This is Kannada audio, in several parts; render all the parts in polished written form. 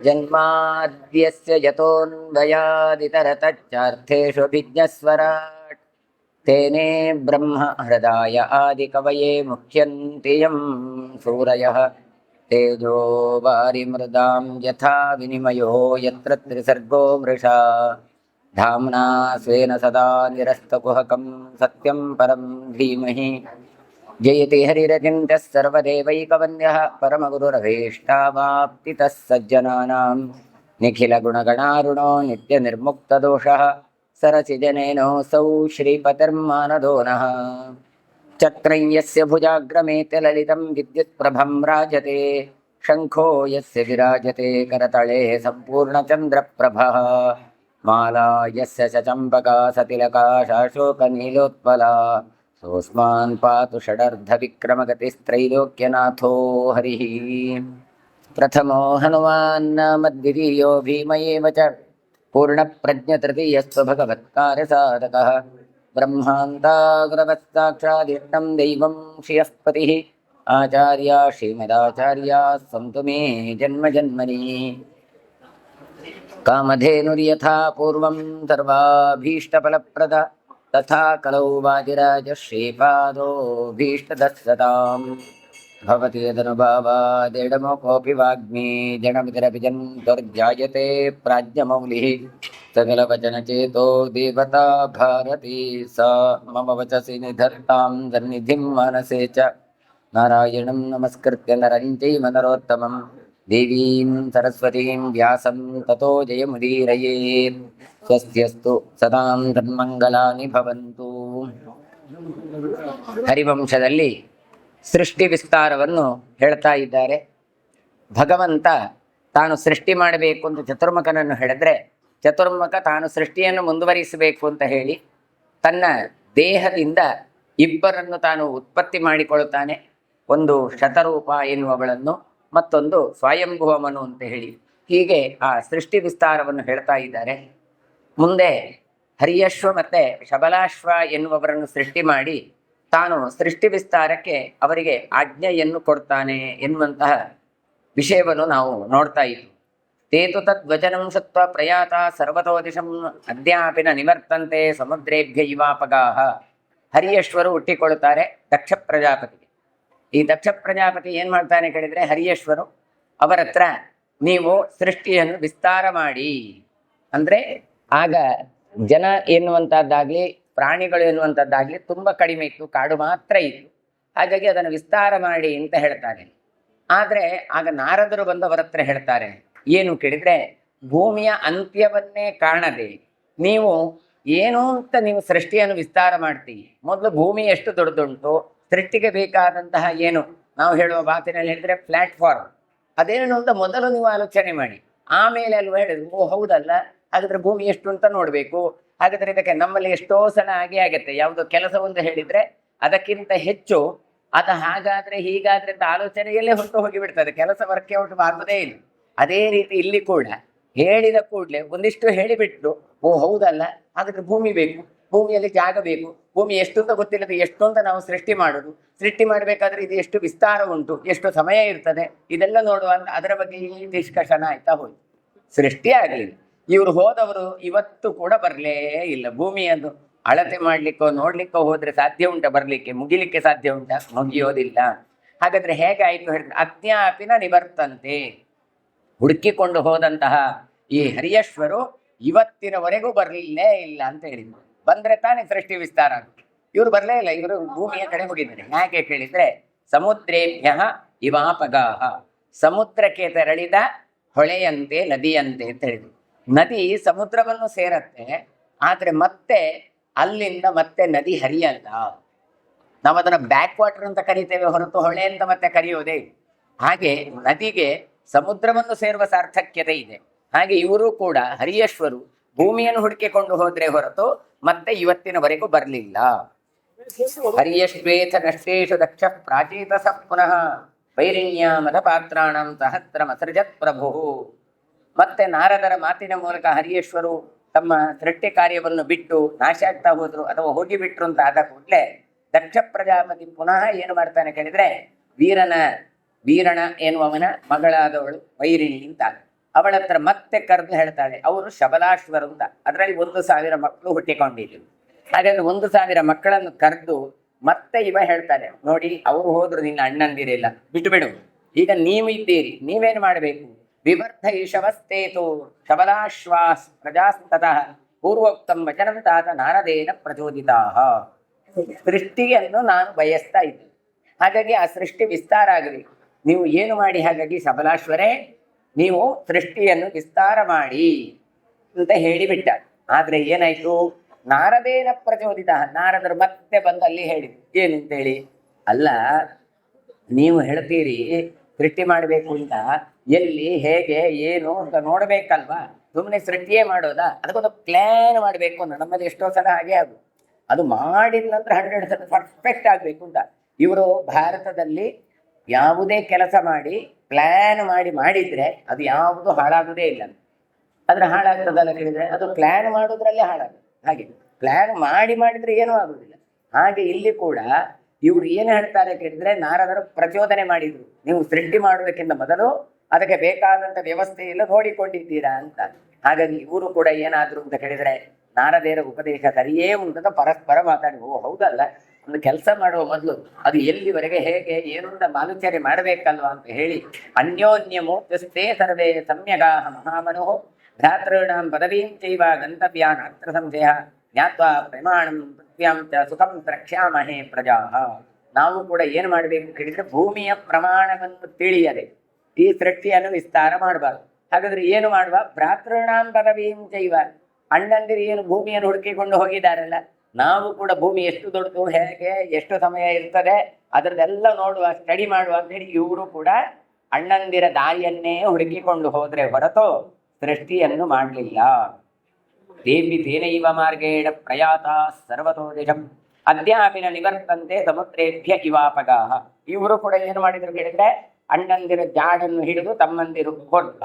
ಜನ್ಮಾದ್ಯಸ್ಯ ಯತೋನ್ವಯಾದಿತರತಶ್ಚಾರ್ಥೇಷು ಭಿಜ್ಞಸ್ವರಾಟ್ ತೇನೇ ಬ್ರಹ್ಮ ಹೃದಯ ಆದಿಕವಯೇ ಮುಹ್ಯಂತಿ ಯಂ ಸೂರಯಃ ತೇಜೋ ವಾರಿಮೃದಾಂ ಯಥಾ ವಿನಿಮಯೋ ಯತ್ರ ತ್ರಿಸರ್ಗೋ ಮೃಷಾ ಧಾಮ್ನಾ ಸ್ವೇನ ಸದಾ ನಿರಸ್ತಕುಹಕಂ ಸತ್ಯಂ ಪರಂ ಧೀಮಹಿ ಜಯತಿ ಹರಿರಚಿಂತ್ಯಃ ಸರ್ವದೇವೈಕವನ್ಯಃ ಪರಮಗುರುರಭೀಷ್ಟಾವಾಪ್ತಿತಃ ಸಜ್ಜನಾನಾಂ ನಿಖಿಲಗುಣಗಣಾರುಣೋ ನಿತ್ಯನಿರ್ಮುಕ್ತದೋಷಃ ಸರಸಿಜನೇನೋऽಸೌ ಶ್ರೀಪತಿರ್ಮಾನದೋ ನಃ ಚಕ್ರಂ ಯಸ್ಯ ಭುಜಾಗ್ರಮೇತ್ಯ ಲಲಿತಂ ವಿದ್ಯುತ್ಪ್ರಭಂ ರಾಜತೆ ಶಂಖೋ ಯಸ್ಯ ವಿರಾಜತೆ ಕರತಳೆ ಸಂಪೂರ್ಣಚಂದ್ರಪ್ರಭಃ ಮಾಲಾ ಯಸ್ಯ ಚಂಪಕಾ ಸತಿಲಕಾ ಶಾಶೋಕನೀಲೋತ್ಪಲಾ ಸೋಸ್ಮಾನ್ ಪಾತು ಷಡರ್ಧವಿಕ್ರಮಗತಿಸ್ತ್ರೈಲೋಕ್ಯನಾಥೋ ಹರಿಃ ಪ್ರಥಮೋ ಹನುಮಾನ್ ಮದ್ವಿತೀಯೋ ಭೀಮಯೇವ ಚ ಪೂರ್ಣಪ್ರಜ್ಞತೃತೀಯಸ್ತು ಭಗವತ್ಕಾರ್ಯಸಾಧಕಃ ಬ್ರಹ್ಮಾಂತಾಗ್ರವತ್ಸಾಕ್ಷಾದಿಷ್ಟಂ ದೈವಂ ಶ್ರಿಯಃ ಪತಿಃ ಆಚಾರ್ಯ ಶ್ರೀಮದಾಚಾರ್ಯಾಃ ಸಂತು ಮೇ ಜನ್ಮ ಜನ್ಮನಿ ಕಾಮಧೇನುರ್ಯಥಾ ಪೂರ್ವಂ ಸರ್ವಾಭೀಷ್ಟಫಲಪ್ರದ ತಥಾ ಕಲೌ ವಾದಿರಾಜ ಶ್ರೀಪಾದೋ ಭೀಷ್ಟದಸ್ಸತಾಂ ಭವತಿ ಯದನುಭಾವಾದೇಡಮೋಕೋಪಿ ವಾಗ್ಮಿ ಜಡಮಿತಿರಪಿ ಜಂತುರ್ಜಾಯತೆ ಪ್ರಾಜ್ಞಮೌಲಿಃ ಸಕಲವಚನಚೇತೋ ದೇವತಾ ಭಾರತೀ ಸ ಮಮ ವಚಸಿ ನಿಧತ್ತಾಂ ಸನ್ನಿಧಿಂ ಮಾನಸೇ ಚ ನಾರಾಯಣಂ ನಮಸ್ಕೃತ್ಯ ನರಂ ಚೈವ ನರೋತ್ತಮಂ ದೇವೀಂ ಸರಸ್ವತೀಂ ವ್ಯಾಸಂ ತತೋ ಜಯಮುದೀರಯೇತ್ ಸ್ವಸ್ತ್ಯಸ್ತು ಸದಾಂ ತನ್ಮಂಗಲಾನಿ ಭವಂತು. ಹರಿವಂಶದಲ್ಲಿ ಸೃಷ್ಟಿ ವಿಸ್ತಾರವನ್ನು ಹೇಳ್ತಾ ಇದ್ದಾರೆ. ಭಗವಂತ ತಾನು ಸೃಷ್ಟಿ ಮಾಡಬೇಕು ಅಂತ ಚತುರ್ಮುಖನನ್ನು ಹೇಳಿದ್ರೆ, ಚತುರ್ಮುಖ ತಾನು ಸೃಷ್ಟಿಯನ್ನು ಮುಂದುವರಿಸಬೇಕು ಅಂತ ಹೇಳಿ ತನ್ನ ದೇಹದಿಂದ ಇಬ್ಬರನ್ನು ತಾನು ಉತ್ಪತ್ತಿ ಮಾಡಿಕೊಳ್ಳುತ್ತಾನೆ. ಒಂದು ಶತರೂಪ ಎನ್ನುವವಳನ್ನು, ಮತ್ತೊಂದು ಸ್ವಯಂಭುವಮನು ಅಂತ ಹೇಳಿ ಹೀಗೆ ಆ ಸೃಷ್ಟಿ ವಿಸ್ತಾರವನ್ನು ಹೇಳ್ತಾ ಇದ್ದಾರೆ. ಮುಂದೆ ಹರಿಯಶ್ವ ಮತ್ತೆ ಶಬಲಾಶ್ವ ಎನ್ನುವವರನ್ನು ಸೃಷ್ಟಿ ಮಾಡಿ ತಾನು ಸೃಷ್ಟಿ ವಿಸ್ತಾರಕ್ಕೆ ಅವರಿಗೆ ಆಜ್ಞೆಯನ್ನು ಕೊಡ್ತಾನೆ ಎನ್ನುವಂತಹ ವಿಷಯವನ್ನು ನಾವು ನೋಡ್ತಾ ಇದ್ವಿ. ತೇತು ತದ್ವಚನಂ ಶುತ್ವ ಪ್ರಯಾತ ಸರ್ವತೋ ದಿಶಂ ಅದ್ಯಾಪಿನ ನಿವರ್ತಂತೆ ಸಮುದ್ರೇಭ್ಯ ಇವಾಪಗಾಹ. ಹರಿಯಶ್ವರು ಹುಟ್ಟಿಕೊಳ್ಳುತ್ತಾರೆ ದಕ್ಷ ಪ್ರಜಾಪತಿಗೆ. ಈ ದಕ್ಷ ಪ್ರಜಾಪತಿ ಏನು ಮಾಡ್ತಾನೆ ಕೇಳಿದರೆ, ಹರಿಯಶ್ವರು ಅವರ ಹತ್ರ ನೀವು ಸೃಷ್ಟಿಯನ್ನು ವಿಸ್ತಾರ ಮಾಡಿ ಅಂದರೆ, ಆಗ ಜನ ಎನ್ನುವಂಥದ್ದಾಗಲಿ ಪ್ರಾಣಿಗಳು ಎನ್ನುವಂಥದ್ದಾಗಲಿ ತುಂಬ ಕಡಿಮೆ ಇತ್ತು, ಕಾಡು ಮಾತ್ರ ಇತ್ತು. ಹಾಗಾಗಿ ಅದನ್ನು ವಿಸ್ತಾರ ಮಾಡಿ ಅಂತ ಹೇಳ್ತಾರೆ. ಆದರೆ ಆಗ ನಾರದರು ಬಂದು ಅವರ ಹತ್ರ ಹೇಳ್ತಾರೆ, ಏನು ಕೇಳಿದರೆ, ಭೂಮಿಯ ಅಂತ್ಯವನ್ನೇ ಕಾಣದೆ ನೀವು ಏನು ಅಂತ ನೀವು ಸೃಷ್ಟಿಯನ್ನು ವಿಸ್ತಾರ ಮಾಡ್ತೀವಿ. ಮೊದಲು ಭೂಮಿ ಎಷ್ಟು ದೊಡ್ಡದುಂಟು, ಸೃಷ್ಟಿಗೆ ಬೇಕಾದಂತಹ ಏನು ನಾವು ಹೇಳುವ ಮಾತಿನಲ್ಲಿ ಹೇಳಿದರೆ ಪ್ಲಾಟ್ಫಾರ್ಮ್ ಅದೇನು ಅಂತ ಮೊದಲು ನೀವು ಆಲೋಚನೆ ಮಾಡಿ. ಆಮೇಲೆ ಅಲ್ವ ಹೇಳಿದ್ರು, ಓ ಹೌದಲ್ಲ, ಹಾಗಾದರೆ ಭೂಮಿ ಎಷ್ಟು ಅಂತ ನೋಡಬೇಕು. ಹಾಗಾದರೆ ಇದಕ್ಕೆ ನಮ್ಮಲ್ಲಿ ಎಷ್ಟೋ ಸಲ ಹಾಗೆ ಆಗುತ್ತೆ. ಯಾವುದೋ ಕೆಲಸವೊಂದು ಹೇಳಿದರೆ ಅದಕ್ಕಿಂತ ಹೆಚ್ಚು ಅದು ಹಾಗಾದರೆ ಹೀಗಾದರೆ ಅಂತ ಆಲೋಚನೆಯಲ್ಲೇ ಹೊರಟು ಹೋಗಿಬಿಡ್ತದೆ, ಕೆಲಸ ವರ್ಕ್ ಔಟ್ ಆಗೋದೇ ಇಲ್ಲ. ಅದೇ ರೀತಿ ಇಲ್ಲಿ ಕೂಡ ಹೇಳಿದ ಕೂಡಲೇ ಒಂದಿಷ್ಟು ಹೇಳಿಬಿಟ್ಟು, ಓ ಹೌದಲ್ಲ, ಹಾಗಾದರೆ ಭೂಮಿ ಬೇಕು, ಭೂಮಿಯಲ್ಲಿ ಜಾಗ ಬೇಕು, ಭೂಮಿ ಎಷ್ಟು ಅಂತ ಗೊತ್ತಿಲ್ಲದೆ ಎಷ್ಟು ಅಂತ ನಾವು ಸೃಷ್ಟಿ ಮಾಡೋದು, ಸೃಷ್ಟಿ ಮಾಡಬೇಕಾದ್ರೆ ಇದು ಎಷ್ಟು ವಿಸ್ತಾರ ಉಂಟು, ಎಷ್ಟು ಸಮಯ ಇರ್ತದೆ, ಇದೆಲ್ಲ ನೋಡುವಂತ ಅದರ ಬಗ್ಗೆ ಈ ಡಿಸ್ಕಷನ್ ಆಯ್ತಾ ಹೋಯ್ತು. ಸೃಷ್ಟಿ ಆಗಲಿಲ್ಲ. ಇವರು ಹೋದವರು ಇವತ್ತು ಕೂಡ ಬರಲೇ ಇಲ್ಲ. ಭೂಮಿಯನ್ನು ಅಳತೆ ಮಾಡ್ಲಿಕ್ಕೋ ನೋಡ್ಲಿಕ್ಕೋ ಹೋದ್ರೆ ಸಾಧ್ಯ ಉಂಟ ಬರಲಿಕ್ಕೆ, ಮುಗಿಲಿಕ್ಕೆ ಸಾಧ್ಯ ಉಂಟ? ಮುಗಿಯೋದಿಲ್ಲ. ಹಾಗಾದ್ರೆ ಹೇಗಾಯ್ತು ಹೇಳಿದ್ರೆ, ಅಜ್ಞಾಪಿನ ನಿವರ್ತಂತೆ. ಹುಡುಕಿಕೊಂಡು ಹೋದಂತಹ ಈ ಹರಿಯಶ್ವರು ಇವತ್ತಿನವರೆಗೂ ಬರಲಿಲ್ಲೇ ಇಲ್ಲ ಅಂತ ಹೇಳಿದ್ರು. ಬಂದ್ರೆ ತಾನೇ ಸೃಷ್ಟಿ ವಿಸ್ತಾರ. ಇವರು ಬರಲೇ ಇಲ್ಲ, ಇವರು ಭೂಮಿಯ ಕಡೆ ಹೋಗಿದ್ದಾರೆ. ಯಾಕೆ ಕೇಳಿದ್ರೆ, ಸಮುದ್ರೇಭ್ಯ ಇವಾಪಗಾಹ, ಸಮುದ್ರಕ್ಕೆ ತೆರಳಿದ ಹೊಳೆಯಂತೆ ನದಿಯಂತೆ ಅಂತ ಹೇಳಿದ್ರು. ನದಿ ಸಮುದ್ರವನ್ನು ಸೇರತ್ತೆ, ಆದ್ರೆ ಮತ್ತೆ ಅಲ್ಲಿಂದ ಮತ್ತೆ ನದಿ ಹರಿಯಲ್ಲ. ನಾವು ಅದನ್ನ ಬ್ಯಾಕ್ ವಾಟರ್ ಅಂತ ಕರಿತೇವೆ ಹೊರತು ಹೊಳೆ ಅಂತ ಮತ್ತೆ ಕರೆಯೋದೇ. ಹಾಗೆ ನದಿಗೆ ಸಮುದ್ರವನ್ನು ಸೇರುವ ಸಾರ್ಥಕ್ಯತೆ ಇದೆ. ಹಾಗೆ ಇವರು ಕೂಡ ಹರಿಯಶ್ವರು ಭೂಮಿಯನ್ನು ಹುಡುಕಿಕೊಂಡು ಹೋದ್ರೆ ಹೊರತು ಮತ್ತೆ ಇವತ್ತಿನವರೆಗೂ ಬರಲಿಲ್ಲ. ಹರಿಯಶ್ವೇಥ ನಷ್ಟೇಶು ದಕ್ಷ ಪ್ರಾಚೀತ ಸ ಪುನಃ ವೈರಿಣ್ಯ ಮಧಪಾತ್ರಾಣಂ ಸಹಸ್ರ ಮಸೃಜತ್ ಪ್ರಭು. ಮತ್ತೆ ನಾರದರ ಮಾತಿನ ಮೂಲಕ ಹರಿಯಶ್ವರು ತಮ್ಮ ಸೃಷ್ಟಿ ಕಾರ್ಯವನ್ನು ಬಿಟ್ಟು ನಾಶ ಆಗ್ತಾ ಹೋದ್ರು ಅಥವಾ ಹೋಗಿಬಿಟ್ರು ಅಂತ ಆದ ಕೂಡಲೇ ದಕ್ಷ ಪ್ರಜಾಪತಿ ಪುನಃ ಏನು ಮಾಡ್ತಾನೆ ಕೇಳಿದ್ರೆ, ವೀರಣ ಎನ್ನುವವನ ಮಗಳಾದವಳು ವೈರಿಣಿ ಅಂತ. ಅವಳ ಹತ್ರ ಮತ್ತೆ ಕರೆದು ಹೇಳ್ತಾಳೆ, ಅವರು ಶಬಲಾಶ್ವರು ಅಂತ, ಅದರಲ್ಲಿ 1,000 ಮಕ್ಕಳು ಹುಟ್ಟಿಕೊಂಡಿದ್ರು. ಹಾಗಾದ್ರೆ 1,000 ಮಕ್ಕಳನ್ನು ಕರೆದು ಮತ್ತೆ ಇವ ಹೇಳ್ತಾನೆ, ನೋಡಿ ಅವರು ಹೋದ್ರು, ನಿನ್ನ ಅಣ್ಣಂದಿರಿಲ್ಲ, ಬಿಟ್ಟು ಬಿಡು, ಈಗ ನೀವು ಇದ್ದೀರಿ, ನೀವೇನು ಮಾಡಬೇಕು, ವಿವರ್ಧ ಶವಸ್ತೇತು ಶಬಲಾಶ್ವಾಸ್ ಪ್ರಜಾಸ್ತತಃ ಪೂರ್ವೋಕ್ತಂ ವಚನಂ ತಾತ ನಾರದೇನ ಪ್ರಚೋದಿತಾ. ಸೃಷ್ಟಿಯನ್ನು ನಾನು ಬಯಸ್ತಾ ಇದ್ದೆ, ಹಾಗಾಗಿ ಆ ಸೃಷ್ಟಿ ವಿಸ್ತಾರ ಆಗಬೇಕು, ನೀವು ಏನು ಮಾಡಿ, ಹಾಗಾಗಿ ಶಬಲಾಶ್ವರೇ ನೀವು ಸೃಷ್ಟಿಯನ್ನು ವಿಸ್ತಾರ ಮಾಡಿ ಅಂತ ಹೇಳಿಬಿಟ್ಟ. ಆದ್ರೆ ಏನಾಯ್ತು, ನಾರದೇನ ಪ್ರಚೋದಿತ, ನಾರದರು ಮತ್ತೆ ಬಂದು ಅಲ್ಲಿ ಹೇಳಿದ್ರು, ಏನು ಅಂತೇಳಿ, ಅಲ್ಲ ನೀವು ಹೇಳ್ತೀರಿ ಸೃಷ್ಟಿ ಮಾಡಬೇಕು ಅಂತ, ಎಲ್ಲಿ ಹೇಗೆ ಏನು ಅಂತ ನೋಡ್ಬೇಕಲ್ವಾ, ಸುಮ್ಮನೆ ಸೃಷ್ಟಿಯೇ ಮಾಡೋದಾ, ಅದಕ್ಕೊಂದು ಪ್ಲಾನ್ ಮಾಡಬೇಕು ಅಂತ. ನಮ್ಮಲ್ಲಿ ಎಷ್ಟೋ ಸಲ ಹಾಗೆ ಆಗು, ಅದು ಮಾಡಿದ ನಂತರ 100% ಪರ್ಫೆಕ್ಟ್ ಆಗಬೇಕು ಅಂತ. ಇವರು ಭಾರತದಲ್ಲಿ ಯಾವುದೇ ಕೆಲಸ ಮಾಡಿ ಪ್ಲಾನ್ ಮಾಡಿದ್ರೆ ಅದು ಯಾವುದು ಹಾಳಾಗುವುದೇ ಇಲ್ಲ. ಆದ್ರೆ ಹಾಳಾಗ್ತದಲ್ಲ ಹೇಳಿದ್ರೆ, ಅದು ಪ್ಲಾನ್ ಮಾಡೋದ್ರಲ್ಲೇ ಹಾಳಾಗುತ್ತೆ. ಹಾಗೆ ಪ್ಲಾನ್ ಮಾಡಿದ್ರೆ ಏನೂ ಆಗುದಿಲ್ಲ. ಹಾಗೆ ಇಲ್ಲಿ ಕೂಡ ಇವ್ರು ಏನು ಹೇಳ್ತಾರೆ ಕೇಳಿದ್ರೆ, ನಾರದರು ಪ್ರಚೋದನೆ ಮಾಡಿದ್ರು, ನೀವು ಸೃಷ್ಟಿ ಮಾಡುವುದಕ್ಕಿಂತ ಮೊದಲು ಅದಕ್ಕೆ ಬೇಕಾದಂತ ವ್ಯವಸ್ಥೆ ಎಲ್ಲ ನೋಡಿಕೊಂಡಿದ್ದೀರಾ ಅಂತ. ಹಾಗಾಗಿ ಇವರು ಕೂಡ ಏನಾದ್ರು ಅಂತ ಹೇಳಿದ್ರೆ, ನಾರದೇರ ಉಪದೇಶ ಸರಿಯೇ ಉಂಟಂತ ಪರಸ್ಪರ ಮಾತಾಡಿ, ಓ ಹೌದಲ್ಲ, ಒಂದು ಕೆಲಸ ಮಾಡುವ ಮೊದಲು ಅದು ಎಲ್ಲಿವರೆಗೆ ಹೇಗೆ ಏನು ಅಂತ ಆಲೋಚನೆ ಮಾಡಬೇಕಲ್ವಾ ಅಂತ ಹೇಳಿ, ಅನ್ಯೋನ್ಯಮೋ ತ್ಯಸ್ತೆ ಸರ್ವೇ ಸಮ್ಯಗಾಹ ಮಹಾಮನೋ ಭ್ರಾತॄಣಾಂ ಪದವೀಂ ಚೈವ ಗಂತವ್ಯಾನ್ ಅತ್ರ ಸಂಶಯ ಜ್ಞಾತ್ವಾ ಪ್ರಮಾಣಂ ಪೃಥ್ವ್ಯಾಂ ಚ ಸುಖಂ ರಕ್ಷ್ಯಾಮಹೇ ಪ್ರಜಾಃ. ನಾವು ಕೂಡ ಏನು ಮಾಡಬೇಕು ಕೇಳಿದ್ರೆ, ಭೂಮಿಯ ಪ್ರಮಾಣವನ್ನು ತಿಳಿಯದೆ ಈ ಸೃಷ್ಟಿಯನ್ನು ವಿಸ್ತಾರ ಮಾಡಬಾರ್ದು. ಹಾಗಾದ್ರೆ ಏನು ಮಾಡುವ, ಭ್ರಾತೃಣಾಂ ಪದವೀಂ ಚೈವ, ಅಣ್ಣಂದಿರು ಏನು ಭೂಮಿಯನ್ನು ಹುಡುಕಿಕೊಂಡು ಹೋಗಿದ್ದಾರಲ್ಲ, ನಾವು ಕೂಡ ಭೂಮಿ ಎಷ್ಟು ದೊಡ್ಡದು, ಹೇಗೆ ಎಷ್ಟು ಸಮಯ ಇರ್ತದೆ ಅದರದೆಲ್ಲ ನೋಡುವ, ಸ್ಟಡಿ ಮಾಡುವ ಅಂತ ಹೇಳಿ ಇವರು ಕೂಡ ಅಣ್ಣಂದಿರ ದಾರಿಯನ್ನೇ ಹುಡುಕಿಕೊಂಡು ಹೋದ್ರೆ ಹೊರತು ಸೃಷ್ಟಿಯನ್ನು ಮಾಡಲಿಲ್ಲ. ದೇವಿ ತೇನೈವ ಮಾರ್ಗೇಣ ಪ್ರಯಾತ ಸರ್ವತೋ ದಿಶಂ ಅದ್ಯಾಪಿನ ನಿವರ್ತಂತೆ ಸಮುದ್ರೇಭ್ಯ ಇವಾಪಗಾಹ. ಇವರು ಕೂಡ ಏನು ಮಾಡಿದ್ರು ಕೇಳಿದ್ರೆ, ಅಣ್ಣಂದಿರು ಜಾಡನ್ನು ಹಿಡಿದು ತಮ್ಮಂದಿರು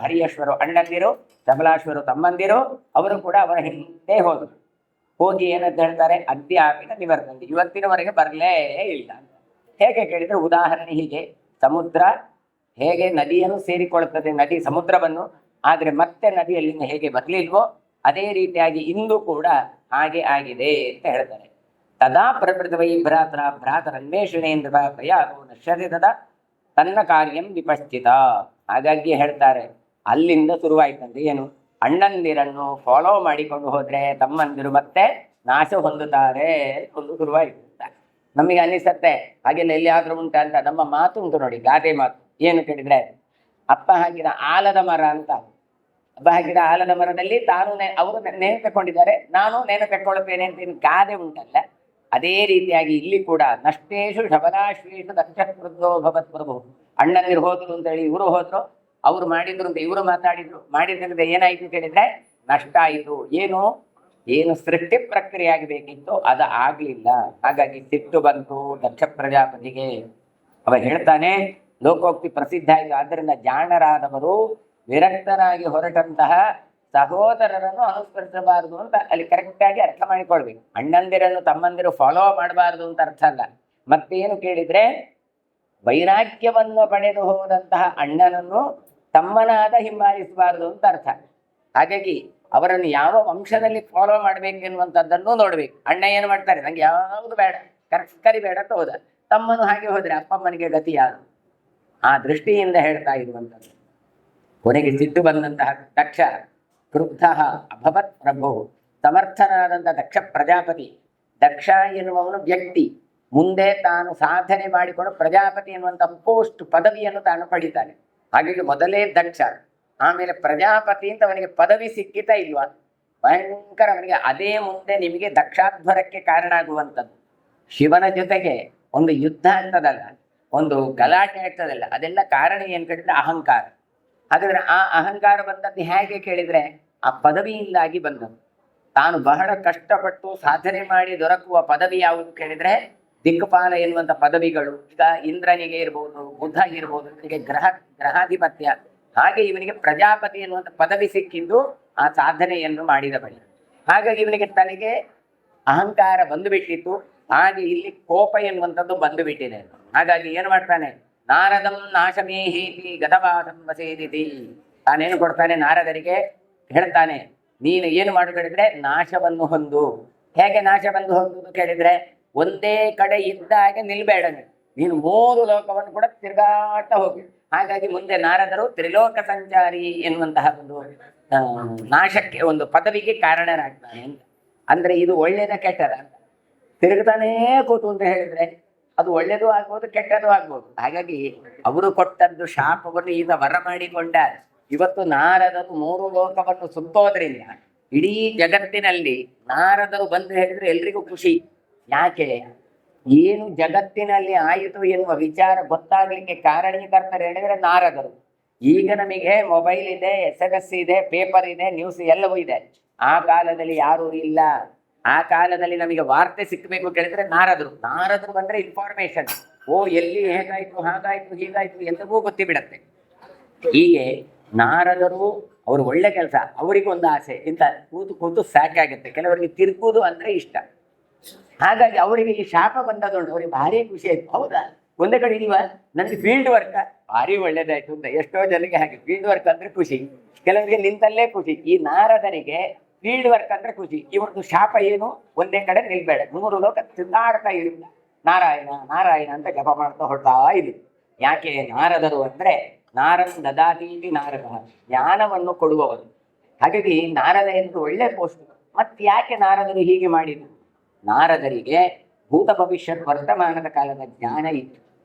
ಹರಿಯಶ್ವರು ಅಣ್ಣಂದಿರು, ಶಬಲಾಶ್ವರು ತಮ್ಮಂದಿರು, ಅವರು ಕೂಡ ಅವರ ಹಿಂದೆ ಹೋದರು. ಹೋಗಿ ಏನಂತ ಹೇಳ್ತಾರೆ, ಅದ್ಯಾಪಿನ ನಿವರ್ತಂತೆ, ಇವತ್ತಿನವರೆಗೆ ಬರಲೇ ಇಲ್ಲ. ಹೇಗೆ ಕೇಳಿದ್ರೆ, ಉದಾಹರಣೆ ಹೀಗೆ, ಸಮುದ್ರ ಹೇಗೆ ನದಿಯನ್ನು ಸೇರಿಕೊಳ್ಳುತ್ತದೆ, ನದಿ ಸಮುದ್ರವನ್ನು, ಆದ್ರೆ ಮತ್ತೆ ನದಿಯಲ್ಲಿಂದ ಹೇಗೆ ಬರಲಿಲ್ವೋ ಅದೇ ರೀತಿಯಾಗಿ ಇಂದು ಕೂಡ ಹಾಗೆ ಆಗಿದೆ ಅಂತ ಹೇಳ್ತಾರೆ. ತದಾ ಪ್ರಭೃತವೈ ಭ್ರಾತರನ್ವೇಷಣೆಯಿಂದ ಪ್ರಯಾಸೋ ನಶ್ಯತೆ ತದಾ ತನ್ನ ಕಾರ್ಯಂ ವಿಪಶ್ಚಿತ. ಹಾಗಾಗಿ ಹೇಳ್ತಾರೆ, ಅಲ್ಲಿಂದ ಶುರುವಾಯ್ತಂತೆ ಏನು, ಅಣ್ಣಂದಿರನ್ನು ಫಾಲೋ ಮಾಡಿಕೊಂಡು ಹೋದ್ರೆ ತಮ್ಮಂದಿರು ಮತ್ತೆ ನಾಶ ಹೊಂದುತ್ತಾರೆ ಒಂದು ಶುರುವಾಯ್ತು ಅಂತ ನಮಗೆ ಅನಿಸತ್ತೆ. ಹಾಗೆಲ್ಲ ಎಲ್ಲಿಯಾದ್ರೂ ಉಂಟ ಅಂತ ನಮ್ಮ ಮಾತು ಉಂಟು ನೋಡಿ, ಗಾದೆ ಮಾತು. ಏನು ಕೇಳಿದ್ರೆ, ಅಪ್ಪ ಹಾಕಿದ ಆಲದ ಮರ ಅಂತ, ಅಪ್ಪ ಹಾಕಿದ ಆಲದ ಮರದಲ್ಲಿ ತಾನು ಅವರು ನೇಣು ತಕ್ಕೊಂಡಿದ್ದಾರೆ, ನಾನು ನೇಣು ತಕ್ಕೊಳ್ಳುತ್ತೇನೆ ಅಂತ ಗಾದೆ ಉಂಟಲ್ಲ, ಅದೇ ರೀತಿಯಾಗಿ ಇಲ್ಲಿ ಕೂಡ ನಷ್ಟೇಶು ಶಬಲಾಶ್ವೇಶು ದಕ್ಷ ಭವತ್ ಪ್ರಭು. ಅಣ್ಣಂದಿರು ಹೋದ್ರು ಅಂತ ಹೇಳಿ ಇವರು ಹೋದ್ರು, ಅವ್ರು ಮಾಡಿದ್ರು ಅಂತ ಇವರು ಮಾಡಿದ್ರಿಂದ ಏನಾಯ್ತು ಕೇಳಿದ್ರೆ ನಷ್ಟ ಆಯಿತು. ಏನು ಸೃಷ್ಟಿ ಪ್ರಕ್ರಿಯೆ ಆಗಬೇಕಿತ್ತು ಅದು ಆಗ್ಲಿಲ್ಲ. ಹಾಗಾಗಿ ಸಿಟ್ಟು ಬಂತು ದಕ್ಷ ಪ್ರಜಾಪತಿಗೆ. ಅವ ಹೇಳ್ತಾನೆ, ಲೋಕೋಕ್ತಿ ಪ್ರಸಿದ್ಧ ಆಯಿತು. ಆದ್ದರಿಂದ ಜಾಣರಾದವರು ವಿರಕ್ತರಾಗಿ ಹೊರಟಂತಹ ಸಹೋದರರನ್ನು ಅನುಸರಿಸಬಾರದು ಅಂತ ಅಲ್ಲಿ ಕರೆಕ್ಟ್ ಆಗಿ ಅರ್ಥ ಮಾಡಿಕೊಳ್ಬೇಕು. ಅಣ್ಣಂದಿರನ್ನು ತಮ್ಮಂದಿರು ಫಾಲೋ ಮಾಡಬಾರದು ಅಂತ ಅರ್ಥ ಅಲ್ಲ. ಮತ್ತೇನು ಕೇಳಿದ್ರೆ, ವೈರಾಗ್ಯವನ್ನು ಪಡೆದು ಹೋದಂತಹ ಅಣ್ಣನನ್ನು ತಮ್ಮನಾದ ಹಿಂಬಾಲಿಸಬಾರದು ಅಂತ ಅರ್ಥ. ಹಾಗಾಗಿ ಅವರನ್ನು ಯಾವ ವಂಶದಲ್ಲಿ ಫಾಲೋ ಮಾಡ್ಬೇಕೆನ್ನುವಂಥದ್ದನ್ನು ನೋಡ್ಬೇಕು. ಅಣ್ಣ ಏನು ಮಾಡ್ತಾರೆ, ನಂಗೆ ಯಾವುದು ಬೇಡ, ಕರಿ ಬೇಡ ಅಂತ ಹೋದ, ತಮ್ಮನು ಹಾಗೆ ಹೋದ್ರೆ ಅಪ್ಪಮ್ಮನಿಗೆ ಗತಿ ಯಾರು? ಆ ದೃಷ್ಟಿಯಿಂದ ಹೇಳ್ತಾ ಇರುವಂಥದ್ದು. ಕೊನೆಗೆ ಸಿಟ್ಟು ಬಂದಂತಹ ದಕ್ಷ ಕ್ರುದ್ಧ ಅಭವತ್ ಪ್ರಭು, ಸಮರ್ಥನಾದಂತಹ ದಕ್ಷ ಪ್ರಜಾಪತಿ. ದಕ್ಷ ಎನ್ನುವವನು ವ್ಯಕ್ತಿ, ಮುಂದೆ ತಾನು ಸಾಧನೆ ಮಾಡಿಕೊಂಡು ಪ್ರಜಾಪತಿ ಎನ್ನುವಂಥ ಪೋಸ್ಟ್ ಪದವಿಯನ್ನು ತಾನು ಪಡಿತಾನೆ. ಹಾಗಾಗಿ ಮೊದಲೇ ದಕ್ಷ, ಆಮೇಲೆ ಪ್ರಜಾಪತಿ ಅಂತ ಅವನಿಗೆ ಪದವಿ ಸಿಕ್ಕಿತಾ ಇಲ್ವಾ, ಭಯಂಕರ ಅವನಿಗೆ ಅದೇ ಮುಂದೆ ನಿಮಗೆ ದಕ್ಷಾಧ್ವರಕ್ಕೆ ಕಾರಣ ಆಗುವಂಥದ್ದು. ಶಿವನ ಜೊತೆಗೆ ಒಂದು ಯುದ್ಧ ಆಗ್ತದಲ್ಲ, ಒಂದು ಗಲಾಟೆ ಆಗ್ತದಲ್ಲ, ಅದೆಲ್ಲ ಕಾರಣ ಏನು ಕೇಳಿದ್ರೆ ಅಹಂಕಾರ. ಹಾಗಾದ್ರೆ ಆ ಅಹಂಕಾರ ಬಂದದ್ದು ಹೇಗೆ ಕೇಳಿದ್ರೆ ಆ ಪದವಿಯಿಂದಾಗಿ ಬಂದದ್ದು. ತಾನು ಬಹಳ ಕಷ್ಟಪಟ್ಟು ಸಾಧನೆ ಮಾಡಿ ದೊರಕುವ ಪದವಿ ಯಾವುದು ಕೇಳಿದ್ರೆ ದಿಕ್ಪಾಲ ಎನ್ನುವಂಥ ಪದವಿಗಳು. ಈಗ ಇಂದ್ರನಿಗೆ ಇರ್ಬೋದು, ಬುದ್ಧ ಇರ್ಬೋದು, ಇವನಿಗೆ ಗ್ರಹಾಧಿಪತ್ಯ. ಹಾಗೆ ಇವನಿಗೆ ಪ್ರಜಾಪತಿ ಎನ್ನುವಂಥ ಪದವಿ ಸಿಕ್ಕಿದ್ದು ಆ ಸಾಧನೆಯನ್ನು ಮಾಡಿದ ಬಳಿ. ಹಾಗಾಗಿ ಇವನಿಗೆ ತನಗೆ ಅಹಂಕಾರ ಬಂದು ಬಿಟ್ಟಿತ್ತು. ಹಾಗೆ ಇಲ್ಲಿ ಕೋಪ ಎನ್ನುವಂಥದ್ದು ಬಂದು ಬಿಟ್ಟಿದೆ. ಹಾಗಾಗಿ ಏನು ಮಾಡ್ತಾನೆ, ನಾರದಂ ನಾಶಮೇ ಹೇತಿ ಗತವಾದಂ ವಸೇದಿತಿ. ತಾನೇನು ಕೊಡ್ತಾನೆ ನಾರದರಿಗೆ ಹೇಳ್ತಾನೆ, ನೀನು ಏನು ಮಾಡು ಕೇಳಿದ್ರೆ ನಾಶವನ್ನು ಹೊಂದು. ಹೇಗೆ ನಾಶವನ್ನು ಹೊಂದುವುದು ಕೇಳಿದ್ರೆ, ಒಂದೇ ಕಡೆ ಇದ್ದಾಗೆ ನಿಲ್ಬೇಡ ನೀನು 3 ಲೋಕವನ್ನು ಕೂಡ ತಿರುಗಾಟ ಹೋಗಿ. ಹಾಗಾಗಿ ಮುಂದೆ ನಾರದರು ತ್ರಿಲೋಕ ಸಂಚಾರಿ ಎನ್ನುವಂತಹ ಒಂದು ನಾಶಕ್ಕೆ, ಒಂದು ಪದವಿಗೆ ಕಾರಣರಾಗ್ತಾನೆ ಅಂತ. ಅಂದ್ರೆ ಇದು ಒಳ್ಳೇದ ಕೆಟ್ಟದ ಅಂತ ತಿರುಗ್ತಾನೇ ಕೂತು ಅಂತ ಹೇಳಿದ್ರೆ ಅದು ಒಳ್ಳೇದು ಆಗ್ಬೋದು, ಕೆಟ್ಟದ್ದು ಆಗ್ಬೋದು. ಹಾಗಾಗಿ ಅವರು ಕೊಟ್ಟದ್ದು ಶಾಪವನ್ನು ಈಗ ವರ ಮಾಡಿಕೊಂಡ ಇವತ್ತು ನಾರದರು 3 ಲೋಕವನ್ನು ಸುತ್ತೋದ್ರಿಂದ ಇಡೀ ಜಗತ್ತಿನಲ್ಲಿ ನಾರದರು ಬಂದು ಹೇಳಿದ್ರೆ ಎಲ್ರಿಗೂ ಖುಷಿ. ಯಾಕೆ? ಏನು ಜಗತ್ತಿನಲ್ಲಿ ಆಯಿತು ಎನ್ನುವ ವಿಚಾರ ಗೊತ್ತಾಗ್ಲಿಕ್ಕೆ ಕಾರಣೀಕರ್ತರು ಹೇಳಿದ್ರೆ ನಾರದರು. ಈಗ ನಮಗೆ ಮೊಬೈಲ್ ಇದೆ, SMS ಇದೆ, ಪೇಪರ್ ಇದೆ, ನ್ಯೂಸ್ ಎಲ್ಲವೂ ಇದೆ. ಆ ಕಾಲದಲ್ಲಿ ಯಾರೂ ಇಲ್ಲ. ಆ ಕಾಲದಲ್ಲಿ ನಮಗೆ ವಾರ್ತೆ ಸಿಕ್ಕಬೇಕು ಕೇಳಿದ್ರೆ ನಾರದರು ಬಂದ್ರೆ ಇನ್ಫಾರ್ಮೇಶನ್. ಎಲ್ಲಿ ಹೇಗಾಯ್ತು, ಹಾಗಾಯ್ತು, ಹೀಗಾಯ್ತು ಎಲ್ಲವೂ ಗೊತ್ತಿಬಿಡತ್ತೆ. ಹೀಗೆ ನಾರದರು ಅವರು ಒಳ್ಳೆ ಕೆಲಸ, ಅವರಿಗೊಂದು ಆಸೆ, ಇಂಥ ಕೂತು ಸಾಕಾಗುತ್ತೆ. ಕೆಲವರಿಗೆ ತಿರುಗುವುದು ಅಂದ್ರೆ ಇಷ್ಟ. ಹಾಗಾಗಿ ಅವರಿಗೆ ಈ ಶಾಪ ಬಂದದುಂಟು, ಅವ್ರಿಗೆ ಭಾರಿ ಖುಷಿ ಆಯ್ತು. ಹೌದಾ, ಒಂದೇ ಕಡೆ ಇದೀವ, ನನಗೆ ಫೀಲ್ಡ್ ವರ್ಕ್ ಭಾರಿ ಒಳ್ಳೇದಾಯ್ತು ಅಂತ. ಎಷ್ಟೋ ಜನರಿಗೆ ಹಾಗೆ ಫೀಲ್ಡ್ ವರ್ಕ್ ಅಂದ್ರೆ ಖುಷಿ, ಕೆಲವರಿಗೆ ನಿಂತಲ್ಲೇ ಖುಷಿ. ಈ ನಾರದರಿಗೆ ಫೀಲ್ಡ್ ವರ್ಕ್ ಅಂದ್ರೆ ಖುಷಿ. ಇವ್ರದ್ದು ಶಾಪ ಏನು? ಒಂದೇ ಕಡೆ ನಿಲ್ಬೇಡ, 3 ಲೋಕ ತಿಂದಾಡ್ತಾ ಇರು, ನಾರಾಯಣ ನಾರಾಯಣ ಅಂತ ಜಪ ಮಾಡ್ತಾ ಹೊರಡ್ತಾ ಇದ್ರು. ಯಾಕೆ? ನಾರದರು ಅಂದ್ರೆ ನಾರಂ ದದಾತೀತಿ ನಾರದ, ಜ್ಞಾನವನ್ನು ಕೊಡುವವರು. ಹಾಗಾಗಿ ನಾರದ ಎಂದು ಒಳ್ಳೆ ಪೋಸ್ಟ್. ಮತ್ತೆ ಯಾಕೆ ನಾರದರು ಹೀಗೆ ಮಾಡಿದ್ರು? ನಾರದರಿಗೆ ಭೂತ ಭವಿಷ್ಯತ್ ವರ್ತಮಾನದ ಕಾಲದ ಜ್ಞಾನ ಇತ್ತು.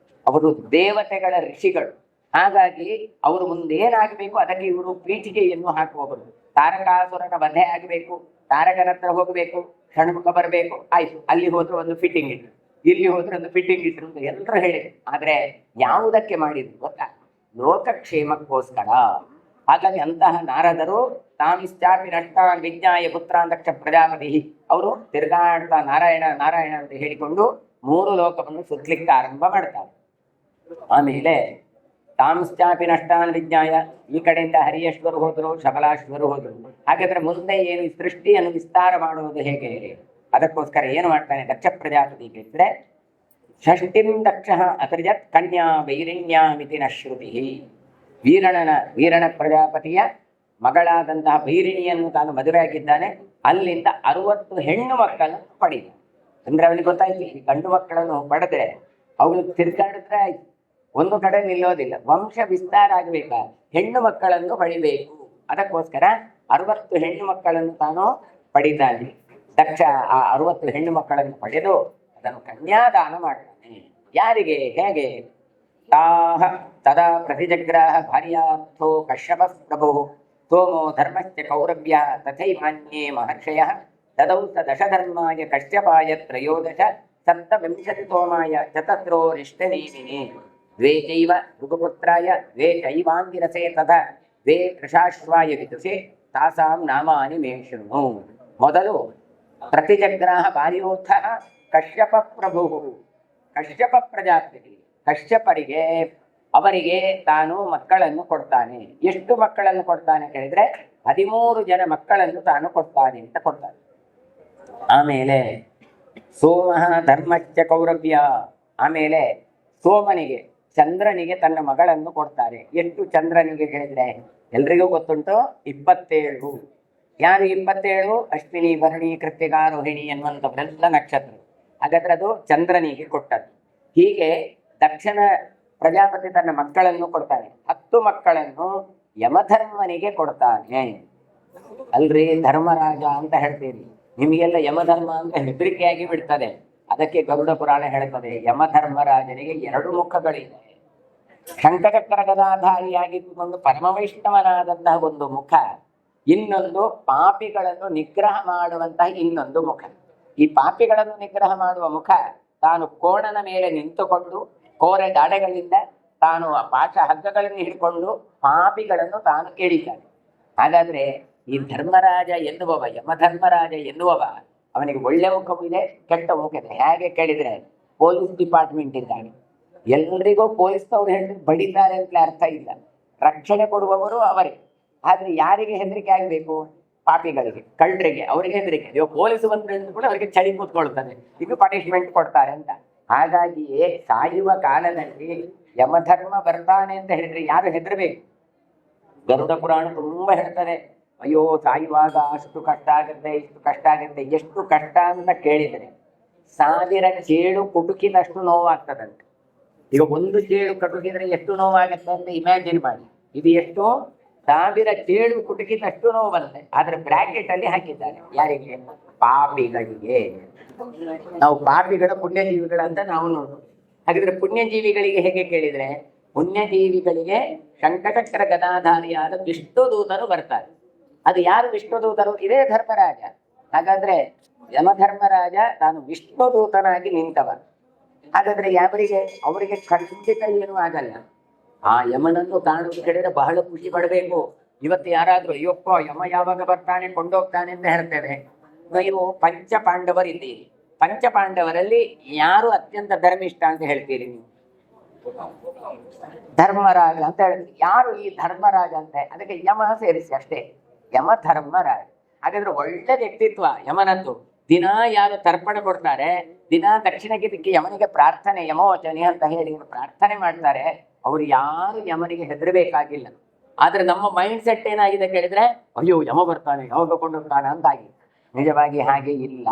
ಅವರು ದೇವತೆಗಳ ಋಷಿಗಳು. ಹಾಗಾಗಿ ಅವರು ಮುಂದೇನಾಗಬೇಕು ಅದಕ್ಕೆ ಇವರು ಪೀಠಿಗೆಯನ್ನು ಹಾಕುವವರು. ತಾರಕಾಸುರನ ವಧೆ ಆಗಬೇಕು, ತಾರಕನ ಹತ್ರ ಹೋಗಬೇಕು, ಷಣ್ಮುಖ ಬರಬೇಕು, ಆಯ್ತು. ಅಲ್ಲಿ ಹೋದ್ರೆ ಒಂದು ಫಿಟ್ಟಿಂಗ್ ಇಟ್ಟು, ಇಲ್ಲಿ ಹೋದ್ರೆ ಒಂದು ಫಿಟ್ಟಿಂಗ್ ಇಟ್ಟರು ಅಂತ ಎಲ್ಲರೂ ಹೇಳಿದ್ರು. ಆದ್ರೆ ಯಾವುದಕ್ಕೆ ಮಾಡಿದ್ರು ಗೊತ್ತಾ? ಲೋಕಕ್ಷೇಮಕ್ಕೋಸ್ಕರ. ಹಾಗಾಗಿ ಅಂತಹ ನಾರದರು ತಾಮಿಶ್ಚಾಪಿ ನಷ್ಟಾನ್ ವಿಜ್ಞಾಯ ಪುತ್ರಾನ್ ದಕ್ಷ ಪ್ರಜಾಪತಿ, ಅವರು ತಿರುಗಾಡ್ತಾ ನಾರಾಯಣ ನಾರಾಯಣ ಅಂತ ಹೇಳಿಕೊಂಡು 3 ಲೋಕವನ್ನು ಸುತ್ತಲಿಕ್ಕೆ ಆರಂಭ ಮಾಡ್ತಾರೆ. ಆಮೇಲೆ ತಾಂಶ್ಚಾಪಿ ನಷ್ಟಾನ್ ವಿಜ್ಞಾಯ, ಈ ಕಡೆಯಿಂದ ಹರಿಯೇಶ್ವರು ಹೋದ್ರು, ಶಬಲಾಶ್ವರು ಹೋದ್ರು. ಹಾಗಾದ್ರೆ ಮುಂದೆ ಏನು ಸೃಷ್ಟಿಯನ್ನು ವಿಸ್ತಾರ ಮಾಡುವುದು ಹೇಗೆ? ಅದಕ್ಕೋಸ್ಕರ ಏನು ಮಾಡ್ತಾನೆ ದಕ್ಷ ಪ್ರಜಾಪತಿ ಕೇಳಿದ್ರೆ, ಷಷ್ಟಿಂ ದಕ್ಷ ಅಸೃಜತ್ ಕನ್ಯಾ ವೈರಿಣ್ಯಾಮಿತಿ ನ ಶ್ರುತಿ. ವೀರಣ ಪ್ರಜಾಪತಿಯ ಮಗಳಾದಂತಹ ಭೈರಿಣಿಯನ್ನು ತಾನು ಮದುವೆ ಆಗಿದ್ದಾನೆ. ಅಲ್ಲಿಂದ 60 ಹೆಣ್ಣು ಮಕ್ಕಳನ್ನು ಪಡೆದ. ಅಂದ್ರೆ ಅವನಿಗೆ ಗೊತ್ತಾಯ್ತು, ಈ ಗಂಡು ಮಕ್ಕಳನ್ನು ಪಡೆದ್ರೆ ಅವಳು ತಿರುಗಾಡಿದ್ರೆ ಆಯ್ತು, ಒಂದು ಕಡೆ ನಿಲ್ಲೋದಿಲ್ಲ. ವಂಶ ವಿಸ್ತಾರ ಆಗಬೇಕಾ, ಹೆಣ್ಣು ಮಕ್ಕಳನ್ನು ಪಡಿಬೇಕು. ಅದಕ್ಕೋಸ್ಕರ 60 ಹೆಣ್ಣು ಮಕ್ಕಳನ್ನು ತಾನು ಪಡಿತಾನೆ. ದಕ್ಷ ಆ 60 ಹೆಣ್ಣು ಮಕ್ಕಳನ್ನು ಪಡೆದು ಅದನ್ನು ಕನ್ಯಾದಾನ ಮಾಡ್ತಾನೆ. ಯಾರಿಗೆ? ಹೇಗೆ? ತಾಹ ತದಾ ಪ್ರತಿಜಗ್ರಾಹ ಭಾರ್ಯಾರ್ಥೋ ಕಶ್ಯಪ ಪ್ರಭು ಸೋಮೋ ಧರ್ಮಶ್ಚ ಕೌರವ್ಯ ತಥೈವಾನ್ಯೇ ಮಹರ್ಷಯ ತದೌ ಸ ದಶಧರ್ಮಾಯ ಕಶ್ಯಪಾಯ 13 ಸಪ್ತವಿಂಶತಿ ಸೋಮಾಯ ಚತಸ್ರೋ ರಿಷ್ಟನೇಮಿನೇ ದ್ವೇ ಚೈವ ಭೃಗುಪುತ್ರಾಯ ದ್ವೇ ಚೈವಾಂಗಿರಸೆ ತಥಾ ದ್ವೇ ಕೃಷಾಶ್ವಾಯ ವಿದುಷೆ ತಾಸಾಂ ನಾಮಾನಿ ಮೇ ಶೃಣು. ಮೊದಲು ಪ್ರತಿಜಗ್ರಾಹ ಭಾರ್ಯೋಥ ಕಶ್ಯಪ ಪ್ರಭು, ಕಶ್ಯಪ ಪ್ರಜಾಪತಿ. ಕಶ್ಯಪರಿಗೆ ಅವರಿಗೆ ತಾನು ಮಕ್ಕಳನ್ನು ಕೊಡ್ತಾನೆ. ಎಷ್ಟು ಮಕ್ಕಳನ್ನು ಕೊಡ್ತಾನೆ ಕೇಳಿದ್ರೆ 13 ಜನ ಮಕ್ಕಳನ್ನು ತಾನು ಕೊಡ್ತಾನೆ ಅಂತ ಕೊಡ್ತಾನೆ. ಆಮೇಲೆ ಸೋಮ ಧರ್ಮಶ್ಚ ಕೌರವ್ಯ, ಆಮೇಲೆ ಸೋಮನಿಗೆ ಚಂದ್ರನಿಗೆ ತನ್ನ ಮಗಳನ್ನು ಕೊಡ್ತಾರೆ. ಎಷ್ಟು ಚಂದ್ರನಿಗೆ ಕೇಳಿದ್ರೆ ಎಲ್ರಿಗೂ ಗೊತ್ತುಂಟು, 27. ಯಾರು 27? ಅಶ್ವಿನಿ ಭರಣಿ ಕೃತ್ತಿಕ ರೋಹಿಣಿ ಎನ್ನುವಂಥವರೆಲ್ಲ ನಕ್ಷತ್ರ. ಹಾಗಾದ್ರೆ ಅದು ಚಂದ್ರನಿಗೆ ಕೊಟ್ಟದ್ದು. ಹೀಗೆ ದಕ್ಷಿಣ ಪ್ರಜಾಪತಿ ತನ್ನ ಮಕ್ಕಳನ್ನು ಕೊಡ್ತಾನೆ. 10 ಮಕ್ಕಳನ್ನು ಯಮಧರ್ಮನಿಗೆ ಕೊಡ್ತಾನೆ. ಅಲ್ರಿ ಧರ್ಮರಾಜ ಅಂತ ಹೇಳ್ತೀರಿ, ನಿಮಗೆಲ್ಲ ಯಮಧರ್ಮ ಅಂತ ಹೆದರಿಕೆಯಾಗಿ ಬಿಡ್ತದೆ. ಅದಕ್ಕೆ ಗರುಡ ಪುರಾಣ ಹೇಳ್ತದೆ, ಯಮಧರ್ಮರಾಜನಿಗೆ 2 ಮುಖಗಳಿವೆ. ಶಂಖಚಕ್ರ ಗದಾಧಾರಿಯಾಗಿದ್ದುಕೊಂಡು ಪರಮವೈಷ್ಣವನಾದಂತಹ ಒಂದು ಮುಖ, ಇನ್ನೊಂದು ಪಾಪಿಗಳನ್ನು ನಿಗ್ರಹ ಮಾಡುವಂತಹ ಇನ್ನೊಂದು ಮುಖ. ಈ ಪಾಪಿಗಳನ್ನು ನಿಗ್ರಹ ಮಾಡುವ ಮುಖ ತಾನು ಕೋಣನ ಮೇಲೆ ನಿಂತುಕೊಂಡು ಕೋರೆ ದಾಡೆಗಳಿಂದ ತಾನು ಪಾಶ ಹಗ್ಗಗಳನ್ನು ಹಿಡ್ಕೊಂಡು ಪಾಪಿಗಳನ್ನು ತಾನು ಕೇಳಿದ್ದಾನೆ. ಹಾಗಾದ್ರೆ ಈ ಧರ್ಮರಾಜ ಎನ್ನುವವ, ಯಮಧರ್ಮರಾಜ ಎನ್ನುವವ, ಅವನಿಗೆ ಒಳ್ಳೆ ಮುಖವೂ ಇದೆ, ಕೆಟ್ಟ ಮುಖ ಇದೆ. ಹೇಗೆ ಕೇಳಿದ್ರೆ ಪೊಲೀಸ್ ಡಿಪಾರ್ಟ್ಮೆಂಟ್ ಇದ್ದಾನೆ. ಎಲ್ರಿಗೂ ಪೊಲೀಸ್ನವ್ರು ಹೇಳಿದ್ರೆ ಬಡಿತಾರೆ ಅಂತಲೇ ಅರ್ಥ ಇಲ್ಲ. ರಕ್ಷಣೆ ಕೊಡುವವರು ಅವರೇ. ಆದ್ರೆ ಯಾರಿಗೆ ಹೆದರಿಕೆ ಆಗಬೇಕು? ಪಾಪಿಗಳಿಗೆ, ಕಳ್ಳರಿಗೆ, ಅವರಿಗೆ ಹೆದರಿಕೆ. ಇವಾಗ ಪೊಲೀಸ್ ಬಂದ್ರೆ ಕೂಡ ಅವರಿಗೆ ಚಳಿ ಕೂತ್ಕೊಳ್ತಾರೆ, ಇದು ಪನಿಷ್ಮೆಂಟ್ ಕೊಡ್ತಾರೆ ಅಂತ. ಹಾಗಾಗಿಯೇ ಸಾಯುವ ಕಾಲದಲ್ಲಿ ಯಮಧರ್ಮ ಬರ್ತಾನೆ ಅಂತ ಹೇಳಿದ್ರೆ ಯಾರು ಹೆದರ್ಬೇಕು? ಗರುಡ ಪುರಾಣ ತುಂಬಾ ಹೇಳ್ತಾರೆ, ಅಯ್ಯೋ ಸಾಯುವಾಗ ಅಷ್ಟು ಕಷ್ಟ ಆಗುತ್ತೆ, ಇಷ್ಟು ಕಷ್ಟ ಆಗುತ್ತೆ. ಎಷ್ಟು ಕಷ್ಟ ಅಂತ ಕೇಳಿದರೆ 1000 ಚೇಳು ಕುಟುಕಿದಷ್ಟು ನೋವಾಗ್ತದಂತೆ. ಈಗ ಒಂದು ಚೇಳು ಕಟುಕಿದ್ರೆ ಎಷ್ಟು ನೋವಾಗುತ್ತೆ ಅಂತ ಇಮ್ಯಾಜಿನ್ ಮಾಡಿ. ಇದು ಎಷ್ಟು 1000 ಚೇಳು ಕುಟುಕಿದಷ್ಟು ನೋವು ಬರುತ್ತೆ. ಆದ್ರೆ ಬ್ರಾಕೆಟ್ ಅಲ್ಲಿ ಹಾಕಿದ್ದಾರೆ ಯಾರಿಗೆ? ಪಾಪಿಗಳಿಗೆ. ನಾವು ಪಾಪಿಗಳ ಪುಣ್ಯಜೀವಿಗಳಂತ ನಾವು ನೋಡ್ಬೋದು. ಹಾಗಿದ್ರೆ ಪುಣ್ಯಜೀವಿಗಳಿಗೆ ಹೇಗೆ ಕೇಳಿದ್ರೆ, ಪುಣ್ಯಜೀವಿಗಳಿಗೆ ಶಂಖಚಕ್ರ ಗದಾಧಾರಿಯಾದ ವಿಷ್ಣು ದೂತರು ಬರ್ತಾರೆ. ಅದು ಯಾರು ವಿಷ್ಣು ದೂತರು? ಇದೇ ಧರ್ಮರಾಜ. ಹಾಗಾದ್ರೆ ಯಮಧರ್ಮರಾಜ ತಾನು ವಿಷ್ಣು ದೂತನಾಗಿ ನಿಂತವ. ಹಾಗಾದ್ರೆ ಅವರಿಗೆ ಖಂಡಿತ ಏನೂ ಆಗಲ್ಲ. ಆ ಯಮನನ್ನು ಕಾಣುವುದು ಕೇಳಿದ್ರೆ ಬಹಳ ಖುಷಿ ಪಡಬೇಕು. ಇವತ್ತು ಯಾರಾದ್ರೂ ಅಯ್ಯಪ್ಪ ಯಮ ಯಾವಾಗ ಬರ್ತಾನೆ ಕೊಂಡೋಗ್ತಾನೆ ಅಂತ ಹೇಳ್ತೇವೆ. ನೀವು ಪಂಚಪಾಂಡವರಿದ್ದೀರಿ. ಪಂಚಪಾಂಡವರಲ್ಲಿ ಯಾರು ಅತ್ಯಂತ ಧರ್ಮಿಷ್ಠ ಅಂತ ಹೇಳ್ತೀರಿ ನೀವು? ಧರ್ಮರಾಜ ಅಂತ ಹೇಳ್ತೀರಿ. ಯಾರು ಈ ಧರ್ಮರಾಜ ಅಂತ? ಅದಕ್ಕೆ ಯಮ ಸೇರಿಸಿ ಅಷ್ಟೇ, ಯಮ ಧರ್ಮರಾಜ. ಹಾಗಾದ್ರೆ ಒಳ್ಳೆ ವ್ಯಕ್ತಿತ್ವ ಯಮನದ್ದು. ದಿನಾ ಯಾರು ತರ್ಪಣ ಕೊಡ್ತಾರೆ, ದಿನಾ ದಕ್ಷಿಣಕ್ಕೆ ದಿಕ್ಕಿ ಯಮನಿಗೆ ಪ್ರಾರ್ಥನೆ, ಯಮೋಚನೆ ಅಂತ ಹೇಳಿ ಪ್ರಾರ್ಥನೆ ಮಾಡ್ತಾರೆ, ಅವ್ರು ಯಾರು ಯಮನಿಗೆ ಹೆದರಬೇಕಾಗಿಲ್ಲ. ಆದ್ರೆ ನಮ್ಮ ಮೈಂಡ್ ಸೆಟ್ ಏನಾಗಿದೆ ಕೇಳಿದ್ರೆ, ಅಯ್ಯೋ ಯಮ ಬರ್ತಾನೆ, ಯಾವಾಗ ಕೊಂಡೋಗ್ತಾನೆ ಅಂತಾಗಿ. ನಿಜವಾಗಿ ಹಾಗೆ ಇಲ್ಲ.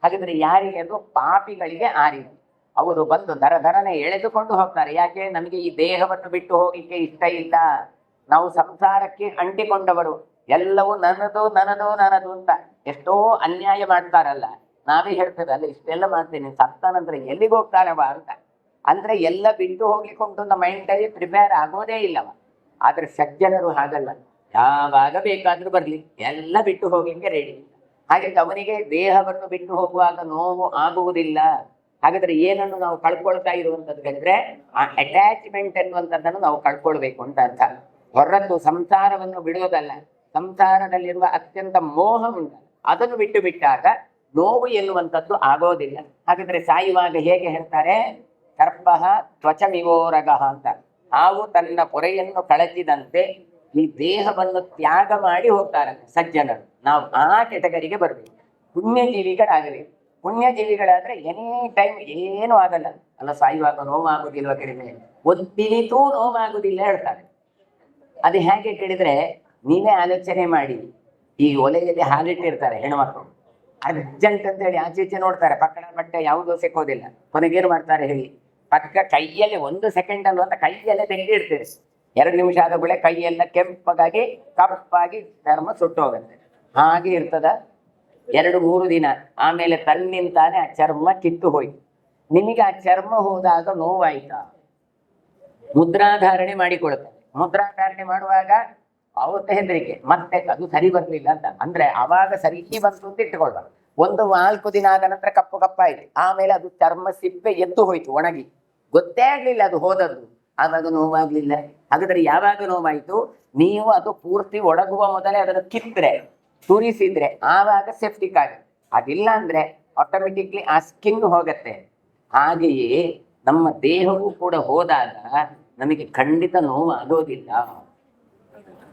ಹಾಗಾದ್ರೆ ಯಾರಿಗೆ? ಅದು ಪಾಪಿಗಳಿಗೆ ಆ ರೀತಿ ಅವರು ಬಂದು ದರದರನೆ ಎಳೆದುಕೊಂಡು ಹೋಗ್ತಾರೆ. ಯಾಕೆ? ನಮಗೆ ಈ ದೇಹವನ್ನು ಬಿಟ್ಟು ಹೋಗಿಕ್ಕೆ ಇಷ್ಟ ಇಲ್ಲ. ನಾವು ಸಂಸಾರಕ್ಕೆ ಅಂಟಿಕೊಂಡವರು, ಎಲ್ಲವೂ ನನ್ನದು ನನ್ನದು ನನ್ನದು ಅಂತ ಎಷ್ಟೋ ಅನ್ಯಾಯ ಮಾಡ್ತಾರಲ್ಲ. ನಾವೇ ಹೇಳ್ತೇವೆ ಅಲ್ಲ, ಇಷ್ಟೆಲ್ಲ ಮಾಡ್ತೀನಿ, ಸತ್ತ ನಂತರ ಎಲ್ಲಿಗೆ ಹೋಗ್ತಾನವ ಅಂತ. ಅಂದ್ರೆ ಎಲ್ಲ ಬಿಟ್ಟು ಹೋಗ್ಲಿಕ್ಕೆ ಉಂಟು ನಮ್ಮ ಮೈಂಡ್ ಅಲ್ಲಿ ಪ್ರಿಪೇರ್ ಆಗೋದೇ ಇಲ್ಲವ. ಆದ್ರೆ ಸಜ್ಜನರು ಹಾಗಲ್ಲ, ಯಾವಾಗ ಬೇಕಾದ್ರೂ ಬರ್ಲಿ, ಎಲ್ಲ ಬಿಟ್ಟು ಹೋಗಿಕ್ಕೆ ರೆಡಿ. ಹಾಗೆ ಅವನಿಗೆ ದೇಹವನ್ನು ಬಿಟ್ಟು ಹೋಗುವಾಗ ನೋವು ಆಗುವುದಿಲ್ಲ. ಹಾಗಾದ್ರೆ ಏನನ್ನು ನಾವು ಕಳ್ಕೊಳ್ತಾ ಇರುವಂತದ್ದು ಹೇಳಿದ್ರೆ, ಆ ಅಟ್ಯಾಚ್ಮೆಂಟ್ ಎನ್ನುವಂಥದ್ದನ್ನು ನಾವು ಕಳ್ಕೊಳ್ಬೇಕು ಅಂತ ಅರ್ಥ. ಹೊರತು ಸಂಸಾರವನ್ನು ಬಿಡುವುದಲ್ಲ. ಸಂಸಾರದಲ್ಲಿರುವ ಅತ್ಯಂತ ಮೋಹ ಉಂಟು, ಅದನ್ನು ಬಿಟ್ಟು ಬಿಟ್ಟಾಗ ನೋವು ಎನ್ನುವಂಥದ್ದು ಆಗೋದಿಲ್ಲ. ಹಾಗಾದ್ರೆ ಸಾಯುವಾಗ ಹೇಗೆ ಹೇಳ್ತಾರೆ? ಸರ್ಪ ತ್ವಚಮಿವೋರಗ ಅಂತ. ಹಾವು ತನ್ನ ಪೊರೆಯನ್ನು ಕಳಚಿದಂತೆ ಈ ದೇಹವನ್ನು ತ್ಯಾಗ ಮಾಡಿ ಹೋಗ್ತಾರೆ ಸಜ್ಜನರು. ನಾವು ಆ ಕೆಟಗರಿಗೆ ಬರ್ಬೇಕು. ಪುಣ್ಯಜೀವಿಗಳಾಗಲಿ. ಪುಣ್ಯಜೀವಿಗಳಾದ್ರೆ ಎನಿ ಟೈಮ್ ಏನು ಆಗಲ್ಲ ಅಲ್ಲ. ಸಾಯುವಾಗ ನೋವಾಗುದಿಲ್ವ ಕಡಿಮೆ? ಒದ್ದಿನಿತೂ ನೋವಾಗುದಿಲ್ಲ ಹೇಳ್ತಾರೆ. ಅದು ಹೇಗೆ ಕೇಳಿದ್ರೆ, ನೀವೇ ಆಲೋಚನೆ ಮಾಡಿ. ಈ ಒಲೆಯಲ್ಲಿ ಹಾಲಿಟ್ಟಿರ್ತಾರೆ ಹೆಣ್ಮಕ್ಳು, ಅರ್ಜೆಂಟ್ ಅಂತ ಹೇಳಿ ಆಚೆ ಈಚೆ ನೋಡ್ತಾರೆ, ಪಕ್ಕದ ಬಟ್ಟೆ ಯಾವುದೋ ಸಿಕ್ಕೋದಿಲ್ಲ. ಕೊನೆಗೇನು ಮಾಡ್ತಾರೆ ಹೇಳಿ? ಪಕ್ಕ ಕೈಯಲ್ಲಿ 1 ಸೆಕೆಂಡ್ ಅಲ್ವ ಅಂತ ಕೈಯಲ್ಲೇ ತೆಗೆದು ಇಡ್ತೀರಿ. 2 ನಿಮಿಷ ಆದ ಬಳಿಕ ಕೈಯೆಲ್ಲ ಕೆಂಪಗಾಗಿ ಕಪ್ಪಾಗಿ ಚರ್ಮ ಸುಟ್ಟು ಹೋಗುತ್ತೆ. ಹಾಗೆ ಇರ್ತದ 2-3 ದಿನ. ಆಮೇಲೆ ತನ್ನಿಂತಾನೆ ಆ ಚರ್ಮ ಕಿತ್ತು ಹೋಯ್ತು. ನಿಮಗೆ ಆ ಚರ್ಮ ಹೋದಾಗ ನೋವಾಯ್ತಾ? ಮುದ್ರಾಧಾರಣೆ ಮಾಡಿಕೊಳ್ತಾರೆ. ಮುದ್ರಾಧಾರಣೆ ಮಾಡುವಾಗ ಅವತ್ತು ಹೆದರಿಕೆ, ಮತ್ತೆ ಅದು ಸರಿ ಬರ್ಲಿಲ್ಲ ಅಂತ. ಅಂದ್ರೆ ಅವಾಗ ಸರಿ ಬಂತು ಅಂತ ಇಟ್ಟುಕೊಳ್ಬಾರ್ದು. 1-4 ದಿನ ಆದ ನಂತರ ಕಪ್ಪು ಕಪ್ಪಾಯ್ತು, ಆಮೇಲೆ ಅದು ಚರ್ಮ ಸಿಪ್ಪೆ ಎದ್ದು ಹೋಯ್ತು, ಒಣಗಿ, ಗೊತ್ತೇ ಆಗ್ಲಿಲ್ಲ ಅದು ಹೋದದ್ದು. ಆವಾಗ ನೋವಾಗ್ಲಿಲ್ಲ. ಹಾಗಾದ್ರೆ ಯಾವಾಗ ನೋವಾಯ್ತು? ನೀವು ಅದು ಪೂರ್ತಿ ಒಣಗುವ ಮೊದಲೇ ಅದನ್ನು ಕಿತ್ತರೆ, ತುರಿಸಿದ್ರೆ ಆವಾಗ ಸೆಫ್ಟಿಕ್ ಆಗುತ್ತೆ. ಅದಿಲ್ಲ ಅಂದ್ರೆ ಆಟೋಮೆಟಿಕ್ಲಿ ಆ ಸ್ಕಿನ್ ಹೋಗತ್ತೆ. ಹಾಗೆಯೇ ನಮ್ಮ ದೇಹವೂ ಕೂಡ ಹೋದಾಗ ನಮಗೆ ಖಂಡಿತ ನೋವು ಆಗೋದಿಲ್ಲ.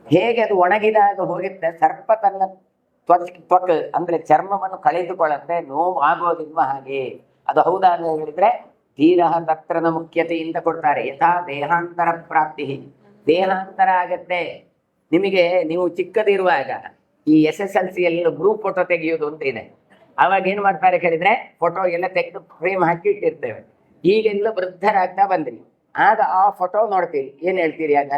ಹೇಗೆ ಅದು ಒಣಗಿದಾಗ ಹೋಗುತ್ತೆ, ಸರ್ಪ ತನ್ನ ತ್ವಕ್ ಅಂದ್ರೆ ಚರ್ಮವನ್ನು ಕಳೆದುಕೊಳ್ಳುತ್ತೆ, ನೋವು ಆಗೋದಿಲ್ವ ಹಾಗೆ. ಅದು ಹೌದಾದ ಹೇಳಿದ್ರೆ ತೀರ ತತ್ರನ ಮುಖ್ಯತೆಯಿಂದ ಕೊಡ್ತಾರೆ. ಯಥಾ ದೇಹಾಂತರ ಪ್ರಾಪ್ತಿ, ದೇಹಾಂತರ ಆಗತ್ತೆ ನಿಮಗೆ. ನೀವು ಚಿಕ್ಕದಿರುವಾಗ ಈ SSLC ಯಲ್ಲಿ ಗ್ರೂಪ್ ಫೋಟೋ ತೆಗೆಯೋದು ಅಂತ ಇದೆ. ಅವಾಗ ಏನ್ ಮಾಡ್ತಾರೆ ಕೇಳಿದ್ರೆ, ಫೋಟೋ ಎಲ್ಲ ತೆಗೆದು ಫ್ರೇಮ್ ಹಾಕಿ ಇಟ್ಟಿರ್ತೇವೆ. ಈಗೆಲ್ಲ ವೃದ್ಧರಾಗ್ತಾ ಬಂದ್ರಿ, ಆಗ ಆ ಫೋಟೋ ನೋಡ್ತೀರಿ. ಏನ್ ಹೇಳ್ತೀರಿ ಆಗ?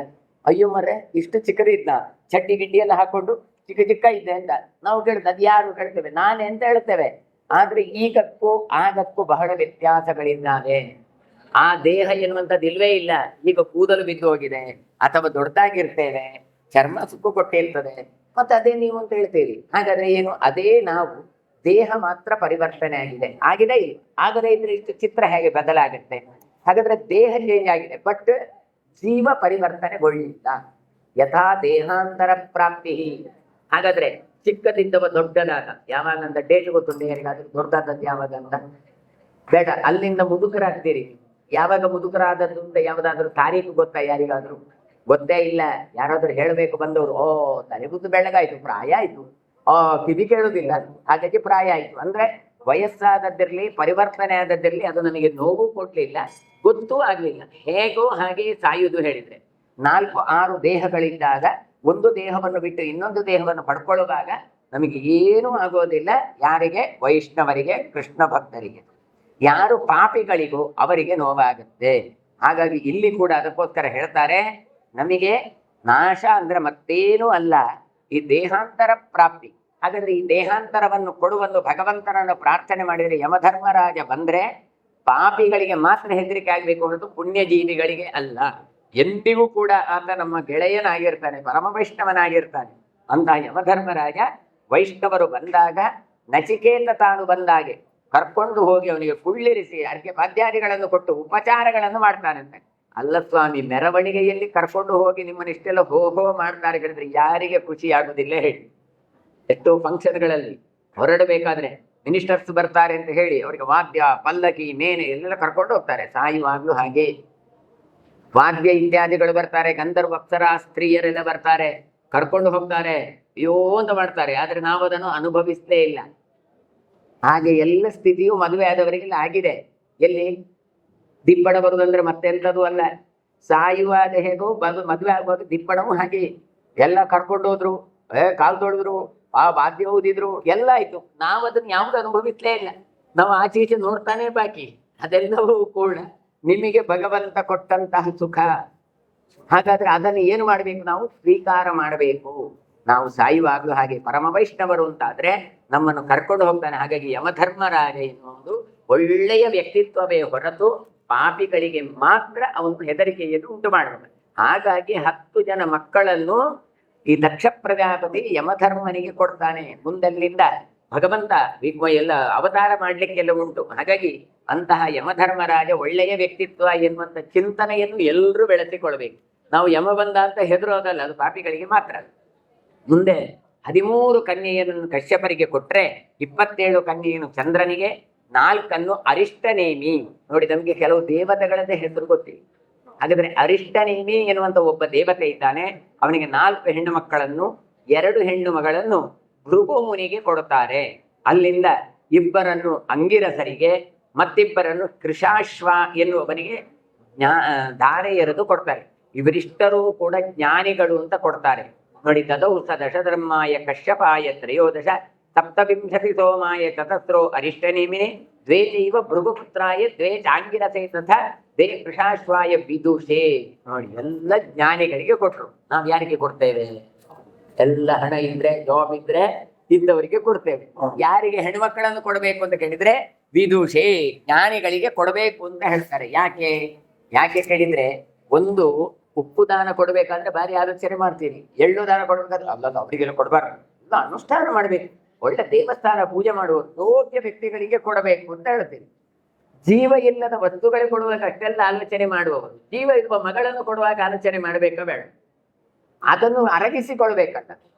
ಅಯ್ಯೋ ಮರ್ರೆ, ಇಷ್ಟು ಚಿಕ್ಕದಿದ್ದ, ಚಡ್ಡಿ ಗಿಡ್ಡಿ ಎಲ್ಲ ಹಾಕೊಂಡು ಚಿಕ್ಕ ಚಿಕ್ಕ ಇದ್ದೆ ಅಂತ ನಾವು ಕೇಳ್ತೇವೆ. ಅದು ಯಾರು ಹೇಳ್ತೇವೆ? ನಾನೇ ಅಂತ ಹೇಳ್ತೇವೆ. ಆದ್ರೆ ಈಗಕ್ಕೂ ಆಗಕ್ಕೂ ಬಹಳ ವ್ಯತ್ಯಾಸಗಳಿದ್ದಾವೆ. ಆ ದೇಹ ಎನ್ನುವಂಥದ್ದು ಇಲ್ವೇ ಇಲ್ಲ. ಈಗ ಕೂದಲು ಬಿದ್ದು ಹೋಗಿದೆ, ಅಥವಾ ದೊಡ್ಡದಾಗಿರ್ತೇವೆ, ಚರ್ಮ ಸುಕ್ಕು ಕೊಟ್ಟಿರ್ತದೆ, ಮತ್ತೆ ಅದೇ ನೀವು ಅಂತ ಹೇಳ್ತೀರಿ. ಹಾಗಾದ್ರೆ ಏನು? ಅದೇ ನಾವು. ದೇಹ ಮಾತ್ರ ಪರಿವರ್ತನೆ ಆಗಿದೆ ಇಲ್ಲ. ಆಗದೇ ಇದ್ರೆ ಇಷ್ಟು ಚಿತ್ರ ಹೇಗೆ ಬದಲಾಗುತ್ತೆ? ಹಾಗಾದ್ರೆ ದೇಹ ಚೇಂಜ್ ಆಗಿದೆ, ಬಟ್ ಜೀವ ಪರಿವರ್ತನೆಗೊಳ್ಳಿಲ್ಲ. ಯಥಾ ದೇಹಾಂತರ ಪ್ರಾಪ್ತಿ. ಹಾಗಾದ್ರೆ ಚಿಕ್ಕದಿಂದವ ದೊಡ್ಡದಾದ ಯಾವಾಗ ಅಂತ ಡೇಟ್ ಗೊತ್ತುಂಟು ಯಾರಿಗಾದ್ರೂ? ದೊಡ್ಡದಾದದ್ದು ಯಾವಾಗ ಅಂತ ಬೇಡ. ಅಲ್ಲಿಂದ ಮುದುಕರಾಗ್ತೀರಿ. ಯಾವಾಗ ಮುದುಕರಾದದ್ದು ಅಂತ ಯಾವ್ದಾದ್ರು ತಾರೀಕು ಗೊತ್ತಾ ಯಾರಿಗಾದ್ರೂ? ಗೊತ್ತೇ ಇಲ್ಲ. ಯಾರಾದ್ರೂ ಹೇಳ್ಬೇಕು ಬಂದವರು, ಓ ತಲೆಗುದ್ದು ಬೆಳಗಾಯ್ತು, ಪ್ರಾಯ ಆಯ್ತು, ಕಿವಿ ಕೇಳುದಿಲ್ಲ, ಹಾಗಾಗಿ ಪ್ರಾಯ ಆಯ್ತು. ಅಂದ್ರೆ ವಯಸ್ಸಾದದ್ದಿರ್ಲಿ, ಪರಿವರ್ತನೆ ಆದದ್ದಿರ್ಲಿ, ಅದು ನನಗೆ ನೋವು ಕೊಡ್ಲಿಲ್ಲ, ಗೊತ್ತೂ ಆಗ್ಲಿಲ್ಲ. ಹೇಗೋ ಹಾಗೆ ಸಾಯುವುದು ಹೇಳಿದ್ರೆ 4-6 ದೇಹಗಳಿಂದಾಗ ಒಂದು ದೇಹವನ್ನು ಬಿಟ್ಟು ಇನ್ನೊಂದು ದೇಹವನ್ನು ಪಡ್ಕೊಳ್ಳುವಾಗ ನಮಗೆ ಏನೂ ಆಗೋದಿಲ್ಲ. ಯಾರಿಗೆ? ವೈಷ್ಣವರಿಗೆ, ಕೃಷ್ಣ ಭಕ್ತರಿಗೆ. ಯಾರು ಪಾಪಿಗಳಿಗೂ ಅವರಿಗೆ ನೋವಾಗುತ್ತೆ. ಹಾಗಾಗಿ ಇಲ್ಲಿ ಕೂಡ ಅದಕ್ಕೋಸ್ಕರ ಹೇಳ್ತಾರೆ, ನಮಗೆ ನಾಶ ಅಂದ್ರೆ ಮತ್ತೇನೂ ಅಲ್ಲ, ಈ ದೇಹಾಂತರ ಪ್ರಾಪ್ತಿ. ಹಾಗಾದ್ರೆ ಈ ದೇಹಾಂತರವನ್ನು ಕೊಡುವಂದು ಭಗವಂತನನ್ನು ಪ್ರಾರ್ಥನೆ ಮಾಡಿದರೆ ಯಮಧರ್ಮರಾಜ ಬಂದ್ರೆ ಪಾಪಿಗಳಿಗೆ ಮಾತ್ರ ಹೆದರಿಕೆ ಆಗ್ಬೇಕು ಹೊರತು ಪುಣ್ಯ ಜೀವಿಗಳಿಗೆ ಅಲ್ಲ. ಎಂದಿಗೂ ಕೂಡ ಆತ ನಮ್ಮ ಗೆಳೆಯನಾಗಿರ್ತಾನೆ, ಪರಮ ವೈಷ್ಣವನಾಗಿರ್ತಾನೆ. ಅಂತ ಯಮಧರ್ಮರಾಜ ವೈಷ್ಣವರು ಬಂದಾಗ ನಚಿಕೇತ ತಾನು ಬಂದಾಗೆ ಕರ್ಕೊಂಡು ಹೋಗಿ ಅವನಿಗೆ ಕುಳ್ಳಿರಿಸಿ ಅರ್ಘ್ಯ ಪಾದ್ಯಾದಿಗಳನ್ನು ಕೊಟ್ಟು ಉಪಚಾರಗಳನ್ನು ಮಾಡ್ತಾನಂತೆ. ಅಲ್ಲ ಸ್ವಾಮಿ, ಮೆರವಣಿಗೆಯಲ್ಲಿ ಕರ್ಕೊಂಡು ಹೋಗಿ ನಿಮ್ಮನ್ನಿಷ್ಟೆಲ್ಲ ಹೋ ಮಾಡ್ತಾರೆ ಹೇಳಿದ್ರೆ ಯಾರಿಗೆ ಖುಷಿ ಆಗುದಿಲ್ಲ ಹೇಳಿ? ಎಷ್ಟೋ ಫಂಕ್ಷನ್ಗಳಲ್ಲಿ ಹೊರಡಬೇಕಾದ್ರೆ ಮಿನಿಸ್ಟರ್ಸ್ ಬರ್ತಾರೆ ಅಂತ ಹೇಳಿ ಅವರಿಗೆ ವಾದ್ಯ, ಪಲ್ಲಕಿ, ಮೇನೆ ಎಲ್ಲ ಕರ್ಕೊಂಡು ಹೋಗ್ತಾರೆ. ಸಾಯುವಾಗ್ಲೂ ಹಾಗೆ ವಾದ್ಯ ಇತ್ಯಾದಿಗಳು ಬರ್ತಾರೆ, ಗಂಧರ್ವ ಅಪ್ಸರ ಸ್ತ್ರೀಯರೆಲ್ಲ ಬರ್ತಾರೆ, ಕರ್ಕೊಂಡು ಹೋಗ್ತಾರೆ, ಅಯ್ಯೋ ಅಂತ ಮಾಡ್ತಾರೆ. ಆದ್ರೆ ನಾವು ಅದನ್ನು ಅನುಭವಿಸಲೇ ಇಲ್ಲ. ಹಾಗೆ ಎಲ್ಲ ಸ್ಥಿತಿಯು ಮದುವೆ ಆದವರಿಗೆಲ್ಲ ಆಗಿದೆ. ಎಲ್ಲಿ ದಿಪ್ಪಣ ಬರುದಂದ್ರೆ ಮತ್ತೆಂಥದ್ದು ಅಲ್ಲ, ಸಾಯುವಾಗ ಹೇಗೋ ಮದುವೆ ಆಗುವಾಗ ದಿಪ್ಪಣವು ಹಾಗೆ ಎಲ್ಲ ಕರ್ಕೊಂಡು ಹೋದ್ರು, ಕಾಲು ತೊಳೆದ್ರು, ಆ ವಾದ್ಯ ಓದಿದ್ರು, ಎಲ್ಲ ಆಯ್ತು. ನಾವು ಅದನ್ನ ಯಾವ್ದು ಅನುಭವಿಸಲೇ ಇಲ್ಲ. ನಾವು ಆಚೆ ಈಚೆ ನೋಡ್ತಾನೆ ಬಾಕಿ. ಅದೆಲ್ಲವೂ ಕೂಡ ನಿಮಗೆ ಭಗವಂತ ಕೊಟ್ಟಂತಹ ಸುಖ. ಹಾಗಾದ್ರೆ ಅದನ್ನು ಏನು ಮಾಡಬೇಕು? ನಾವು ಸ್ವೀಕಾರ ಮಾಡಬೇಕು. ನಾವು ಸಾಯುವಾಗಲೂ ಹಾಗೆ ಪರಮ ವೈಷ್ಣವರು ಅಂತಾದ್ರೆ ನಮ್ಮನ್ನು ಕರ್ಕೊಂಡು ಹೋಗ್ತಾನೆ. ಹಾಗಾಗಿ ಯಮಧರ್ಮರಾಜ ಎನ್ನುವುದು ಒಳ್ಳೆಯ ವ್ಯಕ್ತಿತ್ವವೇ ಹೊರತು ಪಾಪಿಗಳಿಗೆ ಮಾತ್ರ ಅವನು ಹೆದರಿಕೆಯನ್ನು ಉಂಟು ಮಾಡಬೇಕು. ಹಾಗಾಗಿ 10 ಜನ ಮಕ್ಕಳನ್ನು ಈ ದಕ್ಷ ಪ್ರಜಾಪತಿ ಯಮಧರ್ಮನಿಗೆ ಕೊಡ್ತಾನೆ. ಮುಂದಲ್ಲಿಂದ ಭಗವಂತ ಎಲ್ಲ ಅವತಾರ ಮಾಡ್ಲಿಕ್ಕೆಲ್ಲ ಉಂಟು. ಹಾಗಾಗಿ ಅಂತಹ ಯಮಧರ್ಮರಾಜ ಒಳ್ಳೆಯ ವ್ಯಕ್ತಿತ್ವ ಎನ್ನುವಂತ ಚಿಂತನೆಯನ್ನು ಎಲ್ಲರೂ ಬೆಳೆಸಿಕೊಳ್ಬೇಕು. ನಾವು ಯಮ ಬಂದ ಅಂತ ಹೆದರೋದಲ್ಲ, ಅದು ಪಾಪಿಗಳಿಗೆ ಮಾತ್ರ. ಮುಂದೆ 13 ಕನ್ಯೆಯನ್ನು ಕಶ್ಯಪರಿಗೆ ಕೊಟ್ರೆ 27 ಕನ್ಯೆಯನ್ನು ಚಂದ್ರನಿಗೆ, 4 ಅರಿಷ್ಟನೇಮಿ. ನೋಡಿ, ನಮಗೆ ಕೆಲವು ದೇವತೆಗಳದ್ದೇ ಹೆಸರು ಗೊತ್ತಿಲ್ಲ. ಹಾಗಾದ್ರೆ ಅರಿಷ್ಟನೇಮಿ ಎನ್ನುವಂತ ಒಬ್ಬ ದೇವತೆ ಇದ್ದಾನೆ. ಅವನಿಗೆ 4 ಹೆಣ್ಣು ಮಕ್ಕಳನ್ನು, 2 ಹೆಣ್ಣು ಮಗಳನ್ನು ಭೃಗು ಮುನಿಗೆ ಕೊಡುತ್ತಾರೆ. ಅಲ್ಲಿಂದ 2 ಅಂಗಿರಸರಿಗೆ, ಮತ್ತಿಬ್ಬರನ್ನು ಕೃಷಾಶ್ವ ಎನ್ನುವವನಿಗೆ ಧಾರೆ ಎರೆದು ಕೊಡ್ತಾರೆ. ಇವರಿಷ್ಟರೂ ಕೂಡ ಜ್ಞಾನಿಗಳು ಅಂತ ಕೊಡ್ತಾರೆ. ನೋಡಿ, ತದೌ ಸ ದಶಧರ್ಮಾಯ ಕಶ್ಯಪಾಯ 13 ಸಪ್ತವಿಂಶತಿ ಸೋಮಾಯ ಚತಸ್ರೋ ಅರಿಷ್ಟನೇಮಿನೇ 2 ಚೈವ ಭೃಗುಪುತ್ರಾಯ 2 ಚಾಂಗಿರಸೇ ತಥಾ 2 ಕೃಷಾಶ್ವಾಯ ವಿದುಷೇ. ನೋಡಿ, ಎಲ್ಲ ಜ್ಞಾನಿಗಳಿಗೆ ಕೊಟ್ರು. ನಾವು ಯಾರಿಗೆ ಕೊಡ್ತೇವೆ? ಎಲ್ಲ ಹಣ ಇದ್ರೆ, ಜಾಬ್ ಇದ್ರೆ ಇದ್ದವರಿಗೆ ಕೊಡ್ತೇವೆ. ಯಾರಿಗೆ ಹೆಣ್ಮಕ್ಕಳನ್ನು ಕೊಡಬೇಕು ಅಂತ ಕೇಳಿದ್ರೆ ವಿದುಷೇ, ಜ್ಞಾನಿಗಳಿಗೆ ಕೊಡಬೇಕು ಅಂತ ಹೇಳ್ತಾರೆ. ಯಾಕೆ ಕೇಳಿದ್ರೆ, ಒಂದು ಉಪ್ಪು ದಾನ ಕೊಡ್ಬೇಕಾದ್ರೆ ಬಾರಿ ಆಲೋಚನೆ ಮಾಡ್ತೀರಿ. ಎಳ್ಳು ದಾನ ಕೊಡ್ಬೇಕಾದ್ರೆ ಅಲ್ಲ, ಅವರಿಗೆಲ್ಲ ಕೊಡಬಾರ್ದು, ಇಲ್ಲ ಅನುಷ್ಠಾನ ಮಾಡ್ಬೇಕು. ಒಳ್ಳೆ ದೇವಸ್ಥಾನ ಪೂಜೆ ಮಾಡುವ ಯೋಗ್ಯ ವ್ಯಕ್ತಿಗಳಿಗೆ ಕೊಡಬೇಕು ಅಂತ ಹೇಳ್ತೀರಿ. ಜೀವ ಇಲ್ಲದ ವಸ್ತುಗಳಿಗೆ ಕೊಡುವಾಗ ಅಷ್ಟೆಲ್ಲ ಆಲೋಚನೆ ಮಾಡುವವರು, ಜೀವ ಇರುವ ಮಗಳನ್ನು ಕೊಡುವಾಗ ಆಲೋಚನೆ ಮಾಡಬೇಕಾ ಬೇಡ? ಅದನ್ನು ಅರಗಿಸಿಕೊಳ್ಬೇಕಂತ.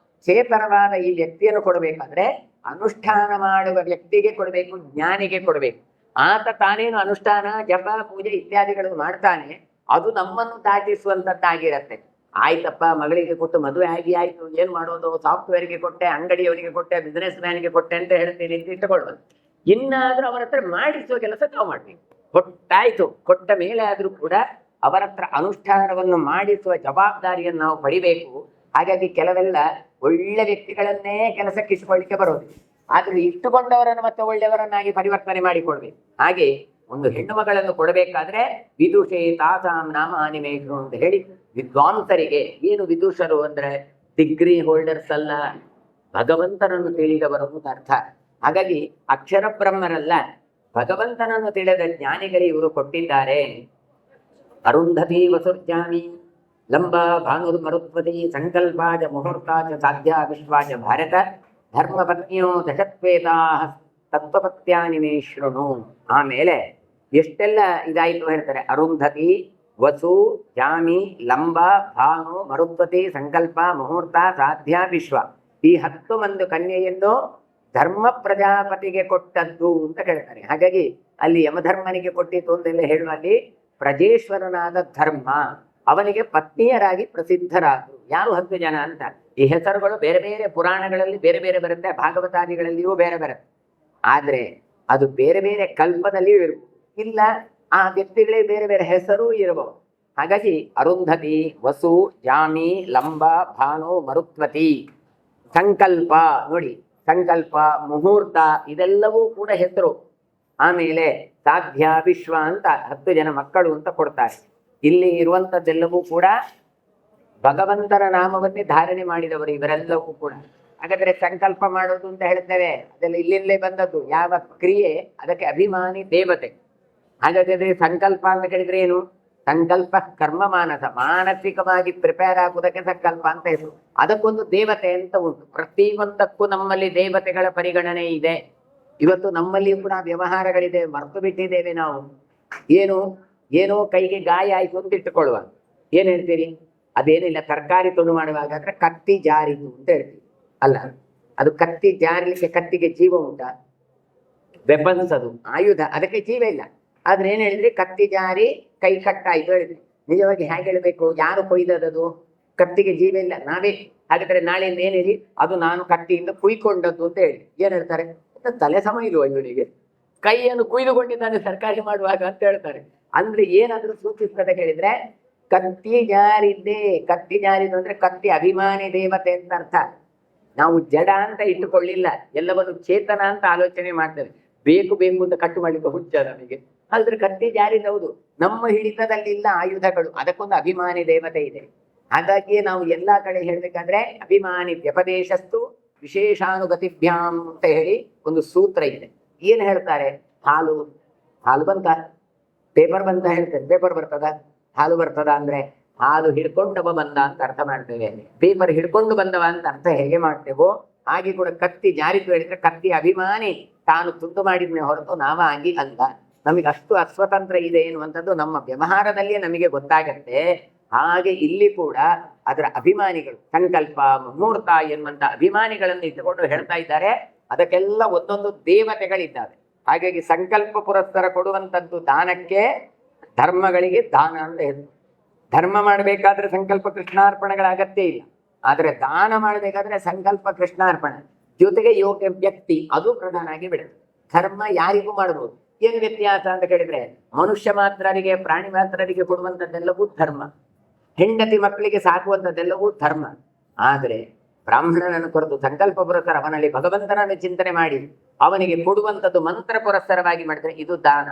ಚೇತನವಾದ ಈ ವ್ಯಕ್ತಿಯನ್ನು ಕೊಡಬೇಕಾದ್ರೆ ಅನುಷ್ಠಾನ ಮಾಡುವ ವ್ಯಕ್ತಿಗೆ ಕೊಡಬೇಕು, ಜ್ಞಾನಿಗೆ ಕೊಡಬೇಕು. ಆತ ತಾನೇನು ಅನುಷ್ಠಾನ, ಜಪ, ಪೂಜೆ ಇತ್ಯಾದಿಗಳನ್ನು ಮಾಡ್ತಾನೆ, ಅದು ನಮ್ಮನ್ನು ತಾಟಿಸುವಂತದ್ದಾಗಿರತ್ತೆ. ಆಯ್ತಪ್ಪ, ಮಗಳಿಗೆ ಕೊಟ್ಟು ಮದುವೆ ಆಯ್ತು, ಏನ್ ಮಾಡೋದು? ಸಾಫ್ಟ್ವೇರ್ಗೆ ಕೊಟ್ಟೆ, ಅಂಗಡಿಯವರಿಗೆ ಕೊಟ್ಟೆ, ಬಿಸ್ನೆಸ್ ಮ್ಯಾನ್ಗೆ ಕೊಟ್ಟೆ ಅಂತ ಹೇಳ್ತೀನಿ ಅಂತ ಇಟ್ಟುಕೊಳ್ಳೋದು. ಇನ್ನಾದ್ರೂ ಅವರ ಹತ್ರ ಮಾಡಿಸುವ ಕೆಲಸ ನಾವು ಮಾಡ್ತೀವಿ. ಕೊಟ್ಟಾಯ್ತು, ಕೊಟ್ಟ ಮೇಲೆ ಆದ್ರೂ ಕೂಡ ಅವರ ಹತ್ರ ಅನುಷ್ಠಾನವನ್ನು ಮಾಡಿಸುವ ಜವಾಬ್ದಾರಿಯನ್ನು ನಾವು ಪಡಿಬೇಕು. ಹಾಗಾಗಿ ಕೆಲವೆಲ್ಲ ಒಳ್ಳೆ ವ್ಯಕ್ತಿಗಳನ್ನೇ ಕೆಲಸಕ್ಕೆ ಇಟ್ಟುಕೊಳ್ಳಿಕ್ಕೆ ಬರೋದು, ಆದ್ರೆ ಇಟ್ಟುಕೊಂಡವರನ್ನು ಮತ್ತೆ ಒಳ್ಳೆಯವರನ್ನಾಗಿ ಪರಿವರ್ತನೆ ಮಾಡಿಕೊಳ್ಬೇಕು. ಹಾಗೆ ಒಂದು ಹೆಣ್ಣು ಮಗಳನ್ನು ಕೊಡಬೇಕಾದ್ರೆ ವಿದುಷೇ ತಾಸಾಂ ನಾಮ ಅನಿಮೇಷರು ಅಂತ ಹೇಳಿ ವಿದ್ವಾಂಸರಿಗೆ. ಏನು ವಿದುಷರು ಅಂದ್ರೆ ಡಿಗ್ರಿ ಹೋಲ್ಡರ್ಸ್ ಅಲ್ಲ, ಭಗವಂತನನ್ನು ತಿಳಿದವರು ಅಂತ ಅರ್ಥ. ಹಾಗಾಗಿ ಅಕ್ಷರ ಬ್ರಹ್ಮರಲ್ಲ, ಭಗವಂತನನ್ನು ತಿಳಿದ ಜ್ಞಾನಿಗಳಿಗೆ ಇವರು ಕೊಟ್ಟಿದ್ದಾರೆ. ಅರುಂಧತಿ ವಸುರ್ಜಾಮಿ ಲಂಬ ಭಾನುರ್ ಮರುತ್ವತಿ ಸಂಕಲ್ಪಾಚ ಮುಹೂರ್ತಾಚ ಸಾಧ್ಯ ವಿಶ್ವಾಚ ಭಾರತ ಧರ್ಮಪತ್ನಿಯೋ ದಶತ್ವೇತಾ ತತ್ವಪತ್ಯಾನಿಮೇ ಶೃಣು. ಆಮೇಲೆ ಎಷ್ಟೆಲ್ಲ ಇದಾಯಿತು ಹೇಳ್ತಾರೆ. ಅರುಂಧತಿ, ವಸು, ಜಾಮಿ, ಲಂಬ, ಭಾನು, ಮರುತ್ವತಿ, ಸಂಕಲ್ಪ, ಮುಹೂರ್ತ, ಸಾಧ್ಯ, ವಿಶ್ವ, ಈ 10 ಮಂದಿ ಕನ್ಯೆಯನ್ನು ಧರ್ಮ ಪ್ರಜಾಪತಿಗೆ ಕೊಟ್ಟದ್ದು ಅಂತ ಹೇಳ್ತಾರೆ. ಹಾಗಾಗಿ ಅಲ್ಲಿ ಯಮಧರ್ಮನಿಗೆ ಕೊಟ್ಟಿತ್ತು ಅಂತೆಲ್ಲ ಹೇಳುವಲ್ಲಿ ಪ್ರಜೇಶ್ವರನಾದ ಧರ್ಮ ಅವನಿಗೆ ಪತ್ನಿಯರಾಗಿ ಪ್ರಸಿದ್ಧರಾದರು. ಯಾರು 10 ಜನ ಅಂತ ಈ ಹೆಸರುಗಳು ಬೇರೆ ಬೇರೆ ಪುರಾಣಗಳಲ್ಲಿ ಬೇರೆ ಬೇರೆ ಬರುತ್ತೆ, ಭಾಗವತಾದಿಗಳಲ್ಲಿಯೂ ಬೇರೆ ಬರುತ್ತೆ. ಆದ್ರೆ ಅದು ಬೇರೆ ಬೇರೆ ಕಲ್ಪದಲ್ಲಿಯೂ ಇರಬಹುದು, ಇಲ್ಲ ಆ ವ್ಯಕ್ತಿಗಳೇ ಬೇರೆ ಬೇರೆ ಹೆಸರು ಇರಬಹುದು. ಹಾಗಾಗಿ ಅರುಂಧತಿ, ವಸು, ಜಾಮಿ, ಲಂಬ, ಭಾನು, ಮರುತ್ವತಿ, ಸಂಕಲ್ಪ ನೋಡಿ, ಸಂಕಲ್ಪ, ಮುಹೂರ್ತ ಇದೆಲ್ಲವೂ ಕೂಡ ಹೆಸರು. ಆಮೇಲೆ ಸಾಧ್ಯ, ವಿಶ್ವ ಅಂತ 10 ಜನ ಮಕ್ಕಳು ಅಂತ ಕೊಡ್ತಾರೆ. ಇಲ್ಲಿ ಇರುವಂತದ್ದೆಲ್ಲವೂ ಕೂಡ ಭಗವಂತನ ನಾಮವನ್ನೇ ಧಾರಣೆ ಮಾಡಿದವರು ಇವರೆಲ್ಲವೂ ಕೂಡ. ಹಾಗಾದ್ರೆ ಸಂಕಲ್ಪ ಮಾಡೋದು ಅಂತ ಹೇಳ್ತೇವೆ, ಅದೆಲ್ಲ ಇಲ್ಲಿಂದಲೇ ಬಂದದ್ದು. ಯಾವ ಕ್ರಿಯೆ ಅದಕ್ಕೆ ಅಭಿಮಾನಿ ದೇವತೆ. ಹಾಗಾದ್ರೆ ಸಂಕಲ್ಪ ಅಂತ ಹೇಳಿದ್ರೆ ಏನು? ಸಂಕಲ್ಪ ಕರ್ಮ ಮಾನಸ, ಮಾನಸಿಕವಾಗಿ ಪ್ರಿಪೇರ್ ಆಗುವುದಕ್ಕೆ ಸಂಕಲ್ಪ ಅಂತ ಹೆಸರು. ಅದಕ್ಕೊಂದು ದೇವತೆ ಅಂತ ಉಂಟು. ಪ್ರತಿಯೊಂದಕ್ಕೂ ನಮ್ಮಲ್ಲಿ ದೇವತೆಗಳ ಪರಿಗಣನೆ ಇದೆ. ಇವತ್ತು ನಮ್ಮಲ್ಲಿ ಕೂಡ ವ್ಯವಹಾರಗಳಿದೆ, ಮರೆತು ಬಿಟ್ಟಿದ್ದೇವೆ ನಾವು. ಏನೋ ಕೈಗೆ ಗಾಯ ಆಯ್ತು ಅಂತ ಇಟ್ಟುಕೊಳ್ಳುವ, ಏನ್ ಹೇಳ್ತೀರಿ? ಅದೇನಿಲ್ಲ, ತರಕಾರಿ ತುಂಡು ಮಾಡುವಾಗ ಕತ್ತಿ ಜಾರಿತು ಅಂತ ಹೇಳ್ತೀವಿ. ಅಲ್ಲ, ಅದು ಕತ್ತಿ ಜಾರಲಿಕ್ಕೆ ಕತ್ತಿಗೆ ಜೀವ ಉಂಟಾ? ವೆಪನ್ಸ್, ಅದು ಆಯುಧ, ಅದಕ್ಕೆ ಜೀವ ಇಲ್ಲ. ಆದ್ರೆ ಏನ್ ಹೇಳಿದ್ರಿ? ಕತ್ತಿ ಜಾರಿ ಕೈ ಕಟ್ಟಾಯ್ತು ಹೇಳಿದ್ರಿ. ನಿಜವಾಗಿ ಹೇಗೆ ಹೇಳ್ಬೇಕು? ಯಾರು ಕೊಯ್ದದ್ದು? ಕತ್ತಿಗೆ ಜೀವ ಇಲ್ಲ, ನಾವೇ. ಹಾಗಾದ್ರೆ ನಾಳೆಯಿಂದ ಏನ್ ಹೇಳಿ? ಅದು ನಾನು ಕತ್ತಿಯಿಂದ ಕುಯ್ಕೊಂಡದ್ದು ಅಂತ ಹೇಳಿ ಏನ್ ಹೇಳ್ತಾರೆ? ತಲೆ ಸಮ ಇಲ್ವ ಇವನಿಗೆ? ಕೈಯನ್ನು ಕುಯ್ದುಕೊಂಡಿದ್ದಾನೆ ತರಕಾರಿ ಮಾಡುವಾಗ ಅಂತ ಹೇಳ್ತಾರೆ. ಅಂದ್ರೆ ಏನಾದ್ರೂ ಸೂಚಿಸ್ತದೆ ಹೇಳಿದ್ರೆ, ಕತ್ತಿ ಜಾರಿದ್ದೆ. ಕತ್ತಿ ಜಾರಿದ್ದು ಅಂದ್ರೆ ಕತ್ತಿ ಅಭಿಮಾನಿ ದೇವತೆ ಅಂತ ಅರ್ಥ. ನಾವು ಜಡ ಅಂತ ಇಟ್ಟುಕೊಳ್ಳಿಲ್ಲ, ಎಲ್ಲವನ್ನು ಚೇತನ ಅಂತ ಆಲೋಚನೆ ಮಾಡ್ತೇವೆ. ಬೇಕು ಅಂತ ಕಟ್ಟು ಮಾಡ್ಲಿಕ್ಕೆ ಹುಚ್ಚ ನಮಗೆ. ಆದ್ರೆ ಕತ್ತಿ ಜಾರಿದೌದು, ನಮ್ಮ ಹಿಡಿತದಲ್ಲಿಲ್ಲ ಆಯುಧಗಳು, ಅದಕ್ಕೊಂದು ಅಭಿಮಾನಿ ದೇವತೆ ಇದೆ. ಹಾಗಾಗಿ ನಾವು ಎಲ್ಲಾ ಕಡೆ ಹೇಳ್ಬೇಕಾದ್ರೆ ಅಭಿಮಾನಿ ವ್ಯಪದೇಶಸ್ತು ವಿಶೇಷಾನುಗತಿಭ್ಯಾಂ ಅಂತ ಹೇಳಿ ಒಂದು ಸೂತ್ರ ಇದೆ. ಏನ್ ಹೇಳ್ತಾರೆ? ಹಾಲು ಬಂತ, ಪೇಪರ್ ಬಂತ ಹೇಳ್ತೇನೆ. ಪೇಪರ್ ಬರ್ತದ, ಹಾಲು ಬರ್ತದ ಅಂದ್ರೆ ಹಾಲು ಹಿಡ್ಕೊಂಡವ ಬಂದ ಅಂತ ಅರ್ಥ ಮಾಡ್ತೇವೆ. ಪೇಪರ್ ಹಿಡ್ಕೊಂಡು ಬಂದವ ಅಂತ ಅರ್ಥ ಹೇಗೆ ಮಾಡ್ತೇವೋ ಹಾಗೆ ಕೂಡ ಕತ್ತಿ ಜಾರಿದ್ದು ಹೇಳಿದ್ರೆ ಕತ್ತಿ ಅಭಿಮಾನಿ ತಾನು ತುಂಡು ಮಾಡಿದ್ನೇ ಹೊರತು ನಾವಾಗಿ ಅಲ್ಲ. ನಮಗೆ ಅಷ್ಟು ಅಸ್ವತಂತ್ರ ಇದೆ ಎನ್ನುವಂಥದ್ದು ನಮ್ಮ ವ್ಯವಹಾರದಲ್ಲಿಯೇ ನಮಗೆ ಗೊತ್ತಾಗತ್ತೆ. ಹಾಗೆ ಇಲ್ಲಿ ಕೂಡ ಅದರ ಅಭಿಮಾನಿಗಳು, ಸಂಕಲ್ಪ, ಮುಹೂರ್ತ ಎನ್ನುವಂತ ಅಭಿಮಾನಿಗಳನ್ನು ಇಟ್ಟುಕೊಂಡು ಹೇಳ್ತಾ ಇದ್ದಾರೆ. ಅದಕ್ಕೆಲ್ಲ ಒಂದೊಂದು ದೇವತೆಗಳಿದ್ದಾವೆ. ಹಾಗಾಗಿ ಸಂಕಲ್ಪ ಪುರಸ್ಕಾರ ಕೊಡುವಂಥದ್ದು ದಾನಕ್ಕೆ, ಧರ್ಮಗಳಿಗೆ ದಾನ ಅಂತ ಹೆಸರು. ಧರ್ಮ ಮಾಡಬೇಕಾದ್ರೆ ಸಂಕಲ್ಪ ಕೃಷ್ಣಾರ್ಪಣೆಗಳ ಅಗತ್ಯ ಇಲ್ಲ. ಆದ್ರೆ ದಾನ ಮಾಡಬೇಕಾದ್ರೆ ಸಂಕಲ್ಪ ಕೃಷ್ಣಾರ್ಪಣೆ ಜೊತೆಗೆ ಯೋಗ್ಯ ವ್ಯಕ್ತಿ ಅದು ಪ್ರಧಾನ ಆಗಿ ಬಿಡುತ್ತೆ. ಧರ್ಮ ಯಾರಿಗೂ ಮಾಡಬಹುದು. ಏನು ವ್ಯತ್ಯಾಸ ಅಂತ ಕೇಳಿದ್ರೆ, ಮನುಷ್ಯ ಮಾತ್ರರಿಗೆ, ಪ್ರಾಣಿ ಮಾತ್ರರಿಗೆ ಕೊಡುವಂಥದ್ದೆಲ್ಲವೂ ಧರ್ಮ, ಹೆಂಡತಿ ಮಕ್ಕಳಿಗೆ ಸಾಕುವಂಥದ್ದೆಲ್ಲವೂ ಧರ್ಮ. ಆದ್ರೆ ಬ್ರಾಹ್ಮಣನನ್ನು ಕೊರೆದು ಸಂಕಲ್ಪ ಪುರಸ್ಕಾರ ಅವನಲ್ಲಿ ಭಗವಂತನನ್ನು ಚಿಂತನೆ ಮಾಡಿ ಅವನಿಗೆ ಕೊಡುವಂಥದ್ದು ಮಂತ್ರ ಪುರಸ್ಕಾರವಾಗಿ ಮಾಡಿದ್ರೆ ಇದು ದಾನ.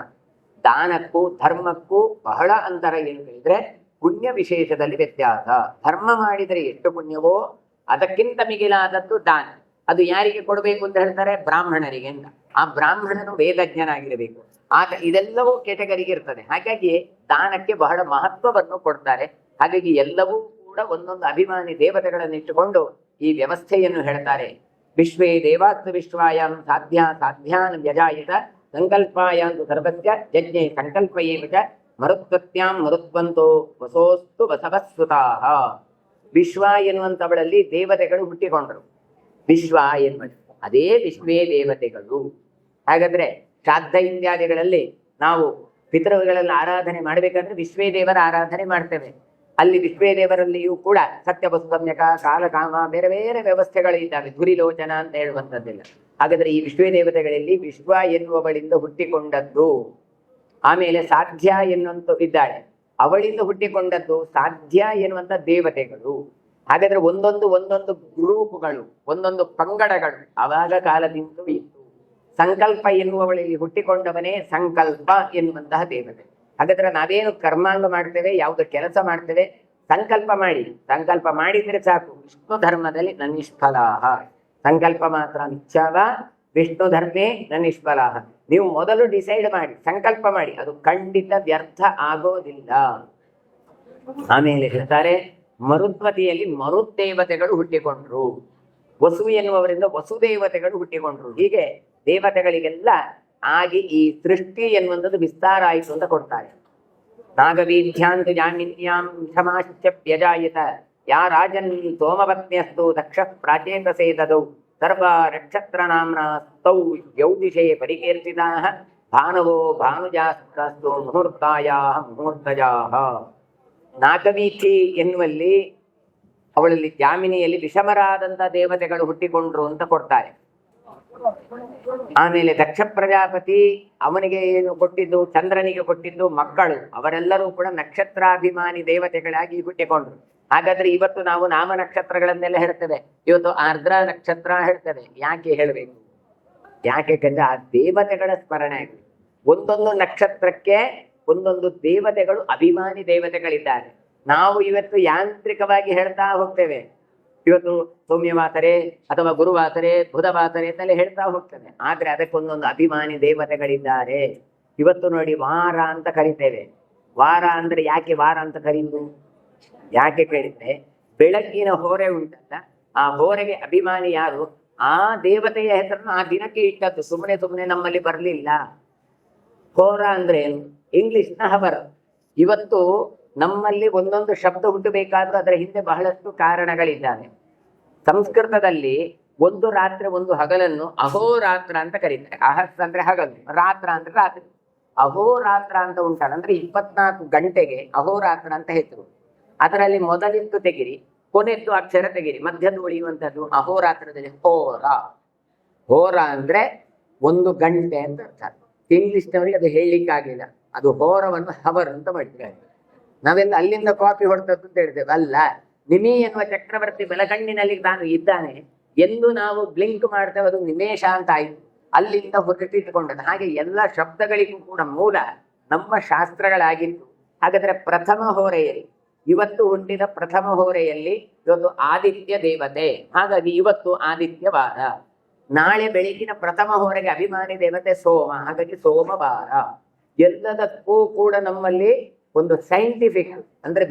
ದಾನಕ್ಕೂ ಧರ್ಮಕ್ಕೂ ಬಹಳ ಅಂತರ ಏನು ಹೇಳಿದ್ರೆ, ಪುಣ್ಯ ವಿಶೇಷದಲ್ಲಿ ವ್ಯತ್ಯಾಸ. ಧರ್ಮ ಮಾಡಿದರೆ ಎಷ್ಟು ಪುಣ್ಯವೋ ಅದಕ್ಕಿಂತ ಮಿಗಿಲಾದದ್ದು ದಾನ. ಅದು ಯಾರಿಗೆ ಕೊಡಬೇಕು ಅಂತ ಹೇಳ್ತಾರೆ? ಬ್ರಾಹ್ಮಣರಿಗೆ ಅಂತ. ಆ ಬ್ರಾಹ್ಮಣನು ವೇದಜ್ಞನಾಗಿರಬೇಕು. ಆಗ ಇದೆಲ್ಲವೂ ಕೆಟಗರಿಗೆ ಇರ್ತದೆ. ಹಾಗಾಗಿ ದಾನಕ್ಕೆ ಬಹಳ ಮಹತ್ವವನ್ನು ಕೊಡ್ತಾರೆ. ಹಾಗಾಗಿ ಎಲ್ಲವೂ ಕೂಡ ಒಂದೊಂದು ಅಭಿಮಾನಿ ದೇವತೆಗಳನ್ನು ಇಟ್ಟುಕೊಂಡು ಈ ವ್ಯವಸ್ಥೆಯನ್ನು ಹೇಳ್ತಾರೆ. ವಿಶ್ವೇ ದೇವಾಸ್ತು ವಿಶ್ವಾಯಾಂ ಸಾಧ್ಯ ಸಾಧ್ಯಾನ್ ವ್ಯಜಾಯಿತ ಸಂಕಲ್ಪಾಯಾಂತು ಸರ್ವಸ್ಯ ಯಜ್ಞೆ ಸಂಕಲ್ಪಯೇವ ಚ ಮರುತ್ವತ್ಯಾಂ ಮರುತ್ವಂತೋ ವಸೋಸ್ತು ಬಸವಸ್ಸುತಾಹ. ವಿಶ್ವ ಎನ್ನುವಂಥವಳಲ್ಲಿ ದೇವತೆಗಳು ಹುಟ್ಟಿಕೊಂಡರು. ವಿಶ್ವ ಎನ್ನುವ ಅದೇ ವಿಶ್ವೇ ದೇವತೆಗಳು. ಹಾಗಾದ್ರೆ ಶ್ರಾದ್ದ ಇತ್ಯಾದಿಗಳಲ್ಲಿ ನಾವು ಪಿತೃಗಳಲ್ಲಿ ಆರಾಧನೆ ಮಾಡಬೇಕಾದ್ರೆ ವಿಶ್ವೇ ದೇವರ ಆರಾಧನೆ ಮಾಡ್ತೇವೆ. ಅಲ್ಲಿ ವಿಶ್ವೇ ದೇವರಲ್ಲಿಯೂ ಕೂಡ ಸತ್ಯವಸ್ತು ಸಮ್ಯಕ, ಕಾಲಕಾಮ, ಬೇರೆ ಬೇರೆ ವ್ಯವಸ್ಥೆಗಳು ಇದ್ದಾವೆ. ಧುರಿಲೋಚನ ಅಂತ ಹೇಳುವಂಥದ್ದೆಲ್ಲ. ಹಾಗಾದ್ರೆ ಈ ವಿಶ್ವೇ ದೇವತೆಗಳಲ್ಲಿ ವಿಶ್ವ ಎನ್ನುವವಳಿಂದ ಹುಟ್ಟಿಕೊಂಡದ್ದು. ಆಮೇಲೆ ಸಾಧ್ಯ ಎನ್ನುವಂತ ಇದ್ದಾಳೆ, ಅವಳಿಂದ ಹುಟ್ಟಿಕೊಂಡದ್ದು ಸಾಧ್ಯ ಎನ್ನುವಂತ ದೇವತೆಗಳು. ಹಾಗಾದ್ರೆ ಒಂದೊಂದು ಗ್ರೂಪುಗಳು, ಒಂದೊಂದು ಪಂಗಡಗಳು ಅವಾಗ ಕಾಲದಿಂದ ಇತ್ತು. ಸಂಕಲ್ಪ ಎನ್ನುವವಳಿಗೆ ಹುಟ್ಟಿಕೊಂಡವನೇ ಸಂಕಲ್ಪ ಎನ್ನುವಂತಹ ದೇವತೆ. ಹಾಗಾದ್ರೆ ನಾವೇನು ಕರ್ಮಾಂಗ ಮಾಡ್ತೇವೆ, ಯಾವುದು ಕೆಲಸ ಮಾಡ್ತೇವೆ, ಸಂಕಲ್ಪ ಮಾಡಿದ್ರೆ ಸಾಕು. ವಿಷ್ಣು ಧರ್ಮದಲ್ಲಿ ನನಿಷ್ಫಲಾಹ. ಸಂಕಲ್ಪ ಮಾತ್ರ ನಿಶ್ಚವ, ವಿಷ್ಣು ಧರ್ಮೇ ನನಿಷ್ಫಲಾಹ. ನೀವು ಮೊದಲು ಡಿಸೈಡ್ ಮಾಡಿ, ಸಂಕಲ್ಪ ಮಾಡಿ, ಅದು ಖಂಡಿತ ವ್ಯರ್ಥ ಆಗೋದಿಲ್ಲ. ಆಮೇಲೆ ಹೇಳ್ತಾರೆ, ಮರುತ್ವತಿಯಲ್ಲಿ ಮರುದೇವತೆಗಳು ಹುಟ್ಟಿಕೊಂಡ್ರು, ವಸು ಎನ್ನುವವರಿಂದ ವಸುದೇವತೆಗಳು ಹುಟ್ಟಿಕೊಂಡ್ರು. ಹೀಗೆ ದೇವತೆಗಳಿಗೆಲ್ಲ ಆಗಿ ಈ ಸೃಷ್ಟಿ ಎನ್ನುವಂಥದ್ದು ವಿಸ್ತಾರ ಆಯಿತು ಅಂತ ಕೊಡ್ತಾರೆ. ನಾಗವೀಧ್ಯಾಂತ ಜಾಮಿನ್ಯಾಂ ಕ್ಷಮಾಶ್ಚ್ಯಜಾಯಿತ ಯಾ ರಾಜನ್ ಸೋಮಪತ್ನ್ಯಸ್ತು ದಕ್ಷ ಪ್ರಾಚೇತಸೇದೌ ಸರ್ವ ನಕ್ಷತ್ರ ನಾಮ್ನ ಸ್ತೌ ಯೌದಿಶೇ ಪರಿಕೀರ್ತಿತಾಃ ಭಾನವೋ ಭಾನುಜಾಸ್ತು ಮುಹೂರ್ತಾಯಾಃ ಮುಹೂರ್ತಜಾಃ. ನಾಗವೀಥಿ ಎನ್ನುವಲ್ಲಿ ಅವಳಲ್ಲಿ ಜಾಮಿನಿಯಲ್ಲಿ ವಿಷಮರಾದಂಥ ದೇವತೆಗಳು ಹುಟ್ಟಿಕೊಂಡ್ರು ಅಂತ ಕೊಡ್ತಾರೆ. ಆಮೇಲೆ ದಕ್ಷ ಪ್ರಜಾಪತಿ ಅವನಿಗೆ ಏನು ಕೊಟ್ಟಿದ್ದು, ಚಂದ್ರನಿಗೆ ಕೊಟ್ಟಿದ್ದು ಮಕ್ಕಳು, ಅವರೆಲ್ಲರೂ ಕೂಡ ನಕ್ಷತ್ರಾಭಿಮಾನಿ ದೇವತೆಗಳಾಗಿ ಹುಟ್ಟಿಕೊಂಡ್ರು. ಹಾಗಾದ್ರೆ ಇವತ್ತು ನಾವು ನಾಮ ನಕ್ಷತ್ರಗಳನ್ನೆಲ್ಲ ಹೇಳ್ತೇವೆ. ಇವತ್ತು ಆರ್ದ್ರ ನಕ್ಷತ್ರ ಹೇಳ್ತೇವೆ. ಯಾಕೆ ಹೇಳ್ಬೇಕು? ಯಾಕೆಂದ್ರೆ ಆ ದೇವತೆಗಳ ಸ್ಮರಣೆ ಆಗಿದೆ. ಒಂದೊಂದು ನಕ್ಷತ್ರಕ್ಕೆ ಒಂದೊಂದು ದೇವತೆಗಳು ಅಭಿಮಾನಿ ದೇವತೆಗಳಿದ್ದಾರೆ. ನಾವು ಇವತ್ತು ಯಾಂತ್ರಿಕವಾಗಿ ಹೇಳ್ತಾ ಹೋಗ್ತೇವೆ. ಇವತ್ತು ಸೌಮ್ಯವಾಸರೆ ಅಥವಾ ಗುರುವಾಸರೆ, ಬುಧವಾಸರೆ ಅಂತೆಲ್ಲ ಹೇಳ್ತಾ ಹೋಗ್ತೇವೆ. ಆದ್ರೆ ಅದಕ್ಕೊಂದೊಂದು ಅಭಿಮಾನಿ ದೇವತೆಗಳಿದ್ದಾರೆ. ಇವತ್ತು ನೋಡಿ, ವಾರ ಅಂತ ಕರಿತೇವೆ. ವಾರ ಅಂದ್ರೆ ಯಾಕೆ ವಾರ ಅಂತ ಕರೀದು? ಯಾಕೆ ಕೇಳಿದ್ರೆ, ಬೆಳಕಿನ ಹೋರೆ ಉಂಟಲ್ಲ, ಆ ಹೋರೆಗೆ ಅಭಿಮಾನಿ ಯಾರು? ಆ ದೇವತೆಯ ಹೆಸರನ್ನು ಆ ದಿನಕ್ಕೆ ಇಟ್ಟದ್ದು. ಸುಮ್ಮನೆ ಸುಮ್ಮನೆ ನಮ್ಮಲ್ಲಿ ಬರಲಿಲ್ಲ. ಹೋರ ಅಂದ್ರೆ ಏನು? ಇಂಗ್ಲಿಷ್ನ ಹವರ್. ಇವತ್ತು ನಮ್ಮಲ್ಲಿ ಒಂದೊಂದು ಶಬ್ದ ಹುಟ್ಟಬೇಕಾದ್ರೂ ಅದರ ಹಿಂದೆ ಬಹಳಷ್ಟು ಕಾರಣಗಳಿದ್ದಾವೆ. ಸಂಸ್ಕೃತದಲ್ಲಿ ಒಂದು ರಾತ್ರಿ ಒಂದು ಹಗಲನ್ನು ಅಹೋರಾತ್ರ ಅಂತ ಕರೀತಾರೆ. ಅಹಸ್ ಅಂದ್ರೆ ಹಗಲು, ರಾತ್ರ ಅಂದ್ರೆ ರಾತ್ರಿ. ಅಹೋರಾತ್ರ ಅಂತ ಉಂಟಲ್ಲ, ಅಂದ್ರೆ 24 ಗಂಟೆಗೆ ಅಹೋರಾತ್ರ ಅಂತ ಹೆಸರು. ಅದರಲ್ಲಿ ಮೊದಲಿದ್ದು ತೆಗಿರಿ, ಕೊನೆದ್ದು ಅಕ್ಷರ ತೆಗಿರಿ, ಮಧ್ಯದ ಉಳಿಯುವಂಥದ್ದು ಅಹೋರಾತ್ರದಲ್ಲಿ ಹೋರ. ಹೋರ ಅಂದ್ರೆ 1 ಗಂಟೆ ಅಂತ ಅರ್ಥ. ಇಂಗ್ಲಿಷ್ನವರಿಗೆ ಅದು ಹೇಳಲಿಕ್ಕಾಗಿಲ್ಲ. ಅದು ಹೋರವನ್ನು ಹವರ್ ಅಂತ ಮಾಡಿದ್ದಾರೆ. ನಾವೆಲ್ಲ ಅಲ್ಲಿಂದ ಕಾಪಿ ಹೊಡೆದದ್ದು ಅಂತ ಹೇಳ್ತೇವೆ. ಅಲ್ಲ, ನಿಮಿ ಎನ್ನುವ ಚಕ್ರವರ್ತಿ ಬಲಗಣ್ಣಿನಲ್ಲಿ ತಾನು ಇದ್ದಾನೆ ಎಂದು ನಾವು ಬ್ಲಿಂಕ್ ಮಾಡ್ತೇವೆ, ಅದು ನಿಮೇಶ ಅಂತ ಆಯ್ತು. ಅಲ್ಲಿಂದ ಹೊರಟಿಟ್ಟುಕೊಂಡದ್ದು. ಹಾಗೆ ಎಲ್ಲ ಶಬ್ದಗಳಿಗೂ ಕೂಡ ಮೂಲ ನಮ್ಮ ಶಾಸ್ತ್ರಗಳಾಗಿತ್ತು. ಹಾಗಾದ್ರೆ ಪ್ರಥಮ ಹೋರೆಯಲ್ಲಿ, ಇವತ್ತು ಹುಟ್ಟಿದ ಪ್ರಥಮ ಹೋರೆಯಲ್ಲಿ ಇವತ್ತು ಆದಿತ್ಯ ದೇವತೆ. ಹಾಗಾಗಿ ಇವತ್ತು ಆದಿತ್ಯವಾರ. ನಾಳೆ ಬೆಳಗಿನ ಪ್ರಥಮ ಹೋರೆಗೆ ಅಭಿಮಾನಿ ದೇವತೆ ಸೋಮ. ಹಾಗಾಗಿ ಸೋಮವಾರ. ಎಲ್ಲದಕ್ಕೂ ಕೂಡ ನಮ್ಮಲ್ಲಿ ಒಂದು ಸೈಂಟಿಫಿಕ್ ಅಂದ್ರೆ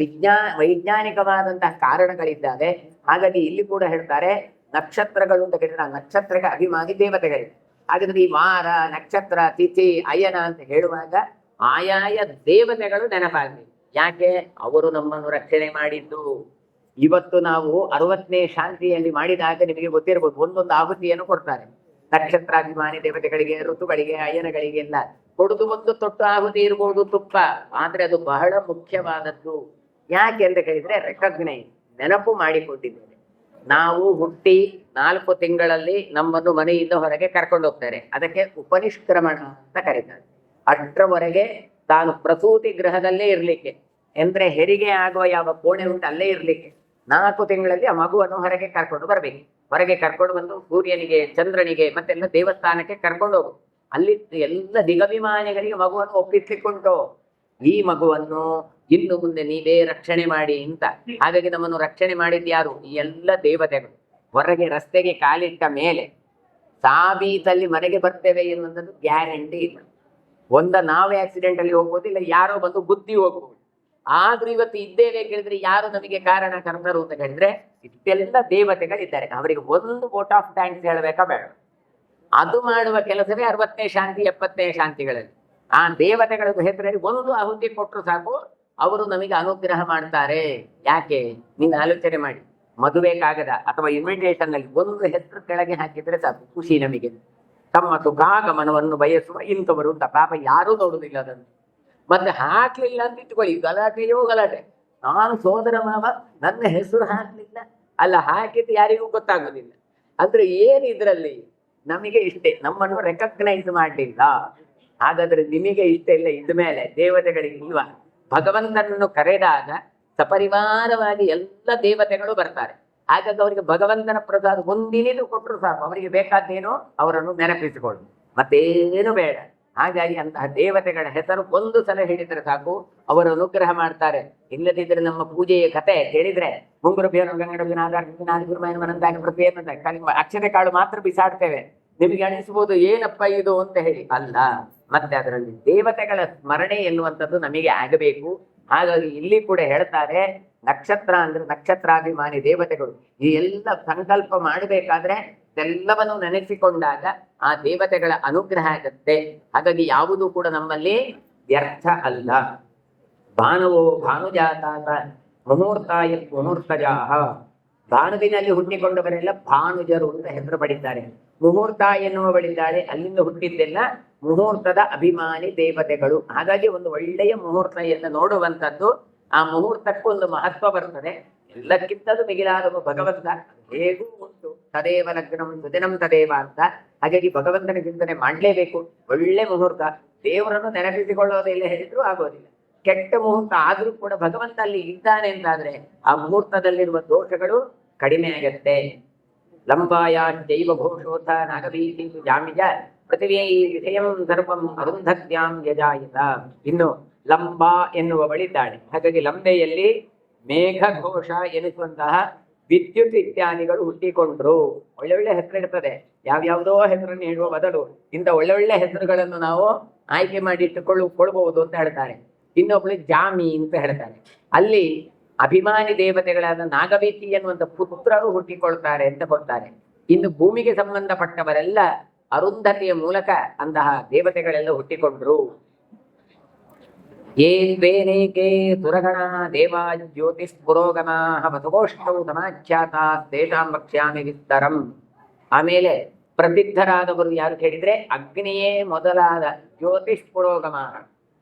ವೈಜ್ಞಾನಿಕವಾದಂತಹ ಕಾರಣಗಳಿದ್ದಾವೆ. ಹಾಗಾಗಿ ಇಲ್ಲಿ ಕೂಡ ಹೇಳ್ತಾರೆ ನಕ್ಷತ್ರಗಳು ಅಂತ ಕೇಳಿದ್ರೆ ನಕ್ಷತ್ರಕ್ಕೆ ಅಭಿಮಾನಿ ದೇವತೆಗಳಿವೆ. ಹಾಗಾದ್ರೆ ಈ ವಾರ, ನಕ್ಷತ್ರ, ತಿಥಿ, ಅಯನ ಅಂತ ಹೇಳುವಾಗ ಆಯಾಯ ದೇವತೆಗಳು ನೆನಪಾಗಲಿ. ಯಾಕೆ? ಅವರು ನಮ್ಮನ್ನು ರಕ್ಷಣೆ ಮಾಡಿದ್ದು. ಇವತ್ತು ನಾವು 60ನೇ ಶಾಂತಿಯಲ್ಲಿ ಮಾಡಿದಾಗ ನಿಮಗೆ ಗೊತ್ತಿರಬಹುದು, ಒಂದೊಂದು ಆಹುತಿಯನ್ನು ಕೊಡ್ತಾರೆ. ನಕ್ಷತ್ರಾಭಿಮಾನಿ ದೇವತೆಗಳಿಗೆ, ಋತುಗಳಿಗೆ, ಅಯನಗಳಿಗೆಲ್ಲ ಕೊಡುದು ಒಂದು ತೊಟ್ಟು ಆಹುತಿ ಇರ್ಬೋದು, ತುಪ್ಪ. ಆದ್ರೆ ಅದು ಬಹಳ ಮುಖ್ಯವಾದದ್ದು. ಯಾಕೆ ಅಂತ ಕೇಳಿದ್ರೆ ರೆಕಗ್ನೈಸ್, ನೆನಪು ಮಾಡಿಕೊಂಡಿದ್ದೇವೆ. ನಾವು ಹುಟ್ಟಿ 4 ತಿಂಗಳಲ್ಲಿ ನಮ್ಮನ್ನು ಮನೆಯಿಂದ ಹೊರಗೆ ಕರ್ಕೊಂಡು ಹೋಗ್ತಾರೆ. ಅದಕ್ಕೆ ಉಪನಿಷ್ಕ್ರಮಣ ಅಂತ ಕರೀತಾರೆ. ಅಷ್ಟರವರೆಗೆ ತಾನು ಪ್ರಸೂತಿ ಗೃಹದಲ್ಲೇ ಇರ್ಲಿಕ್ಕೆ, ಅಂದ್ರೆ ಹೆರಿಗೆ ಆಗುವ ಯಾವ ಕೋಣೆ ಉಂಟು ಅಲ್ಲೇ ಇರ್ಲಿಕ್ಕೆ. 4 ತಿಂಗಳಲ್ಲಿ ಆ ಮಗುವನ್ನು ಹೊರಗೆ ಕರ್ಕೊಂಡು ಬರ್ಬೇಕು. ಹೊರಗೆ ಕರ್ಕೊಂಡು ಬಂದು ಸೂರ್ಯನಿಗೆ, ಚಂದ್ರನಿಗೆ ಮತ್ತೆಲ್ಲ ದೇವಸ್ಥಾನಕ್ಕೆ ಕರ್ಕೊಂಡು ಹೋಗು. ಅಲ್ಲಿ ಎಲ್ಲ ದಿಗಭಿಮಾನಿಗಳಿಗೆ ಮಗುವನ್ನು ಒಪ್ಪಿಸ್ಲಿಕ್ಕುಂಟು. ಈ ಮಗುವನ್ನು ಇನ್ನು ಮುಂದೆ ನೀವೇ ರಕ್ಷಣೆ ಮಾಡಿ ಅಂತ. ಹಾಗಾಗಿ ನಮ್ಮನ್ನು ರಕ್ಷಣೆ ಮಾಡಿದ್ದು ಯಾರು? ಈ ಎಲ್ಲ ದೇವತೆಗಳು. ಹೊರಗೆ ರಸ್ತೆಗೆ ಕಾಲಿಟ್ಟ ಮೇಲೆ ಸಾಬೀತಲ್ಲಿ ಮನೆಗೆ ಬರ್ತೇವೆ ಎನ್ನುವಂಥದ್ದು ಗ್ಯಾರಂಟಿ ಇಲ್ಲ. ನಾವೇ ಆಕ್ಸಿಡೆಂಟ್ ಅಲ್ಲಿ ಹೋಗ್ಬೋದು, ಇಲ್ಲ ಯಾರೋ ಬಂದು ಬುದ್ಧಿ ಹೋಗ್ಬೋದು. ಆದ್ರೂ ಇವತ್ತು ಇದ್ದೇವೆ ಕೇಳಿದ್ರೆ ಯಾರು ನಮಗೆ ಕಾರಣ ಕರ್ತರು ಅಂತ ಹೇಳಿದ್ರೆ ಇಷ್ಟೆಲ್ಲ ದೇವತೆಗಳಿದ್ದಾರೆ. ಅವರಿಗೆ ಒಂದು ವೋಟ್ ಆಫ್ ಥ್ಯಾಂಕ್ಸ್ ಹೇಳಬೇಕಾ ಬೇಡ? ಅದು ಮಾಡುವ ಕೆಲಸವೇ 60ನೇ ಶಾಂತಿ 70ನೇ ಶಾಂತಿಗಳಲ್ಲಿ. ಆ ದೇವತೆಗಳ ಹೆಸರಲ್ಲಿ ಒಂದು ಆಹುತಿ ಕೊಟ್ಟರು ಸಾಕು, ಅವರು ನಮಗೆ ಅನುಗ್ರಹ ಮಾಡ್ತಾರೆ. ಯಾಕೆ? ನೀನು ಆಲೋಚನೆ ಮಾಡಿ, ಮದುವೆ ಕಾಗದ ಅಥವಾ ಇನ್ವಿಟೇಷನ್ ನಲ್ಲಿ ಒಂದು ಹೆಸರು ಕೆಳಗೆ ಹಾಕಿದ್ರೆ ಸಾಕು, ಖುಷಿ ನಮಗೆ. ತಮ್ಮ ಸುಖಾಗಮನವನ್ನು ಬಯಸುವ ಇಂಥವರು ಅಂತ. ಪಾಪ ಯಾರೂ ನೋಡುದಿಲ್ಲ ಅದನ್ನು. ಮತ್ತೆ ಹಾಕ್ಲಿಲ್ಲ ಅಂತ ಇಟ್ಕೊಳ್ಳಿ, ಗಲಾಟೆಯೋ ಗಲಾಟೆ. ನಾನು ಸೋದರ ಮಾವ, ನನ್ನ ಹೆಸರು ಹಾಕ್ಲಿಲ್ಲ, ಅಲ್ಲ ಹಾಕಿದ್ದು ಯಾರಿಗೂ ಗೊತ್ತಾಗುದಿಲ್ಲ. ಅಂದ್ರೆ ಏನಿದ್ರಲ್ಲಿ ನಮಗೆ ಇಷ್ಟೇ, ನಮ್ಮನ್ನು ರೆಕಗ್ನೈಸ್ ಮಾಡಲಿಲ್ಲ. ಹಾಗಾದ್ರೆ ನಿಮಗೆ ಇಷ್ಟ ಇಲ್ಲ, ಇದ್ಮೇಲೆ ದೇವತೆಗಳಿಗೆ ಇಲ್ವಾ? ಭಗವಂತನನ್ನು ಕರೆದಾಗ ಸಪರಿವಾರವಾಗಿ ಎಲ್ಲ ದೇವತೆಗಳು ಬರ್ತಾರೆ. ಹಾಗಾಗಿ ಅವರಿಗೆ ಭಗವಂತನ ಪ್ರಸಾದ ಒಂದಿನಿದು ಕೊಟ್ಟರು ಸಾಕು, ಅವರಿಗೆ ಬೇಕಾದ್ದೇನೋ ಅವರನ್ನು ನೆನಪಿಸಿಕೊಳ್ಳು, ಮತ್ತೇನು ಬೇಡ. ಹಾಗಾಗಿ ಅಂತಹ ದೇವತೆಗಳ ಹೆಸರು ಒಂದು ಸಲ ಹೇಳಿದ್ರೆ ಸಾಕು, ಅವರು ಅನುಗ್ರಹ ಮಾಡ್ತಾರೆ. ಇಲ್ಲದಿದ್ರೆ ನಮ್ಮ ಪೂಜೆಯ ಕತೆ ಹೇಳಿದ್ರೆ ಮುಂಗುರು ಬೇರು ಅಕ್ಷತೆ ಕಾಳು ಮಾತ್ರ ಬಿಸಾಡ್ತೇವೆ. ನಿಮಗೆ ಅನಿಸ್ಬೋದು ಏನಪ್ಪ ಇದು ಅಂತ ಹೇಳಿ. ಅಲ್ಲ, ಮತ್ತೆ ಅದರಲ್ಲಿ ದೇವತೆಗಳ ಸ್ಮರಣೆ ಎನ್ನುವಂಥದ್ದು ನಮಗೆ ಆಗಬೇಕು. ಹಾಗಾಗಿ ಇಲ್ಲಿ ಕೂಡ ಹೇಳ್ತಾರೆ, ನಕ್ಷತ್ರ ಅಂದ್ರೆ ನಕ್ಷತ್ರಾಭಿಮಾನಿ ದೇವತೆಗಳು. ಈ ಎಲ್ಲ ಸಂಕಲ್ಪ ಮಾಡಬೇಕಾದ್ರೆ ಎಲ್ಲವನ್ನು ನೆನೆಸಿಕೊಂಡಾಗ ಆ ದೇವತೆಗಳ ಅನುಗ್ರಹ ಆಗತ್ತೆ. ಹಾಗಾಗಿ ಯಾವುದೂ ಕೂಡ ನಮ್ಮಲ್ಲಿ ವ್ಯರ್ಥ ಅಲ್ಲ. ಭಾನುವೋ ಭಾನುಜಾತಾತ ಮುಹೂರ್ತಾಯ ಮುಹೂರ್ತಜಾಹ. ಭಾನುವಿನಲ್ಲಿ ಹುಟ್ಟಿಕೊಂಡವರೆಲ್ಲ ಭಾನುಜರು ಅಂತ ಹೆಸರು ಪಡಿದ್ದಾರೆ. ಮುಹೂರ್ತ ಎನ್ನುವವಳಿದ್ದಾಳೆ, ಅಲ್ಲಿಂದ ಹುಟ್ಟಿದ್ದೆಲ್ಲ ಮುಹೂರ್ತದ ಅಭಿಮಾನಿ ದೇವತೆಗಳು. ಹಾಗಾಗಿ ಒಂದು ಒಳ್ಳೆಯ ಮುಹೂರ್ತ ಎಂದು ನೋಡುವಂಥದ್ದು. ಆ ಮುಹೂರ್ತಕ್ಕೂ ಒಂದು ಮಹತ್ವ ಬರ್ತದೆ. ಎಲ್ಲಕ್ಕಿಂತಲೂ ಮಿಗಿಲಾದ ಭಗವಂತ ಹೇಗೂ ಉಂಟು ತದೇವ ಲಗ್ನಂ ಸುದಿನಂ ತದೇವ ಅಂತ. ಹಾಗಾಗಿ ಭಗವಂತನ ಚಿಂತನೆ ಮಾಡ್ಲೇಬೇಕು. ಒಳ್ಳೆ ಮುಹೂರ್ತ, ದೇವರನ್ನು ನೆನಪಿಸಿಕೊಳ್ಳೋದೇ ಇಲ್ಲ ಹೇಳಿದ್ರು ಆಗೋದಿಲ್ಲ. ಕೆಟ್ಟ ಮುಹೂರ್ತ ಆದ್ರೂ ಕೂಡ ಭಗವಂತ ಅಲ್ಲಿ ಇದ್ದಾನೆ ಅಂತಾದ್ರೆ ಆ ಮುಹೂರ್ತದಲ್ಲಿರುವ ದೋಷಗಳು ಕಡಿಮೆ ಆಗತ್ತೆ. ಲಂಬಾಯ ಜೈವ ಘೋಷೋಥ ನಾಗಭೀತಿ ಜಾಮಿಜ ಪೃಥಿವ್ಯೈ ವಿಷಯಂ ಸರ್ವಂ ಅರುಂಧತ್ಯಾಂ ಯಜಾಯಿತ. ಇನ್ನು ಲಂಬ ಎನ್ನುವವಳಿದ್ದಾಳೆ. ಹಾಗಾಗಿ ಲಂಬೆಯಲ್ಲಿ ಮೇಘ ಘೋಷ ಎನಿಸುವಂತಹ ವಿದ್ಯುತ್ ಇತ್ಯಾದಿಗಳು ಹುಟ್ಟಿಕೊಂಡ್ರು. ಒಳ್ಳೊಳ್ಳೆ ಹೆಸರಿರ್ತದೆ. ಯಾವ್ಯಾವುದೋ ಹೆಸರನ್ನು ಹೇಳುವ ಬದಲು ಇಂಥ ಒಳ್ಳೊಳ್ಳೆ ಹೆಸರುಗಳನ್ನು ನಾವು ಆಯ್ಕೆ ಮಾಡಿ ಇಟ್ಟುಕೊಳ್ಳಬಹುದು ಅಂತ ಹೇಳ್ತಾರೆ. ಇನ್ನೊಬ್ಳು ಜಾಮಿ ಅಂತ ಹೇಳ್ತಾರೆ. ಅಲ್ಲಿ ಅಭಿಮಾನಿ ದೇವತೆಗಳಾದ ನಾಗವೀತಿ ಎನ್ನುವಂತ ಪುತ್ರರು ಹುಟ್ಟಿಕೊಳ್ತಾರೆ ಅಂತ ಕೊಡ್ತಾರೆ. ಇನ್ನು ಭೂಮಿಗೆ ಸಂಬಂಧಪಟ್ಟವರೆಲ್ಲ ಅರುಂಧತಿಯ ಮೂಲಕ ಅಂತಹ ದೇವತೆಗಳೆಲ್ಲ ಹುಟ್ಟಿಕೊಂಡ್ರು. ಯೇ ದ್ವೇನೇಕೆ ಸುರಗಣ ದೇವಾ ಜ್ಯೋತಿಷ್ ಪುರೋಗಮಾ ವಸುಗೋಷ್ಠೌ ಸಮಾಖ್ಯಾತ ತೇಷಾಂ ವಕ್ಷ್ಯಾಮಿ ವಿಸ್ತರಂ. ಆಮೇಲೆ ಪ್ರಸಿದ್ಧರಾದವರು ಯಾರು ಕೇಳಿದ್ರೆ ಅಗ್ನಿಯೇ ಮೊದಲಾದ ಜ್ಯೋತಿಷ್ ಪುರೋಗಮ,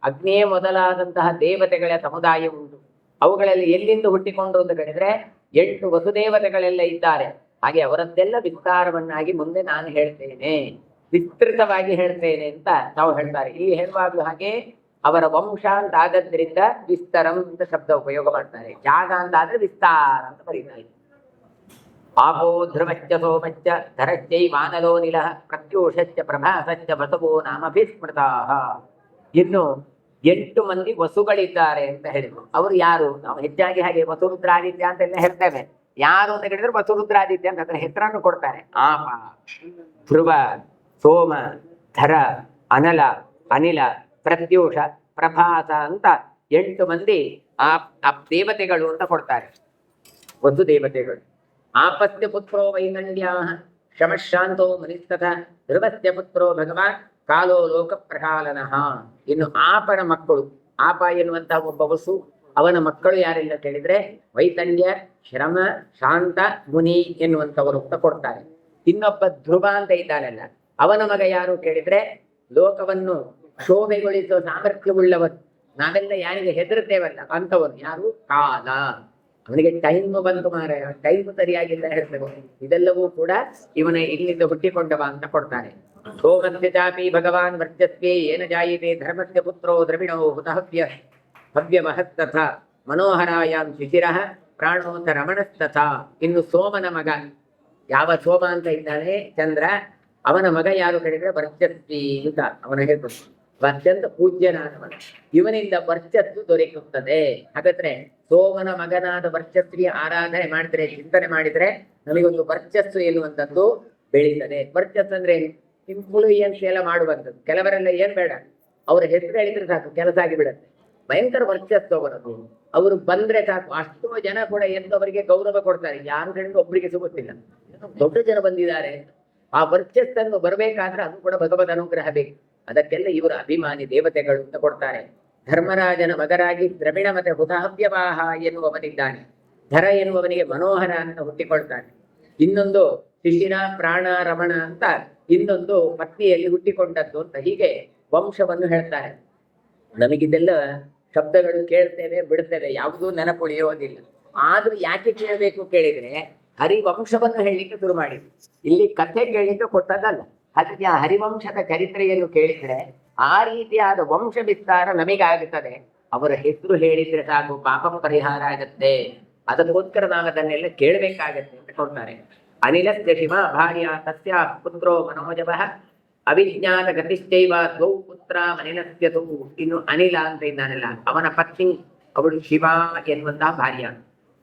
ಅಗ್ನಿಯೇ ಮೊದಲಾದಂತಹ ದೇವತೆಗಳ ಸಮುದಾಯ ಉಂಟು. ಅವುಗಳಲ್ಲಿ ಎಲ್ಲಿಂದ ಹುಟ್ಟಿಕೊಂಡ್ರು ಅಂತ ಕೇಳಿದ್ರೆ 8 ವಸುದೇವತೆಗಳೆಲ್ಲ ಇದ್ದಾರೆ. ಹಾಗೆ ಅವರದ್ದೆಲ್ಲ ವಿಸ್ತಾರವನ್ನಾಗಿ ಮುಂದೆ ನಾನು ಹೇಳ್ತೇನೆ, ವಿಸ್ತೃತವಾಗಿ ಹೇಳ್ತೇನೆ ಅಂತ ತಾವು ಹೇಳ್ತಾರೆ. ಇಲ್ಲಿ ಹೇಳುವಾಗಲೂ ಹಾಗೆ ಅವರ ವಂಶ ಅಂತ ಆದದ್ರಿಂದ ವಿಸ್ತರಂ ಅಂತ ಶಬ್ದ ಉಪಯೋಗ ಮಾಡ್ತಾರೆ. ಜಾಗ ಅಂತ ಆದ್ರೆ ವಿಸ್ತಾರ ಅಂತ ಬರೀತಾರೆ. ಆಪೋ ಧ್ರುವಶ್ಚ ಸೋಮಶ್ಚ ಧರಶ್ಚೈ ವಾನಲೋ ನಿಲ ಪ್ರತ್ಯೂಷಶ್ಚ ಪ್ರಭಾಸಶ್ಚ ವಸುವೋ ನಾಮಭಿಸ್ಮೃತಾ. ಇನ್ನು 8 ಮಂದಿ ವಸುಗಳಿದ್ದಾರೆ ಅಂತ ಹೇಳಿದ್ರು. ಅವರು ಯಾರು? ನಾವು ಹೆಚ್ಚಾಗಿ ಹಾಗೆ ವಸುರುದ್ರಾದಿತ್ಯ ಅಂತೆಲ್ಲ ಹೇಳ್ತೇವೆ. ಯಾರು ಅಂತ ಹೇಳಿದ್ರೆ ವಸುರುದ್ರಾದಿತ್ಯ ಅಂತ ಅದರ ಹೆಸರನ್ನು ಕೊಡ್ತಾರೆ. ಆಪ, ಧ್ರುವ, ಸೋಮ, ಧರ, ಅನಲ, ಅನಿಲ, ಪ್ರತ್ಯೂಷ, ಪ್ರಭಾಸ ಅಂತ 8 ಮಂದಿ ಆ ದೇವತೆಗಳು ಅಂತ ಕೊಡ್ತಾರೆ. ವಸು ದೇವತೆಗಳು. ಆಪಸ್ಯ ಪುತ್ರೋ ವೈನಂಡ್ಯ ಶಮಶಾಂತೋ ಮನಿಸ್ತಥ ಧ್ರುವಸ್ಯ ಪುತ್ರೋ ಭಗವಾನ್ ಕಾಲೋ ಲೋಕ ಪ್ರಕಾಲನಃ. ಇನ್ನು ಆಪನ ಮಕ್ಕಳು, ಆಪ ಎನ್ನುವಂತಹ ಒಬ್ಬ ವಸು, ಅವನ ಮಕ್ಕಳು ಯಾರೆಲ್ಲ ಕೇಳಿದ್ರೆ ವೈತಂಡ್ಯ, ಶ್ರಮ, ಶಾಂತ, ಮುನಿ ಎನ್ನುವಂಥವರು ಅಂತ ಕೊಡ್ತಾರೆ. ಇನ್ನೊಬ್ಬ ಧ್ರುವ ಅಂತ ಇದ್ದಾನಲ್ಲ, ಅವನ ಮಗ ಯಾರು ಕೇಳಿದ್ರೆ ಲೋಕವನ್ನು ಶೋಭೆಗೊಳಿಸುವ ಸಾಮರ್ಥ್ಯವುಳ್ಳವರು. ನಾವೆಲ್ಲ ಯಾರಿಗೆ ಹೆದರುತ್ತೇವಲ್ಲ ಅಂಥವನು ಯಾರು? ಕಾಲ. ಅವನಿಗೆ ಟೈಮ್ ಬಂತು ಮಾರ, ಟೈಮ್ ಸರಿಯಾಗಿಲ್ಲ ಹೇಳ್ತೇವೆ. ಇದೆಲ್ಲವೂ ಕೂಡ ಇವನ ಇಲ್ಲಿಂದ ಹುಟ್ಟಿಕೊಂಡವ ಅಂತ ಕೊಡ್ತಾರೆ. ಸೋಮಸ್ಯ ಚಾಪಿ ಭಗವಾನ್ ವರ್ಚಸ್ವೇ ಏನ ಜಾಯಿತೆ ಧರ್ಮಸ್ಯ ಪುತ್ರೋ ದ್ರವಿಣೋ ಹುತಹವ್ಯ ಭವ್ಯ ಮಹತ್ತಥ ಮನೋಹರಾಯಾಂ ಶಿಶಿರಃ ಪ್ರಾಣೋಥ ರಮಣಸ್ತಥ. ಇನ್ನು ಸೋಮನ ಮಗ ಯಾವ ಸೋಮ ಅಂತ ಇದ್ದಾನೆ ಚಂದ್ರ, ಅವನ ಮಗ ಯಾರು ಕೇಳಿದ್ರೆ ವರ್ಚಸ್ವಿ ಅಂತ ಅವನ ಹೆಸರು. ಅತ್ಯಂತ ಪೂಜ್ಯನಾದವನ, ಇವನಿಂದ ವರ್ಚಸ್ಸು ದೊರಕುತ್ತದೆ. ಹಾಗಾದ್ರೆ ಸೋಮನ ಮಗನಾದ ವರ್ಚಸ್ವಿ ಆರಾಧನೆ ಮಾಡಿದ್ರೆ, ಚಿಂತನೆ ಮಾಡಿದ್ರೆ ನಮಗೊಂದು ವರ್ಚಸ್ಸು ಎನ್ನುವಂಥದ್ದು ಬೆಳೀತದೆ. ವರ್ಚಸ್ಸು ಅಂದ್ರೆ ಇನ್ಫ್ಲೂಯೆನ್ಸ್ ಎಲ್ಲ ಮಾಡುವಂಥದ್ದು. ಕೆಲವರೆಲ್ಲ ಏನ್ ಬೇಡ, ಅವರ ಹೆಸರು ಹೇಳಿದ್ರೆ ಸಾಕು ಕೆಲಸ ಆಗಿಬಿಡತ್ತೆ. ಭಯಂಕರ ವರ್ಚಸ್ಸು ಅವರದ್ದು. ಅವರು ಬಂದ್ರೆ ಸಾಕು ಅಷ್ಟೋ ಜನ ಕೂಡ ಎಂದು ಅವರಿಗೆ ಗೌರವ ಕೊಡ್ತಾರೆ. ಯಾರು ಹೇಳಿದ್ರು ಒಬ್ಬರಿಗೆ ಸಿಗುತ್ತಿಲ್ಲ, ದೊಡ್ಡ ಜನ ಬಂದಿದ್ದಾರೆ. ಆ ವರ್ಚಸ್ಸನ್ನು ಬರಬೇಕಾದ್ರೆ ಅದು ಕೂಡ ಭಗವದ್ ಅನುಗ್ರಹ ಬೇಕು. ಅದಕ್ಕೆಲ್ಲ ಇವರು ಅಭಿಮಾನಿ ದೇವತೆಗಳು ಅಂತ ಕೊಡ್ತಾರೆ. ಧರ್ಮರಾಜನ ಮಗರಾಗಿ ದ್ರವಿಣ ಮತ್ತೆ ಹುತಾಹವ್ಯವಾಹ ಎನ್ನುವವನಿದ್ದಾನೆ. ಧರ ಎನ್ನುವವನಿಗೆ ಮನೋಹರ ಅಂತ ಹುಟ್ಟಿಕೊಳ್ತಾನೆ. ಇನ್ನೊಂದು ಶಿಶಿರ, ಪ್ರಾಣ, ರಮಣ ಅಂತ ಇನ್ನೊಂದು ಪತ್ನಿಯಲ್ಲಿ ಹುಟ್ಟಿಕೊಂಡದ್ದು ಅಂತ ಹೀಗೆ ವಂಶವನ್ನು ಹೇಳ್ತಾರೆ. ನಮಗಿದೆಲ್ಲ ಶಬ್ದಗಳು ಕೇಳ್ತೇವೆ, ಬಿಡ್ತೇವೆ, ಯಾವುದೂ ನೆನಪುಳಿಯೋದಿಲ್ಲ. ಆದ್ರೂ ಯಾಕೆ ಕೇಳಬೇಕು ಕೇಳಿದ್ರೆ ಹರಿವಂಶವನ್ನು ಹೇಳಲಿಕ್ಕೆ ಶುರು ಮಾಡಿದ್ವಿ. ಇಲ್ಲಿ ಕಥೆ ಕೇಳಲಿಕ್ಕೆ ಕೊಟ್ಟದಲ್ಲ. ಹಾಗಾಗಿ ಆ ಹರಿವಂಶದ ಚರಿತ್ರೆಯನ್ನು ಕೇಳಿದ್ರೆ ಆ ರೀತಿಯಾದ ವಂಶ ವಿಸ್ತಾರ ನಮಗಾಗುತ್ತದೆ. ಅವರ ಹೆಸರು ಹೇಳಿದ್ರೆ ಸಾಕು ಪಾಪಂ ಪರಿಹಾರ ಆಗತ್ತೆ. ಅದಕ್ಕೋಸ್ಕರ ನಾವು ಅದನ್ನೆಲ್ಲ ಕೇಳಬೇಕಾಗತ್ತೆ ಅಂತ ಕೊಡ್ತಾರೆ. ಅನಿಲಸ್ಯ ಶಿವ ಭಾರ್ಯ ತಸ್ಯ ಪುತ್ರೋ ಮನೋಜವಃ ಅವಿಜ್ಞಾತ ಗತಿಶ್ಚೈವ ದ್ವೌ ಪುತ್ರ ಅನಿಲಸ್ಯ ತು. ಇನ್ನು ಅನಿಲ ಅಂತ ಇದ್ದಾನಲ್ಲ, ಅವನ ಪತ್ನಿ ಅವಳು ಶಿವ ಎನ್ನುವಂತಹ ಭಾರ್ಯ.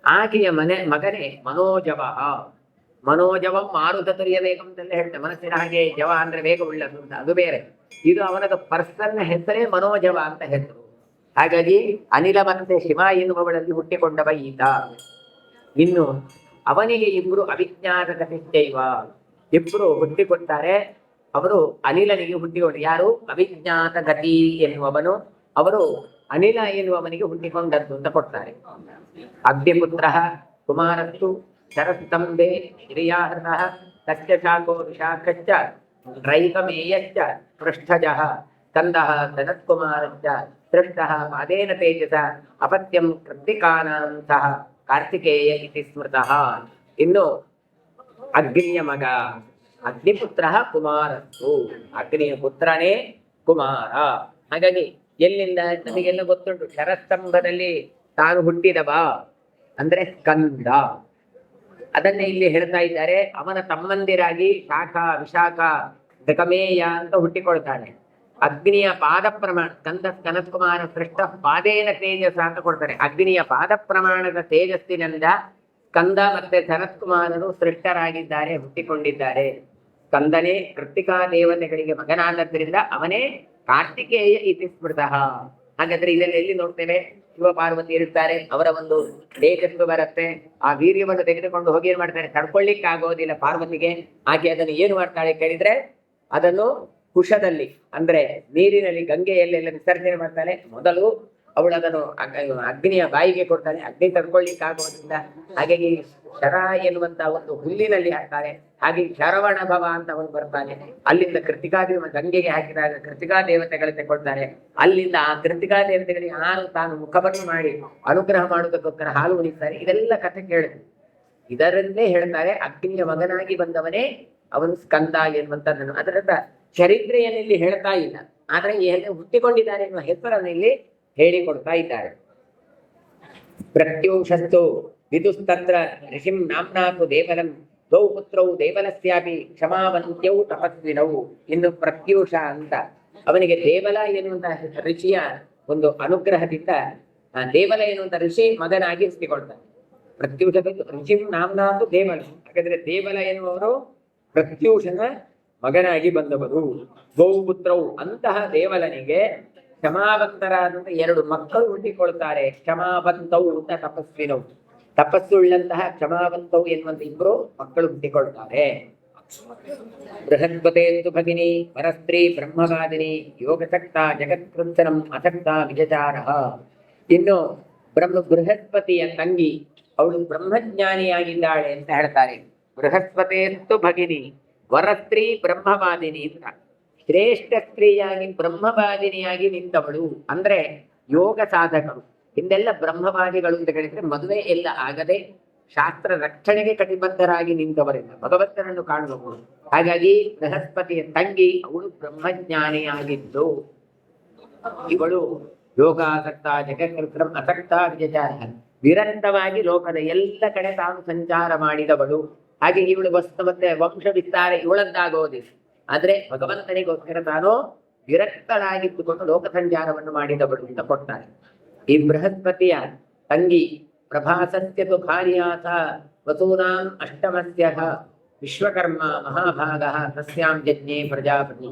ಆಕೆಯ ಮಗನೇ ಮನೋಜವ. ಮನೋಜವಂ ಮಾರುತ ತುರಿಯ ವೇಗಂ ಅಂತೆಲ್ಲ ಹೇಳ್ತೇವೆ. ಮನಸ್ಸಿನ ಹಾಗೆ ಜವ ಅಂದ್ರೆ ವೇಗವುಳ್ಳದು ಅಂತ, ಅದು ಬೇರೆ. ಇದು ಅವನದ ಪರ್ಸನ್ನ ಹೆಸರೇ ಮನೋಜವ ಅಂತ ಹೆಸರು. ಹಾಗಾಗಿ ಅನಿಲ ಮತ್ತೆ ಶಿವ ಎನ್ನುವವಳಲ್ಲಿ ಹುಟ್ಟಿಕೊಂಡವ ಈತ. ಇನ್ನು ಅವನಿಗೆ ಇಬ್ಬರು ಅವಿಜ್ಞಾತ ಗತಿಶ್ಚೈವ, ಇಬ್ಬರು ಹುಟ್ಟಿಕೊಡ್ತಾರೆ. ಅವರು ಅನಿಲನಿಗೆ ಹುಟ್ಟಿಕೊಂಡು, ಯಾರು? ಅವಿಜ್ಞಾತ ಗತಿ ಎನ್ನುವವನು. ಅವರು ಅನಿಲ ಎನ್ನುವವನಿಗೆ ಹುಟ್ಟಿಕೊಂಡದ್ದು ಅಂತ ಕೊಡ್ತಾರೆ. ಅಗ್ನಿಪುತ್ರ ಕುಮಾರಸ್ತು ಶರಸ್ತಂಭೆ ಹಿರಿಯಾಹೃತಃ ತಸ್ಯ ಶಾಖೋ ವಿಶಾಖಶ್ಚ ರೈಕಮೇಯಶ್ಚ ಪೃಷ್ಠಜಃ ಸ್ಕಂದಃ ಸನತ್ಕುಮಾರಶ್ಚ ಸೃಷ್ಟಃ ಪಾದೇನ ತೇಜಸ ಅಪತ್ಯಂ ಕೃತ್ತಿಕಾನಾಂ ಸಹ ಕಾರ್ತಿಕೇಯ ಇತಿ ಸ್ಮೃತಃ. ಇನ್ನು ಅಗ್ನಿಯ ಮಗ, ಅಗ್ನಿಪುತ್ರ ಕುಮಾರಸ್ತು, ಅಗ್ನಿಯ ಪುತ್ರನೇ ಕುಮಾರ. ಹಾಗಾಗಿ ಎಲ್ಲಿಂದ ನಮಗೆಲ್ಲ ಗೊತ್ತುಂಟು, ಶರಸ್ತಂಭದಲ್ಲಿ ತಾನು ಹುಟ್ಟಿದವ ಅಂದ್ರೆ ಸ್ಕಂದ. ಅದನ್ನೇ ಇಲ್ಲಿ ಹೇಳ್ತಾ ಇದ್ದಾರೆ. ಅವನ ತಮ್ಮಂದಿರಾಗಿ ಶಾಖ, ವಿಶಾಖ, ದಕಮೇಯ ಅಂತ ಹುಟ್ಟಿಕೊಳ್ತಾನೆ. ಅಗ್ನಿಯ ಪಾದ ಪ್ರಮಾಣ, ಸ್ಕಂದ ಸ್ಕನತ್ಕುಮಾರ ಸೃಷ್ಟ ಪಾದೇನ ತೇಜಸ್ ಅಂತ ಕೊಡ್ತಾರೆ. ಅಗ್ನಿಯ ಪಾದ ಪ್ರಮಾಣದ ತೇಜಸ್ಸಿನಿಂದ ಸ್ಕಂದ ಮತ್ತೆ ಶರತ್ಕುಮಾರರು ಸೃಷ್ಟರಾಗಿದ್ದಾರೆ, ಹುಟ್ಟಿಕೊಂಡಿದ್ದಾರೆ. ಸ್ಕಂದನೇ ಕೃತ್ತಿಕಾ ದೇವತೆಗಳಿಗೆ ಮಗನಾದದ್ರಿಂದ ಅವನೇ ಕಾರ್ತಿಕೇಯ ಇತಿ ಸ್ಮೃತಃ. ಹಾಗಾದ್ರೆ ಇದೆಲ್ಲ ಎಲ್ಲಿ ನೋಡ್ತೇವೆ? ಶಿವ ಪಾರ್ವತಿ ಇರ್ತಾರೆ, ಅವರ ಒಂದು ತೇಜಸ್ಸು ಬರುತ್ತೆ. ಆ ವೀರ್ಯವನ್ನು ತೆಗೆದುಕೊಂಡು ಹೋಗಿ ಏನ್ ಮಾಡ್ತಾರೆ, ತಡ್ಕೊಳ್ಳಿಕ್ಕೆ ಆಗೋದಿಲ್ಲ ಪಾರ್ವತಿಗೆ. ಆಕೆ ಅದನ್ನು ಏನು ಮಾಡ್ತಾಳೆ ಕೇಳಿದ್ರೆ, ಅದನ್ನು ಕುಶದಲ್ಲಿ ಅಂದ್ರೆ ನೀರಿನಲ್ಲಿ ಗಂಗೆಯಲ್ಲೆಲ್ಲ ವಿಸರ್ಜನೆ ಮಾಡ್ತಾಳೆ. ಮೊದಲು ಅವಳು ಅದನ್ನು ಅಗ್ನಿಯ ಬಾಯಿಗೆ ಕೊಡ್ತಾಳೆ, ಅಗ್ನಿ ತಡ್ಕೊಳ್ಳಿಕ್ಕೆ ಆಗೋದಿಲ್ಲ. ಹಾಗಾಗಿ ಶರ ಎನ್ನುವಂತ ಒಂದು ಹುಲ್ಲಿನಲ್ಲಿ ಹಾಕ್ತಾರೆ. ಹಾಗೆ ಶರವಣ ಭವ ಅಂತ ಅವನು ಬರ್ತಾನೆ. ಅಲ್ಲಿಂದ ಕೃತಿಕಾ ಗಂಗೆಗೆ ಹಾಕಿದಾಗ ಕೃತಿಕಾ ದೇವತೆಗಳು ತಗೊಳ್ತಾರೆ. ಅಲ್ಲಿಂದ ಆ ಕೃತಿಕಾ ದೇವತೆಗಳಿಗೆ ಹಾಲು ತಾನು ಮುಖವನ್ನು ಮಾಡಿ ಅನುಗ್ರಹ ಮಾಡುವುದಕ್ಕೋಸ್ಕರ ಹಾಲು ಉಳಿತಾರೆ. ಇದೆಲ್ಲ ಕಥೆ ಕೇಳಿದ್ರು. ಇದರನ್ನೇ ಹೇಳ್ತಾರೆ, ಅಗ್ನಿಯ ಮಗನಾಗಿ ಬಂದವನೇ ಅವನು ಸ್ಕಂದ ಎನ್ನುವಂತದ್ದನ್ನು. ಅದರಿಂದ ಚರಿತ್ರೆಯನ್ನು ಇಲ್ಲಿ ಹೇಳ್ತಾ ಇಲ್ಲ, ಆದ್ರೆ ಹುಟ್ಟಿಕೊಂಡಿದ್ದಾರೆ ಎನ್ನುವ ಹೆಸರನ್ನು ಇಲ್ಲಿ ಹೇಳಿಕೊಡ್ತಾ ಇದ್ದಾರೆ. ಪ್ರತ್ಯೂಷಸ್ತು ವಿದುಸ್ತಂತ್ರ ಋಷಿಂ ನಾಮ್ನಾಕು ದೇವಲಂ ದ್ವೌ ಪುತ್ರೌ ದೇವಲಸ್ಯಾಪಿ ಕ್ಷಮಾವಂತ್ಯೌ ತಪಸ್ವಿನವು. ಇನ್ನು ಪ್ರತ್ಯೂಷ ಅಂತ ಅವನಿಗೆ ದೇವಲ ಎನ್ನುವಂತಹ ಋಷಿಯ ಒಂದು ಅನುಗ್ರಹದಿಂದ ದೇವಲ ಎನ್ನುವಂತ ಋಷಿ ಮಗನಾಗಿ ಹುಟ್ಟಿಕೊಳ್ತಾನೆ. ಪ್ರತ್ಯೂಷ ಋಷಿಂ ನಾಮ್ನಾಕು ದೇವಲ. ಹಾಗಾದ್ರೆ ದೇವಲ ಎನ್ನುವರು ಪ್ರತ್ಯೂಷನ ಮಗನಾಗಿ ಬಂದವರು. ದ್ವೌ ಪುತ್ರವು, ಅಂತಹ ದೇವಲನಿಗೆ ಕ್ಷಮಾವಂತರಾದಂತ 2 ಮಕ್ಕಳು ಹುಟ್ಟಿಕೊಳ್ತಾರೆ. ಕ್ಷಮಾವಂತವು ಅಂತ ತಪಸ್ವಿನವು, ತಪಸ್ಸುಳ್ಳಂತಹ ಕ್ಷಮಾವಂತವು ಎನ್ನುವಂತ 2 ಮಕ್ಕಳು ಹುಟ್ಟಿಕೊಳ್ತಾರೆ. ಬೃಹಸ್ಪತೇಂದು ಭಗಿನಿ ಪರಸ್ತ್ರೀ ಬ್ರಹ್ಮವಾದಿನಿ ಯೋಗಸಕ್ತ ಜಗತ್ಕೃಂಚನಂ ಅಸಕ್ತ ವಿಜಚಾರ. ಇನ್ನು ಬೃಹಸ್ಪತಿಯ ತಂಗಿ, ಅವಳು ಬ್ರಹ್ಮಜ್ಞಾನಿಯಾಗಿದ್ದಾಳೆ ಅಂತ ಹೇಳ್ತಾರೆ. ಬೃಹಸ್ಪತೇಂದು ಭಗಿನಿ ವರಸ್ತ್ರೀ ಬ್ರಹ್ಮವಾದಿನಿ ಅಂತ, ಶ್ರೇಷ್ಠ ಸ್ತ್ರೀಯಾಗಿ ಬ್ರಹ್ಮವಾದಿನಿಯಾಗಿ ನಿಂತವಳು ಅಂದ್ರೆ ಯೋಗ ಸಾಧಕರು. ಹಿಂದೆಲ್ಲ ಬ್ರಹ್ಮವಾದಿಗಳು ಅಂತ ಹೇಳಿದ್ರೆ ಮದುವೆ ಎಲ್ಲ ಆಗದೆ ಶಾಸ್ತ್ರ ರಕ್ಷಣೆಗೆ ಕಟಿಬದ್ಧರಾಗಿ ನಿಂತವರೆಲ್ಲ ಭಗವಂತನನ್ನು ಕಾಣಬಹುದು. ಹಾಗಾಗಿ ಬೃಹಸ್ಪತಿಯ ತಂಗಿ ಅವಳು ಬ್ರಹ್ಮಜ್ಞಾನಿಯಾಗಿದ್ದು, ಇವಳು ಯೋಗಾಸಕ್ತ ಜಗತ್ಕೃತಂ ಅಸಕ್ತ ವಿಜಚಾರ, ನಿರಂತರವಾಗಿ ಲೋಕದ ಎಲ್ಲ ಕಡೆ ತಾನು ಸಂಚಾರ ಮಾಡಿದವಳು. ಹಾಗೆ ಇವಳು ಮತ್ತೆ ವಂಶ ವಿಸ್ತಾರ ಇವಳದ್ದಾಗೋದಿಲ್ಲ, ಆದ್ರೆ ಭಗವಂತನಿಗೋಸ್ಕರ ತಾನು ವಿರಕ್ತಳಾಗಿದ್ದುಕೊಂಡು ಲೋಕ ಸಂಚಾರವನ್ನು ಮಾಡಿದವಳು ಅಂತ ಕೊಡ್ತಾರೆ. ಈ ಬೃಹಸ್ಪತಿಯ ತಂಗಿ ಪ್ರಭಾಸಸ್ಯತು ಭಾರ್ಯಾಸ ವಸೂನಾಂ ಅಷ್ಟಮಸ್ಯ ವಿಶ್ವಕರ್ಮ ಮಹಾಭಾಗ ತಸ್ಯಾಂ ಯಜ್ಞೆ ಪ್ರಜಾಪತಿ.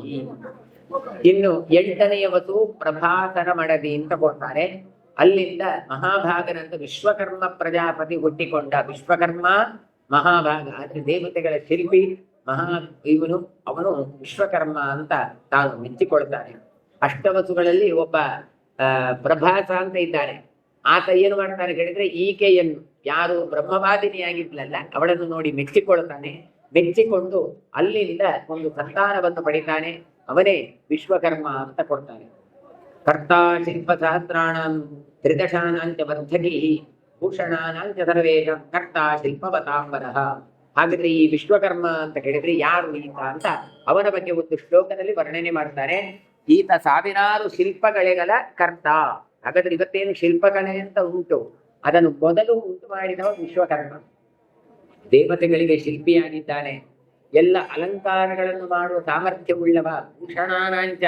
ಇನ್ನು 8ನೆಯ ವಸು ಪ್ರಭಾಸರ ಮಡದಿ ಅಂತ ಕೊಡ್ತಾರೆ. ಅಲ್ಲಿಂದ ಮಹಾಭಾಗನಂತ ವಿಶ್ವಕರ್ಮ ಪ್ರಜಾಪತಿ ಹುಟ್ಟಿಕೊಂಡ. ವಿಶ್ವಕರ್ಮ ಮಹಾಭಾಗ ಆದ್ರೆ ದೇವತೆಗಳ ಶಿಲ್ಪಿ ಅವನು ವಿಶ್ವಕರ್ಮ ಅಂತ ತಾನು ಮೆಚ್ಚಿಕೊಳ್ತಾನೆ. ಅಷ್ಟವಸುಗಳಲ್ಲಿ ಒಬ್ಬ ಪ್ರಭಾಸ ಅಂತ ಇದ್ದಾನೆ. ಆತ ಏನು ಮಾಡ್ತಾನೆ ಹೇಳಿದ್ರೆ, ಈಕೆಯನ್ನು ಯಾರು ಬ್ರಹ್ಮವಾದಿನಿಯಾಗಿದ್ಲಲ್ಲ ಅವಳನ್ನು ನೋಡಿ ಮೆಚ್ಚಿಕೊಳ್ತಾನೆ. ಮೆಚ್ಚಿಕೊಂಡು ಅಲ್ಲಿಂದ ಒಂದು ಸಂತಾನವನ್ನು ಪಡಿತಾನೆ. ಅವನೇ ವಿಶ್ವಕರ್ಮ ಅಂತ ಕೊಡ್ತಾನೆ. ಕರ್ತಾ ಶಿಲ್ಪ ಸಹಸ್ರಾಣಂ ತ್ರಿದಶಾನಾಂಚ ವರ್ಧಕಿ ಭೂಷಣಾನಾಂಚ ಸರ್ವೇಷಾಂ ಕರ್ತಾ ಶಿಲ್ಪವತಾಂಬರಃ. ಹಾಗಾದ್ರೆ ಈ ವಿಶ್ವಕರ್ಮ ಅಂತ ಹೇಳಿದ್ರೆ ಯಾರು ಈತ ಅಂತ ಅವನ ಬಗ್ಗೆ ಒಂದು ಶ್ಲೋಕದಲ್ಲಿ ವರ್ಣನೆ ಮಾಡ್ತಾರೆ. ಈತ ಸಾವಿರಾರು ಶಿಲ್ಪಗಳೆಗಳ ಕರ್ತ. ಹಾಗಾದ್ರೆ ಇವತ್ತೇನು ಶಿಲ್ಪಕಲೆ ಅಂತ ಉಂಟು, ಅದನ್ನು ಮೊದಲು ಉಂಟು ಮಾಡಿದವ ವಿಶ್ವಕರ್ಮ. ದೇವತೆಗಳಿಗೆ ಶಿಲ್ಪಿಯಾಗಿದ್ದಾನೆ. ಎಲ್ಲ ಅಲಂಕಾರಗಳನ್ನು ಮಾಡುವ ಸಾಮರ್ಥ್ಯವುಳ್ಳವ. ಭೂಷಣಾನಾಂಚ,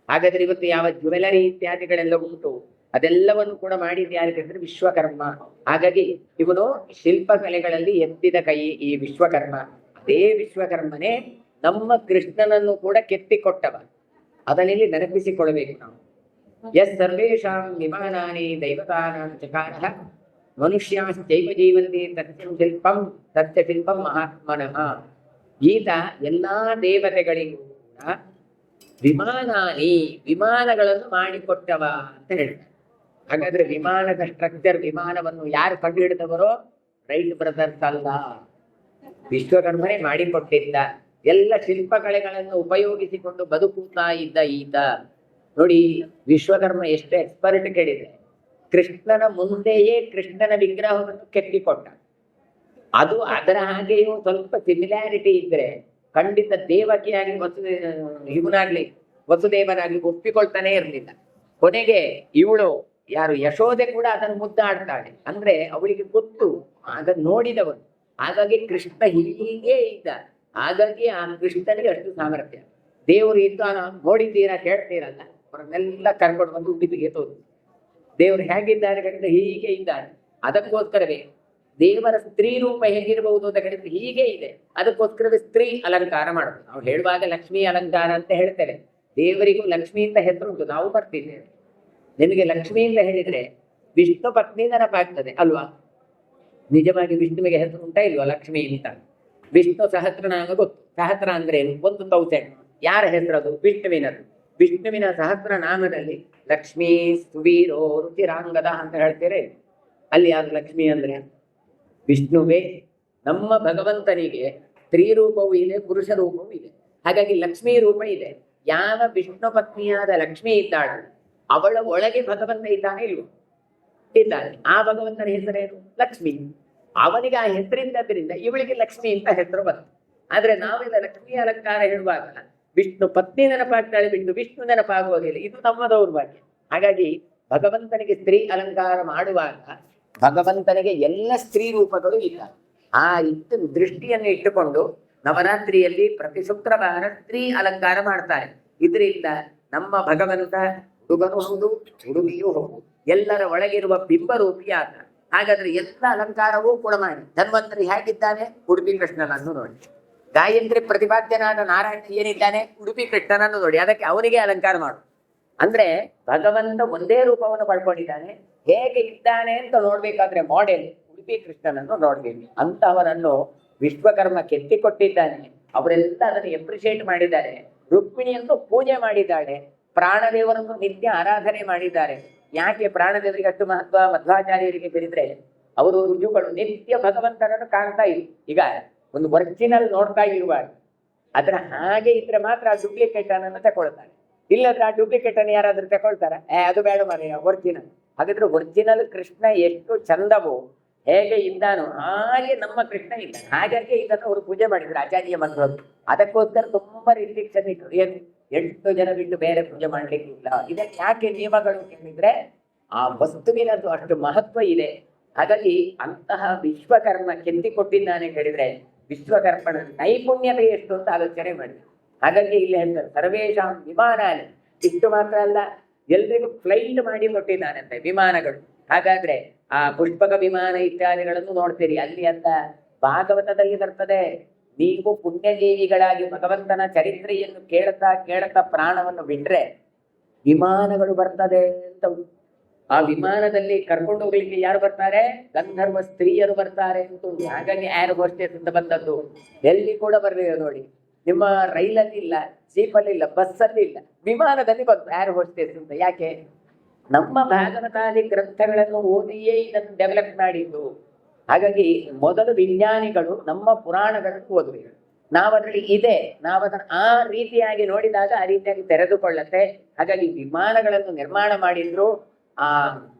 ಹಾಗಾದ್ರೆ ಇವತ್ತು ಯಾವ ಜ್ಯುವೆಲರಿ ಇತ್ಯಾದಿಗಳೆಲ್ಲ ಉಂಟು ಅದೆಲ್ಲವನ್ನು ಕೂಡ ಮಾಡಿದ್ದು ಯಾರಿಗಂದ್ರೆ ವಿಶ್ವಕರ್ಮ. ಹಾಗಾಗಿ ಇವನು ಶಿಲ್ಪಕಲೆಗಳಲ್ಲಿ ಎತ್ತಿದ ಕೈ ಈ ವಿಶ್ವಕರ್ಮ. ಅದೇ ವಿಶ್ವಕರ್ಮನೇ ನಮ್ಮ ಕೃಷ್ಣನನ್ನು ಕೂಡ ಕೆತ್ತಿಕೊಟ್ಟವ. ಅದನ್ನಿಲ್ಲಿ ನೆನಪಿಸಿಕೊಳ್ಬೇಕು ನಾವು. ಯಸ್ ಸರ್ವೇಷಾಂ ವಿಮಾನಾನಿ ದೈವತಾನಾಂ ಚಕಾರ ಮನುಷ್ಯಾಶ್ಚೈವ ಜೀವಂತಿ ತಸ್ಯ ಶಿಲ್ಪಂ ಮಹಾತ್ಮನಃ. ಈತ ಎಲ್ಲಾ ದೇವತೆಗಳಿಗೂ ಕೂಡ ವಿಮಾನಗಳನ್ನು ಮಾಡಿಕೊಟ್ಟವ ಅಂತ ಹೇಳ್ತಾರೆ. ಹಾಗಾದ್ರೆ ವಿಮಾನದ ಸ್ಟ್ರಕ್ಚರ್, ವಿಮಾನವನ್ನು ಯಾರು ಕಂಡು ಹಿಡಿದವರೋ ರೈಟ್ ಬ್ರದರ್ಸ್ ಅಲ್ಲ, ವಿಶ್ವಕರ್ಮನೇ ಮಾಡಿಕೊಟ್ಟಿದ್ದ. ಎಲ್ಲ ಶಿಲ್ಪಕಲೆಗಳನ್ನು ಉಪಯೋಗಿಸಿಕೊಂಡು ಬದುಕುತ್ತಾ ಇದ್ದ ಈತ. ನೋಡಿ ವಿಶ್ವಕರ್ಮ ಎಷ್ಟು ಎಕ್ಸ್ಪರ್ಟ್ ಕೇಳಿದ್ರೆ, ಕೃಷ್ಣನ ಮುಂದೆಯೇ ಕೃಷ್ಣನ ವಿಗ್ರಹವನ್ನು ಕೆತ್ತಿಕೊಟ್ಟ. ಅದು ಅದರ ಹಾಗೆಯೂ ಸ್ವಲ್ಪ ಸಿಮಿಲ್ಯಾರಿಟಿ ಇದ್ರೆ ಖಂಡಿತ ದೇವಕಿಯಾಗಿ ಇವನಾಗ್ಲಿ ವಸುದೇವನಾಗ್ಲಿ ಒಪ್ಪಿಕೊಳ್ತಾನೆ ಇರಲಿಲ್ಲ. ಕೊನೆಗೆ ಇವಳು ಯಾರು ಯಶೋದೆ ಕೂಡ ಅದನ್ನು ಮುದ್ದಾಡ್ತಾಳೆ. ಅಂದ್ರೆ ಅವಳಿಗೆ ಗೊತ್ತು, ಅದನ್ನು ನೋಡಿದವನು. ಹಾಗಾಗಿ ಕೃಷ್ಣ ಹೀಗೆ ಇದ್ದ. ಹಾಗಾಗಿ ಆ ಕೃಷ್ಣನಿಗೆ ಅಷ್ಟು ಸಾಮರ್ಥ್ಯ. ದೇವರು ಇದ್ದು ನೋಡಿದ್ದೀರಾ ಕೇಳ್ತೀರಲ್ಲ, ಅವರನ್ನೆಲ್ಲ ಕರ್ಕೊಂಡು ಬಂದು ಉಡುಪಿಗೆ ತೋರು. ದೇವರು ಹೇಗಿದ್ದಾರೆ ಕಡಿಮೆ ಹೀಗೆ ಇದ್ದಾರೆ. ಅದಕ್ಕೋಸ್ಕರವೇ ದೇವರ ಸ್ತ್ರೀ ರೂಪ ಹೇಗಿರಬಹುದು ಅಂತ ಹೇಳಿದ್ರೆ ಹೀಗೆ ಇದೆ. ಅದಕ್ಕೋಸ್ಕರವೇ ಸ್ತ್ರೀ ಅಲಂಕಾರ ಮಾಡೋದು. ನಾವು ಹೇಳುವಾಗ ಲಕ್ಷ್ಮೀ ಅಲಂಕಾರ ಅಂತ ಹೇಳ್ತೇವೆ. ದೇವರಿಗೂ ಲಕ್ಷ್ಮಿ ಅಂತ ಹೆಸರು ಉಂಟು, ನಾವು ಬರ್ತಿದ್ದೇವೆ. ನಿಮಗೆ ಲಕ್ಷ್ಮಿ ಅಂತ ಹೇಳಿದ್ರೆ ವಿಷ್ಣು ಪತ್ನಿ ನೆನಪಾಗ್ತದೆ ಅಲ್ವಾ? ನಿಜವಾಗಿ ವಿಷ್ಣುವಿಗೆ ಹೆಸರು ಉಂಟಾ ಇಲ್ವಾ ಲಕ್ಷ್ಮಿ ಅಂತ? ವಿಷ್ಣು ಸಹಸ್ರನಾಮ ಗೊತ್ತು. ಸಹಸ್ರ ಅಂದ್ರೆ 1000. ಯಾರ ಹೆಸರದು? ವಿಷ್ಣುವಿನದು. ವಿಷ್ಣುವಿನ ಸಹಸ್ರನಾಮದಲ್ಲಿ ಲಕ್ಷ್ಮೀ ಸುವೀರೋ ರುಚಿರಾಂಗದ ಅಂತ ಹೇಳ್ತೀರಿ. ಅಲ್ಲಿ ಯಾರು ಲಕ್ಷ್ಮಿ ಅಂದ್ರೆ ವಿಷ್ಣುವೇ. ನಮ್ಮ ಭಗವಂತನಿಗೆ ಸ್ತ್ರೀ ರೂಪವೂ ಇದೆ, ಪುರುಷ ರೂಪವೂ ಇದೆ. ಹಾಗಾಗಿ ಲಕ್ಷ್ಮೀ ರೂಪ ಇದೆ. ಯಾವ ವಿಷ್ಣು ಪತ್ನಿಯಾದ ಲಕ್ಷ್ಮಿ ಇದ್ದಾಳೆ ಅವಳ ಒಳಗೆ ಭಗವಂತ ಇದ್ದಾನೆ ಇಲ್ವೋ? ಇದ್ದಾನೆ. ಆ ಭಗವಂತನ ಹೆಸರೇನು? ಲಕ್ಷ್ಮಿ. ಅವನಿಗೆ ಆ ಹೆಸರಿದ್ದದ್ರಿಂದ ಇವಳಿಗೆ ಲಕ್ಷ್ಮಿ ಅಂತ ಹೆಸರು ಬಂತು. ಆದ್ರೆ ನಾವೆಲ್ಲ ಲಕ್ಷ್ಮೀ ಅಲಂಕಾರ ಹೇಳುವಾಗ ವಿಷ್ಣು ಪತ್ನಿ ನೆನಪಾಗ್ತಾಳೆ ಬಿಟ್ಟು ವಿಷ್ಣು ನೆನಪಾಗುವುದಿಲ್ಲ. ಇದು ನಮ್ಮ ದೌರ್ಭಾಗ್ಯ. ಹಾಗಾಗಿ ಭಗವಂತನಿಗೆ ಸ್ತ್ರೀ ಅಲಂಕಾರ ಮಾಡುವಾಗ ಭಗವಂತನಿಗೆ ಎಲ್ಲ ಸ್ತ್ರೀ ರೂಪಗಳು ಇಲ್ಲ. ಆ ದೃಷ್ಟಿಯನ್ನು ಇಟ್ಟುಕೊಂಡು ನವರಾತ್ರಿಯಲ್ಲಿ ಪ್ರತಿ ಶುಕ್ರವಾರ ಸ್ತ್ರೀ ಅಲಂಕಾರ ಮಾಡ್ತಾರೆ. ಇದರಿಂದ ನಮ್ಮ ಭಗವಂತ ಹುಡುಗನು ಹೌದು, ಹುಡುಗಿಯೂ ಹೌದು, ಎಲ್ಲರ ಒಳಗಿರುವ ಬಿಂಬರೂಪಿ ಆತ. ಹಾಗಾದ್ರೆ ಎಲ್ಲ ಅಲಂಕಾರವೂ ಕೂಡ ಮಾಡಿ. ಧನ್ವಂತರಿ ಹೇಗಿದ್ದಾನೆ? ಉಡುಪಿ ಕೃಷ್ಣನನ್ನು ನೋಡಿ. ಗಾಯತ್ರಿ ಪ್ರತಿಪಾದ್ಯನಾದ ನಾರಾಯಣ ಏನಿದ್ದಾನೆ? ಉಡುಪಿ ಕೃಷ್ಣನನ್ನು ನೋಡಿ. ಅದಕ್ಕೆ ಅವನಿಗೆ ಅಲಂಕಾರ ಮಾಡು. ಅಂದ್ರೆ ಭಗವಂತ ಒಂದೇ ರೂಪವನ್ನು ಪಡ್ಕೊಂಡಿದ್ದಾನೆ. ಹೇಗೆ ಇದ್ದಾನೆ ಅಂತ ನೋಡ್ಬೇಕಾದ್ರೆ ಮಾಡೆಲ್ ಉಡುಪಿ ಕೃಷ್ಣನನ್ನು ನೋಡ್ಬೇಕು. ಅಂತಹವನನ್ನು ವಿಶ್ವಕರ್ಮ ಕೆತ್ತಿಕೊಟ್ಟಿದ್ದಾನೆ. ಅವರೆಲ್ಲ ಅದನ್ನು ಎಪ್ರಿಶಿಯೇಟ್ ಮಾಡಿದ್ದಾರೆ. ರುಕ್ಮಿಣಿಯನ್ನು ಪೂಜೆ ಮಾಡಿದ್ದಾಳೆ. ಪ್ರಾಣದೇವರನ್ನು ನಿತ್ಯ ಆರಾಧನೆ ಮಾಡಿದ್ದಾರೆ. ಯಾಕೆ ಪ್ರಾಣದೇವರಿಗೆ ಅಷ್ಟು ಮಹತ್ವ? ಮಧ್ವಾಚಾರ್ಯರಿಗೆ ತಿಳಿದ್ರೆ ಅವರು ರುಜುಗಳು ನಿತ್ಯ ಭಗವಂತನನ್ನು ಕಾಣ್ತಾ ಇದ್ರು. ಈಗ ಒಂದು ಒರಿಜಿನಲ್ ನೋಡ್ತಾ ಇರುವಾಗ ಅದರ ಹಾಗೆ ಇದ್ರೆ ಮಾತ್ರ ಆ ಡೂಪ್ಲಿಕೇಟ್ ಅನ್ನು ತಗೊಳ್ತಾರೆ. ಇಲ್ಲದ್ರೆ ಆ ಡೂಪ್ಲಿಕೇಟ್ ಅನ್ನು ಯಾರಾದ್ರೂ ತಗೊಳ್ತಾರ? ಅದು ಬೇಡ ಮರೆಯ ಒರಿಜಿನಲ್. ಹಾಗಾದ್ರೆ ಒರಿಜಿನಲ್ ಕೃಷ್ಣ ಎಷ್ಟು ಚಂದವೋ, ಹೇಗೆ ಇದ್ದಾನೋ ಹಾಗೆ ನಮ್ಮ ಕೃಷ್ಣ ಇಲ್ಲ. ಹಾಗಾಗಿ ಇದನ್ನು ಅವರು ಪೂಜೆ ಮಾಡಿದ್ರು ಆಚಾರ್ಯ ಮಂತ್ರರು. ಅದಕ್ಕೋಸ್ಕರ ತುಂಬಾ ರಿಸ್ಟ್ರಿಕ್ಷನ್ ಇಟ್ಟು ಏನು 8 ಜನ ಬಿಟ್ಟು ಬೇರೆ ಪೂಜೆ ಮಾಡ್ಲಿಕ್ಕಿಲ್ಲ. ಇದಕ್ಕೆ ಯಾಕೆ ನಿಯಮಗಳು ಕೇಳಿದ್ರೆ ಆ ವಸ್ತುವಿನದ್ದು ಅಷ್ಟು ಮಹತ್ವ ಇದೆ. ಹಾಗಾಗಿ ಅಂತಹ ವಿಶ್ವಕರ್ಮ ಕೆತ್ತಿಕೊಟ್ಟಿದ್ದಾನೆ ಹೇಳಿದ್ರೆ ವಿಶ್ವಕರ್ಮನ ನೈಪುಣ್ಯತೆ ಎಷ್ಟು ಅಂತ ಆಲೋಚನೆ ಮಾಡಿ. ಹಾಗಾಗಿ ಇಲ್ಲಿ ಹೇಳ್ತಾರೆ ಸರ್ವೇಶಾಂ ವಿಮಾನಾನ. ಇಷ್ಟು ಮಾತ್ರ ಅಲ್ಲ, ಎಲ್ರಿಗೂ ಫ್ಲೈಟ್ ಮಾಡಿ ಕೊಟ್ಟಿದ್ದಾನಂತೆ ವಿಮಾನಗಳು. ಹಾಗಾದ್ರೆ ಆ ಪುಷ್ಪಕ ವಿಮಾನ ಇತ್ಯಾದಿಗಳನ್ನು ನೋಡ್ತೀರಿ. ಅಲ್ಲಿ ಅಂತ ಭಾಗವತದಲ್ಲಿ ಬರ್ತದೆ, ನೀವು ಪುಣ್ಯಜೀವಿಗಳಾಗಿ ಭಗವಂತನ ಚರಿತ್ರೆಯನ್ನು ಕೇಳ್ತಾ ಕೇಳ್ತಾ ಪ್ರಾಣವನ್ನು ಬಿಟ್ರೆ ವಿಮಾನಗಳು ಬರ್ತದೆ ಅಂತ. ಆ ವಿಮಾನದಲ್ಲಿ ಕರ್ಕೊಂಡು ಹೋಗ್ಲಿಕ್ಕೆ ಯಾರು ಬರ್ತಾರೆ? ಗಂಧರ್ವ ಸ್ತ್ರೀಯರು ಬರ್ತಾರೆ ಅಂತ. ಹಾಗಾಗಿ ಏರ್ ಹೋಸ್ಟೆಸ್ ಅಂತ ಬಂದದ್ದು ಎಲ್ಲಿ ಕೂಡ ಬರಲಿಲ್ಲ ನೋಡಿ. ನಿಮ್ಮ ರೈಲಲ್ಲಿ ಇಲ್ಲ, ಜೀಪಲ್ಲಿ ಇಲ್ಲ, ಬಸ್ಸಲ್ಲಿ ಇಲ್ಲ, ವಿಮಾನದಲ್ಲಿ ಬಂತು ಏರ್ ಹೋಸ್ಟೆಸ್ ಅಂತ. ಯಾಕೆ? ನಮ್ಮ ಭಾಗವತಾದಿ ಗ್ರಂಥಗಳನ್ನು ಓದಿಯೇ ಇದನ್ನು ಡೆವಲಪ್ ಮಾಡಿದ್ದು. ಹಾಗಾಗಿ ಮೊದಲು ವಿಜ್ಞಾನಿಗಳು ನಮ್ಮ ಪುರಾಣಗಳನ್ನು ಓದಬೇಕು. ನಾವದ್ರಲ್ಲಿ ಇದೆ, ನಾವದನ್ನು ಆ ರೀತಿಯಾಗಿ ನೋಡಿದಾಗ ಆ ರೀತಿಯಾಗಿ ತೆರೆದುಕೊಳ್ಳುತ್ತೆ. ಹಾಗಾಗಿ ವಿಮಾನಗಳನ್ನು ನಿರ್ಮಾಣ ಮಾಡಿದ್ರು. ಆ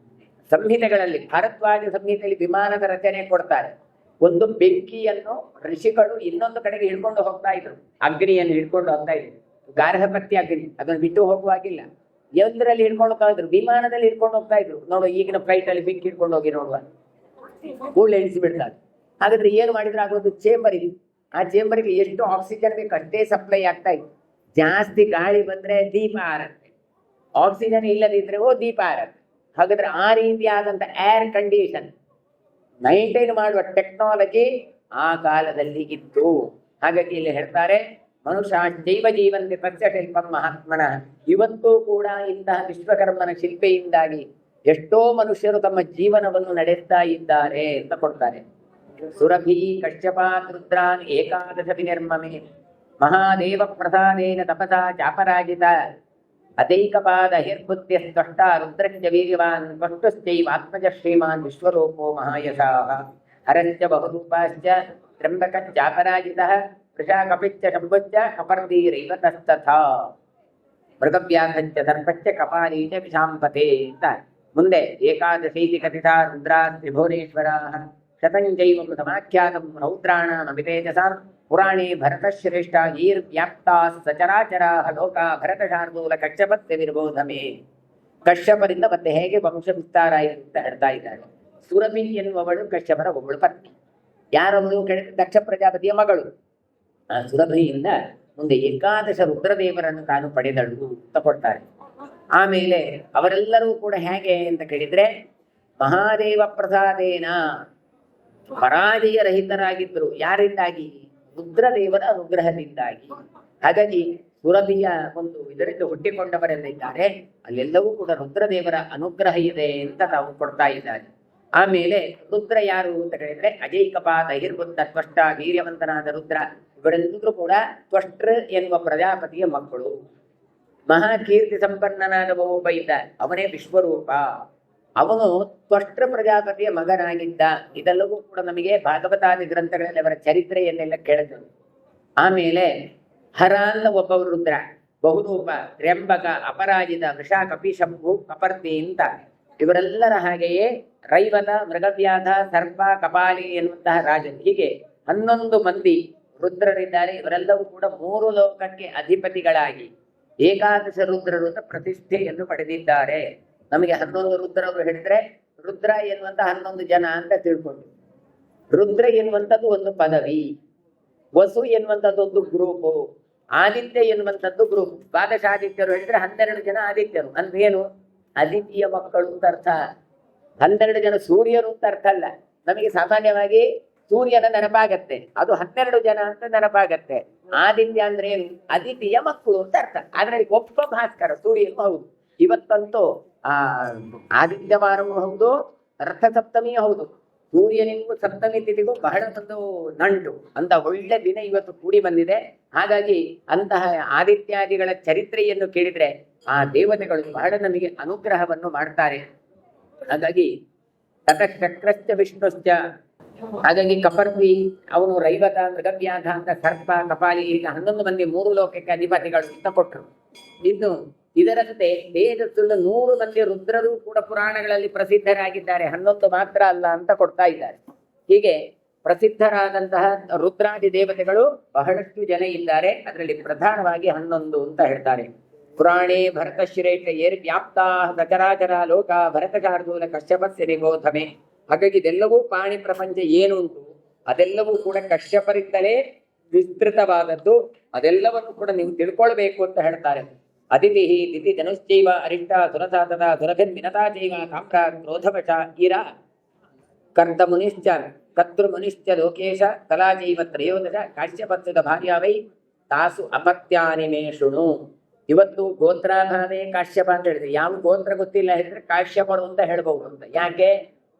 ಸಂಹಿತೆಗಳಲ್ಲಿ ಭಾರದ್ವಾಜ ಸಂಹಿತೆಯಲ್ಲಿ ವಿಮಾನದ ರಚನೆ ಕೊಡ್ತಾರೆ. ಒಂದು ಬೆಂಕಿಯನ್ನು ಋಷಿಗಳು ಇನ್ನೊಂದು ಕಡೆಗೆ ಹಿಡ್ಕೊಂಡು ಹೋಗ್ತಾ ಇದ್ರು, ಅಗ್ನಿಯನ್ನು ಹಿಡ್ಕೊಂಡು ಹೋಗ್ತಾ ಇದ್ರು. ಗಾರ್ಹಪತ್ಯ ಅಗ್ನಿ, ಅದನ್ನು ಬಿಟ್ಟು ಹೋಗುವಾಗಿಲ್ಲ. ಎಲ್ಲರಲ್ಲಿ ಹಿಡ್ಕೊಂಡು ಹೋಗ್ತಾ ಇದ್ರು, ವಿಮಾನದಲ್ಲಿ ಹಿಡ್ಕೊಂಡು ಹೋಗ್ತಾ ಇದ್ರು. ನೋಡು ಈಗಿನ ಫ್ಲೈಟ್ ಅಲ್ಲಿ ಬೆಂಕಿ ಹಿಡ್ಕೊಂಡು ಹೋಗಿ ನೋಡುವ, ಕೂಡಲೇ ಇಳಿಸಿ ಬಿಡ್ತಾರೆ. ಹಾಗಾದ್ರೆ ಏನು ಮಾಡಿದ್ರೆ ಆಗೋದು? ಚೇಂಬರ್ ಇದೆ. ಆ ಚೇಂಬರ್ಗೆ ಎಷ್ಟು ಆಕ್ಸಿಜನ್ ಬೇಕು ಅಷ್ಟೇ ಸಪ್ಲೈ ಆಗ್ತಾ ಇತ್ತು. ಜಾಸ್ತಿ ಗಾಳಿ ಬಂದ್ರೆ ದೀಪ ಆರತ್ತೆ, ಆಕ್ಸಿಜನ್ ಇಲ್ಲದಿದ್ರೆ ದೀಪ ಆರತ್ತೆ. ಹಾಗಾದ್ರೆ ಆ ರೀತಿಯಾದಂತ ಏರ್ ಕಂಡೀಷನ್ ಮೈಂಟೈನ್ ಮಾಡುವ ಟೆಕ್ನಾಲಜಿ ಆ ಕಾಲದಲ್ಲಿ ಇತ್ತು. ಹಾಗಾಗಿ ಇಲ್ಲಿ ಹೇಳ್ತಾರೆ ಮನುಷ್ಯ ಜೈವ ಜೀವಂತೆ ಪಂಚಶಿಲ್ಪಂ ಮಹಾತ್ಮನ. ಇವತ್ತೂ ಕೂಡ ಇಂತಹ ವಿಶ್ವಕರ್ಮನ ಶಿಲ್ಪೆಯಿಂದಾಗಿ ಎಷ್ಟೋ ಮನುಷ್ಯರು ತಮ್ಮ ಜೀವನವನ್ನು ನಡೆಸ್ತಾ ಇದ್ದಾರೆ ಅಂತ ಕೊಡ್ತಾರೆ. ಸುರಭಿ ಕಶ್ಯಪಾತ್ ರುದ್ರಾನ್ ಏಕಾದಶ ವಿನಿರ್ಮಮೆ ಮಹಾದೇವ ಪ್ರಸಾದೇನ ತಪಸಾ ಚಾಪರಾಜಿತ ಅತೈಕಪಾದ ಹಿರ್ಬುದ್ಧ್ಯ ಸ್ಪಷ್ಟ ರುದ್ರಂಚ ವೀರ್ಯವಾನ್ ಸ್ಪಷ್ಟಶ್ಚೈವಾತ್ಮಜ ಶ್ರೀಮಾನ್ ವಿಶ್ವರೂಪೋ ಮಹಾಯಶಾಃ ಹರಂಚ ಬಹುರೂಪಾಶ್ಚ ತ್ರ್ಯಂಬಕಶ್ಚಾಪರಾಜಿತಃ ವೃಷಾ ಕಪಿಶ್ಚ ಶಂಭುಶ್ಚ ಕಪರ್ದೀರೈವ ತಸ್ತಥಾ ಮೃಗವ್ಯಾಘಂಚ ಸರ್ಪಶ್ಚ ಕಪಾಲೀಚ ವಿಷಾಂಪತೆ ಅಂತ ಮುಂದೆ ಏಕಾದಶೈತಿ ಕಥಿತಾ ರುದ್ರಾ ತ್ರಿಭುವನೇಶ್ವರಾಃ ಶತಂಜೈವಂ ಸಮಾಖ್ಯಾತಂ ರೌದ್ರಾಣಮಭಿತೇಜಸಾಂ ಪುರಾಣೇ ಭರತಶ್ರೇಷ್ಠಾಗೀರ್ವ್ಯಾಪ್ತಾಃ ಸಚರಾಚರಾಃ ಲೋಕಾ ಭರತಶಾರ್ದೂಲ ಕಶ್ಯಪಸ್ಯ ವಿರ್ಬೋಧಮೇ. ಕಶ್ಯಪರಿಂದ ಮತ್ತೆ ಹೇಗೆ ವಂಶ ವಿಸ್ತಾರ ಆಯಿತು ಅಂತ ಹೇಳ್ತಾ ಇದ್ದಾರೆ. ಸುರಭಿ ಎನ್ನುವವಳು ಕಶ್ಯಪರ ಒಬ್ಬಳು ಪತ್ನಿ. ಯಾರವಳು ಕೇಳಿದ್ರೆ ದಕ್ಷ ಪ್ರಜಾಪತಿಯ ಮಗಳು. ಆ ಸುರಭಿಯಿಂದ ಮುಂದೆ ಏಕಾದಶ ರುದ್ರದೇವರನ್ನು ತಾನು ಪಡೆದಳು ಅಂತ ಕೊಡ್ತಾರೆ. ಆಮೇಲೆ ಅವರೆಲ್ಲರೂ ಕೂಡ ಹೇಗೆ ಅಂತ ಕೇಳಿದ್ರೆ ಮಹಾದೇವ ಪ್ರಸಾದೇನ ಪರಾಜಯ ರಹಿತರಾಗಿದ್ದರು. ಯಾರಿಂದಾಗಿ? ರುದ್ರದೇವರ ಅನುಗ್ರಹದಿಂದಾಗಿ. ಹಾಗಾಗಿ ಸುರಭಿಯ ಒಂದು ಇದರಿಂದ ಹುಟ್ಟಿಕೊಂಡವರೆಲ್ಲಿದ್ದಾರೆ ಅಲ್ಲೆಲ್ಲವೂ ಕೂಡ ರುದ್ರದೇವರ ಅನುಗ್ರಹ ಇದೆ ಅಂತ ತಾವು ಕೊಡ್ತಾ ಇದ್ದಾರೆ. ಆಮೇಲೆ ರುದ್ರ ಯಾರು ಅಂತ ಹೇಳಿದ್ರೆ ಅಜೈಕಪಾತ ಹಿರ್ಬುದ್ಧ ತ್ವಷ್ಟ ವೀರ್ಯವಂತನಾದ ರುದ್ರ. ಇವರೆಲ್ಲರೂ ಕೂಡ ತ್ವಷ್ಟ್ರ ಎನ್ನುವ ಪ್ರಜಾಪತಿಯ ಮಕ್ಕಳು. ಮಹಾಕೀರ್ತಿ ಸಂಪನ್ನನಾದ ಒಬ್ಬ ಇದ್ದ, ಅವನೇ ವಿಶ್ವರೂಪ. ಅವನು ತ್ವಷ್ಟ್ರ ಪ್ರಜಾಪತಿಯ ಮಗನಾಗಿದ್ದ. ಇದೆಲ್ಲವೂ ಕೂಡ ನಮಗೆ ಭಾಗವತಾದಿ ಗ್ರಂಥಗಳಲ್ಲಿ ಅವರ ಚರಿತ್ರೆಯನ್ನೆಲ್ಲ ಕೇಳಿದರು. ಆಮೇಲೆ ಹರ ಅಂತ ಒಬ್ಬ ರುದ್ರ, ಬಹುರೂಪ, ತ್ರ್ಯಂಬಕ, ಅಪರಾಜಿತ, ವೃಷಾಕಪಿ, ಶಂಭು, ಕಪರ್ತಿ ಅಂತ ಇವರೆಲ್ಲರ ಹಾಗೆಯೇ ರೈವತ, ಮೃಗವ್ಯಾಧ, ಸರ್ಪ, ಕಪಾಲಿ ಎನ್ನುವಂತಹ ರಾಜರು, ಹೀಗೆ 11 ಮಂದಿ ರುದ್ರರಿದ್ದಾರೆ. ಇವರೆಲ್ಲವೂ ಕೂಡ 3 ಲೋಕಕ್ಕೆ ಅಧಿಪತಿಗಳಾಗಿ ಏಕಾದಶ ರುದ್ರರು ಪ್ರತಿಷ್ಠೆಯನ್ನು ಪಡೆದಿದ್ದಾರೆ. ನಮಗೆ 11 ರುದ್ರರು ಹೇಳಿದ್ರೆ ರುದ್ರ ಎನ್ನುವಂತ 11 ಜನ ಅಂತ ತಿಳ್ಕೊಂಡು, ರುದ್ರ ಎನ್ನುವಂಥದ್ದು ಒಂದು ಪದವಿ, ವಸು ಎನ್ನುವಂಥದ್ದು ಒಂದು ಗ್ರೂಪು, ಆದಿತ್ಯ ಎನ್ನುವಂಥದ್ದು ಗ್ರೂಪ್. ದ್ವಾದಶಾದಿತ್ಯರು ಹೇಳಿದ್ರೆ 12 ಜನ ಆದಿತ್ಯರು ಅಂದ್ರೆ ಏನು? ಆದಿತ್ಯ ಮಕ್ಕಳು ಅಂತ ಅರ್ಥ. 12 ಜನ ಸೂರ್ಯರು ಅಂತ ಅರ್ಥ ಅಲ್ಲ. ನಮಗೆ ಸಾಮಾನ್ಯವಾಗಿ ಸೂರ್ಯನ ನೆನಪಾಗತ್ತೆ, ಅದು 12 ಜನ ಅಂತ ನೆನಪಾಗತ್ತೆ. ಆದಿತ್ಯ ಅಂದ್ರೆ ಏನು? ಅದಿತಿಯ ಮಕ್ಕಳು ಅಂತ ಅರ್ಥ. ಆದ್ರೆ ಒಬ್ಬ ಭಾಸ್ಕರ ಸೂರ್ಯನು ಹೌದು. ಇವತ್ತಂತೂ ಆದಿತ್ಯವಾರವೂ ಹೌದು, ರಥ ಸಪ್ತಮಿಯೂ ಹೌದು. ಸೂರ್ಯನಿಗೂ ಸಪ್ತಮಿ ತಿಥಿಗೂ ಬಹಳ ಒಂದು ನಂಟು ಅಂತ ಒಳ್ಳೆ ದಿನ ಇವತ್ತು ಕೂಡಿ ಬಂದಿದೆ. ಹಾಗಾಗಿ ಅಂತಹ ಆದಿತ್ಯಾದಿಗಳ ಚರಿತ್ರೆಯನ್ನು ಕೇಳಿದ್ರೆ ಆ ದೇವತೆಗಳು ಬಹಳ ನಮಗೆ ಅನುಗ್ರಹವನ್ನು ಮಾಡ್ತಾರೆ. ಹಾಗಾಗಿ ತತಶ್ಚಕ್ರಶ್ಚ ವಿಷ್ಣುಶ್ಚ, ಹಾಗಾಗಿ ಕಪರ್ವಿ ಅವನು ರೈವತ, ಮೃಗವ್ಯಾಧ ಅಂತ ಸರ್ಪ, ಕಪಾಲಿ, ಈಗ 11 ಮಂದಿ 3 ಲೋಕಕ್ಕೆ ಅಧಿಪತಿಗಳು ಅಂತ ಕೊಟ್ಟರು. ಇನ್ನು ಇದರಂತೆ ತೇಜಸ್ಸುಳ್ಳ 100 ಮಂದಿ ರುದ್ರರು ಕೂಡ ಪುರಾಣಗಳಲ್ಲಿ ಪ್ರಸಿದ್ಧರಾಗಿದ್ದಾರೆ, 11 ಮಾತ್ರ ಅಲ್ಲ ಅಂತ ಕೊಡ್ತಾ ಇದ್ದಾರೆ. ಹೀಗೆ ಪ್ರಸಿದ್ಧರಾದಂತಹ ರುದ್ರಾದಿ ದೇವತೆಗಳು ಬಹಳಷ್ಟು ಜನ ಇದ್ದಾರೆ. ಅದರಲ್ಲಿ ಪ್ರಧಾನವಾಗಿ 11 ಅಂತ ಹೇಳ್ತಾರೆ. ಪುರಾಣೇ ಭರತಶ್ರೇಷ್ಠ ಏರ್ ವ್ಯಾಪ್ತಾ ಸಚರಾಚರ ಲೋಕ ಭರತಶಾರ್ದೂಲ ಕಶ್ಯಪಸ್ಯ ನಿಬೋಧಮೆ. ಹಾಗಾಗಿ ಇದೆಲ್ಲವೂ ಪ್ರಾಣಿ ಪ್ರಪಂಚ ಏನು ಉಂಟು ಅದೆಲ್ಲವೂ ಕೂಡ ಕಶ್ಯಪರಿಂದಲೇ ವಿಸ್ತೃತವಾದದ್ದು. ಅದೆಲ್ಲವನ್ನು ಕೂಡ ನೀವು ತಿಳ್ಕೊಳ್ಬೇಕು ಅಂತ ಹೇಳ್ತಾರೆ. ಅದಿತಿ ದಿತಿ ಧನುಶ್ಚೈವ ಅರಿಷ್ಟ ಸುರಸಾತದ ಸುರಭಿನ್ ವಿನತಾ ಚೈವ ತಾಮ್ರ ಕ್ರೋಧವಶ ಈರ ಕರ್ತ ಮುನಿಶ್ಚ ಕರ್ತೃ ಮುನಿಶ್ಚ ಲೋಕೇಶ ಕಲಾಚೈವ ತ್ರಯೋದಶ ಕಾಶ್ಯಪತ್ರದ ಭಾರ್ಯ ವೈ ತಾಸು ಅಪತ್ಯಾನಿ ಮೇ ಶೃಣು. ಇವತ್ತು ಗೋತ್ರಾಧಾರೇ ಕಾಶ್ಯಪ ಅಂತ ಹೇಳಿದ್ರೆ ಯಾವ ಗೋತ್ರ ಗೊತ್ತಿಲ್ಲ ಹೇಳಿದ್ರೆ ಕಾಶ್ಯಪರು ಅಂತ ಹೇಳ್ಬಹುದು ಅಂತ. ಯಾಕೆ?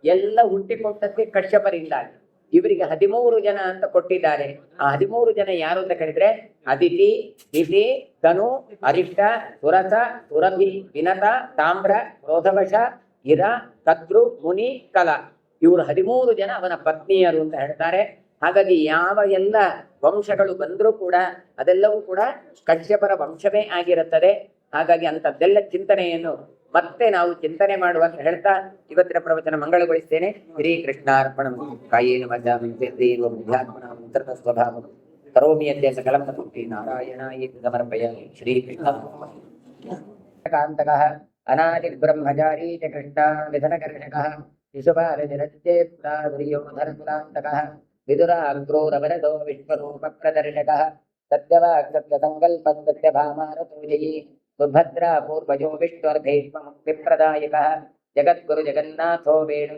ಎಲ್ಲ ಹುಟ್ಟಿಕೊಟ್ಟಕ್ಕೆ ಕಶ್ಯಪರಿಂದಾಗಿ. ಇವರಿಗೆ 13 ಜನ ಅಂತ ಕೊಟ್ಟಿದ್ದಾರೆ. ಆ 13 ಜನ ಯಾರು ಅಂತ ಕೇಳಿದ್ರೆ ಅದಿತಿ, ದಿತಿ, ಧನು, ಅರಿಷ್ಟ, ಸುರಸ, ಸುರಭಿ, ವಿನತ, ತಾಮ್ರ, ಕ್ರೋಧವಶ, ಇರ, ಕದ್ರು, ಮುನಿ, ಕಲ. ಇವರು 13 ಜನ ಅವನ ಪತ್ನಿಯರು ಅಂತ ಹೇಳ್ತಾರೆ. ಹಾಗಾಗಿ ಯಾವ ಎಲ್ಲ ವಂಶಗಳು ಬಂದರೂ ಕೂಡ ಅದೆಲ್ಲವೂ ಕೂಡ ಕಶ್ಯಪರ ವಂಶವೇ ಆಗಿರುತ್ತದೆ. ಹಾಗಾಗಿ ಅಂಥದ್ದೆಲ್ಲ ಚಿಂತನೆಯನ್ನು ಮತ್ತೆ ನಾವು ಚಿಂತನೆ ಮಾಡುವ ಅಂತ ಹೇಳ್ತಾ ಇವತ್ತಿನ ಪ್ರವಚನ ಮಂಗಳಗೊಳಿಸ್ತೇನೆ. ಶ್ರೀಕೃಷ್ಣಾರ್ಪಣ ಕಾಯೇನ ಮಂತ್ರ ಸ್ವಭಾವ ಕರೋಮಿ ಅದ್ಯ ಸಕಲಂ ನಾರಾಯಣಾಯ ಸಮರ್ಪಯಾಮಿ. ಶ್ರೀಕೃಷ್ಣ ಕಾಂತಕಃ ಅನಾದಿರ್ಬ್ರಹ್ಮಚಾರಿ ಚ ಕೃಷ್ಣ ವಿಧನಕರ್ಷಕಃ ಶಿಶುಪಾಲನಿರತ್ಯೇತ್ರಾದುರ್ಯೋಧನಕುಲಾಂತಕಃ ವಿದುರಾಗ್ರೋರವರದೋ ವಿಶ್ವರೂಪ ಪ್ರದರ್ಶಕಃ ಸತ್ಯವಾಕ್ ಸತ್ಯಸಂಕಲ್ಪ ಸತ್ಯಭಾಮಾರತೋಜಯೀ ಸುಭದ್ರಾ ಪೂರ್ವಜೋ ವಿಷ್ಣುರ್ಭೇಷ್ಮ ಮುಕ್ತಿಪ್ರದಾಯಕಃ ಜಗದ್ಗುರು ಜಗನ್ನಾಥೋ ವೇಣು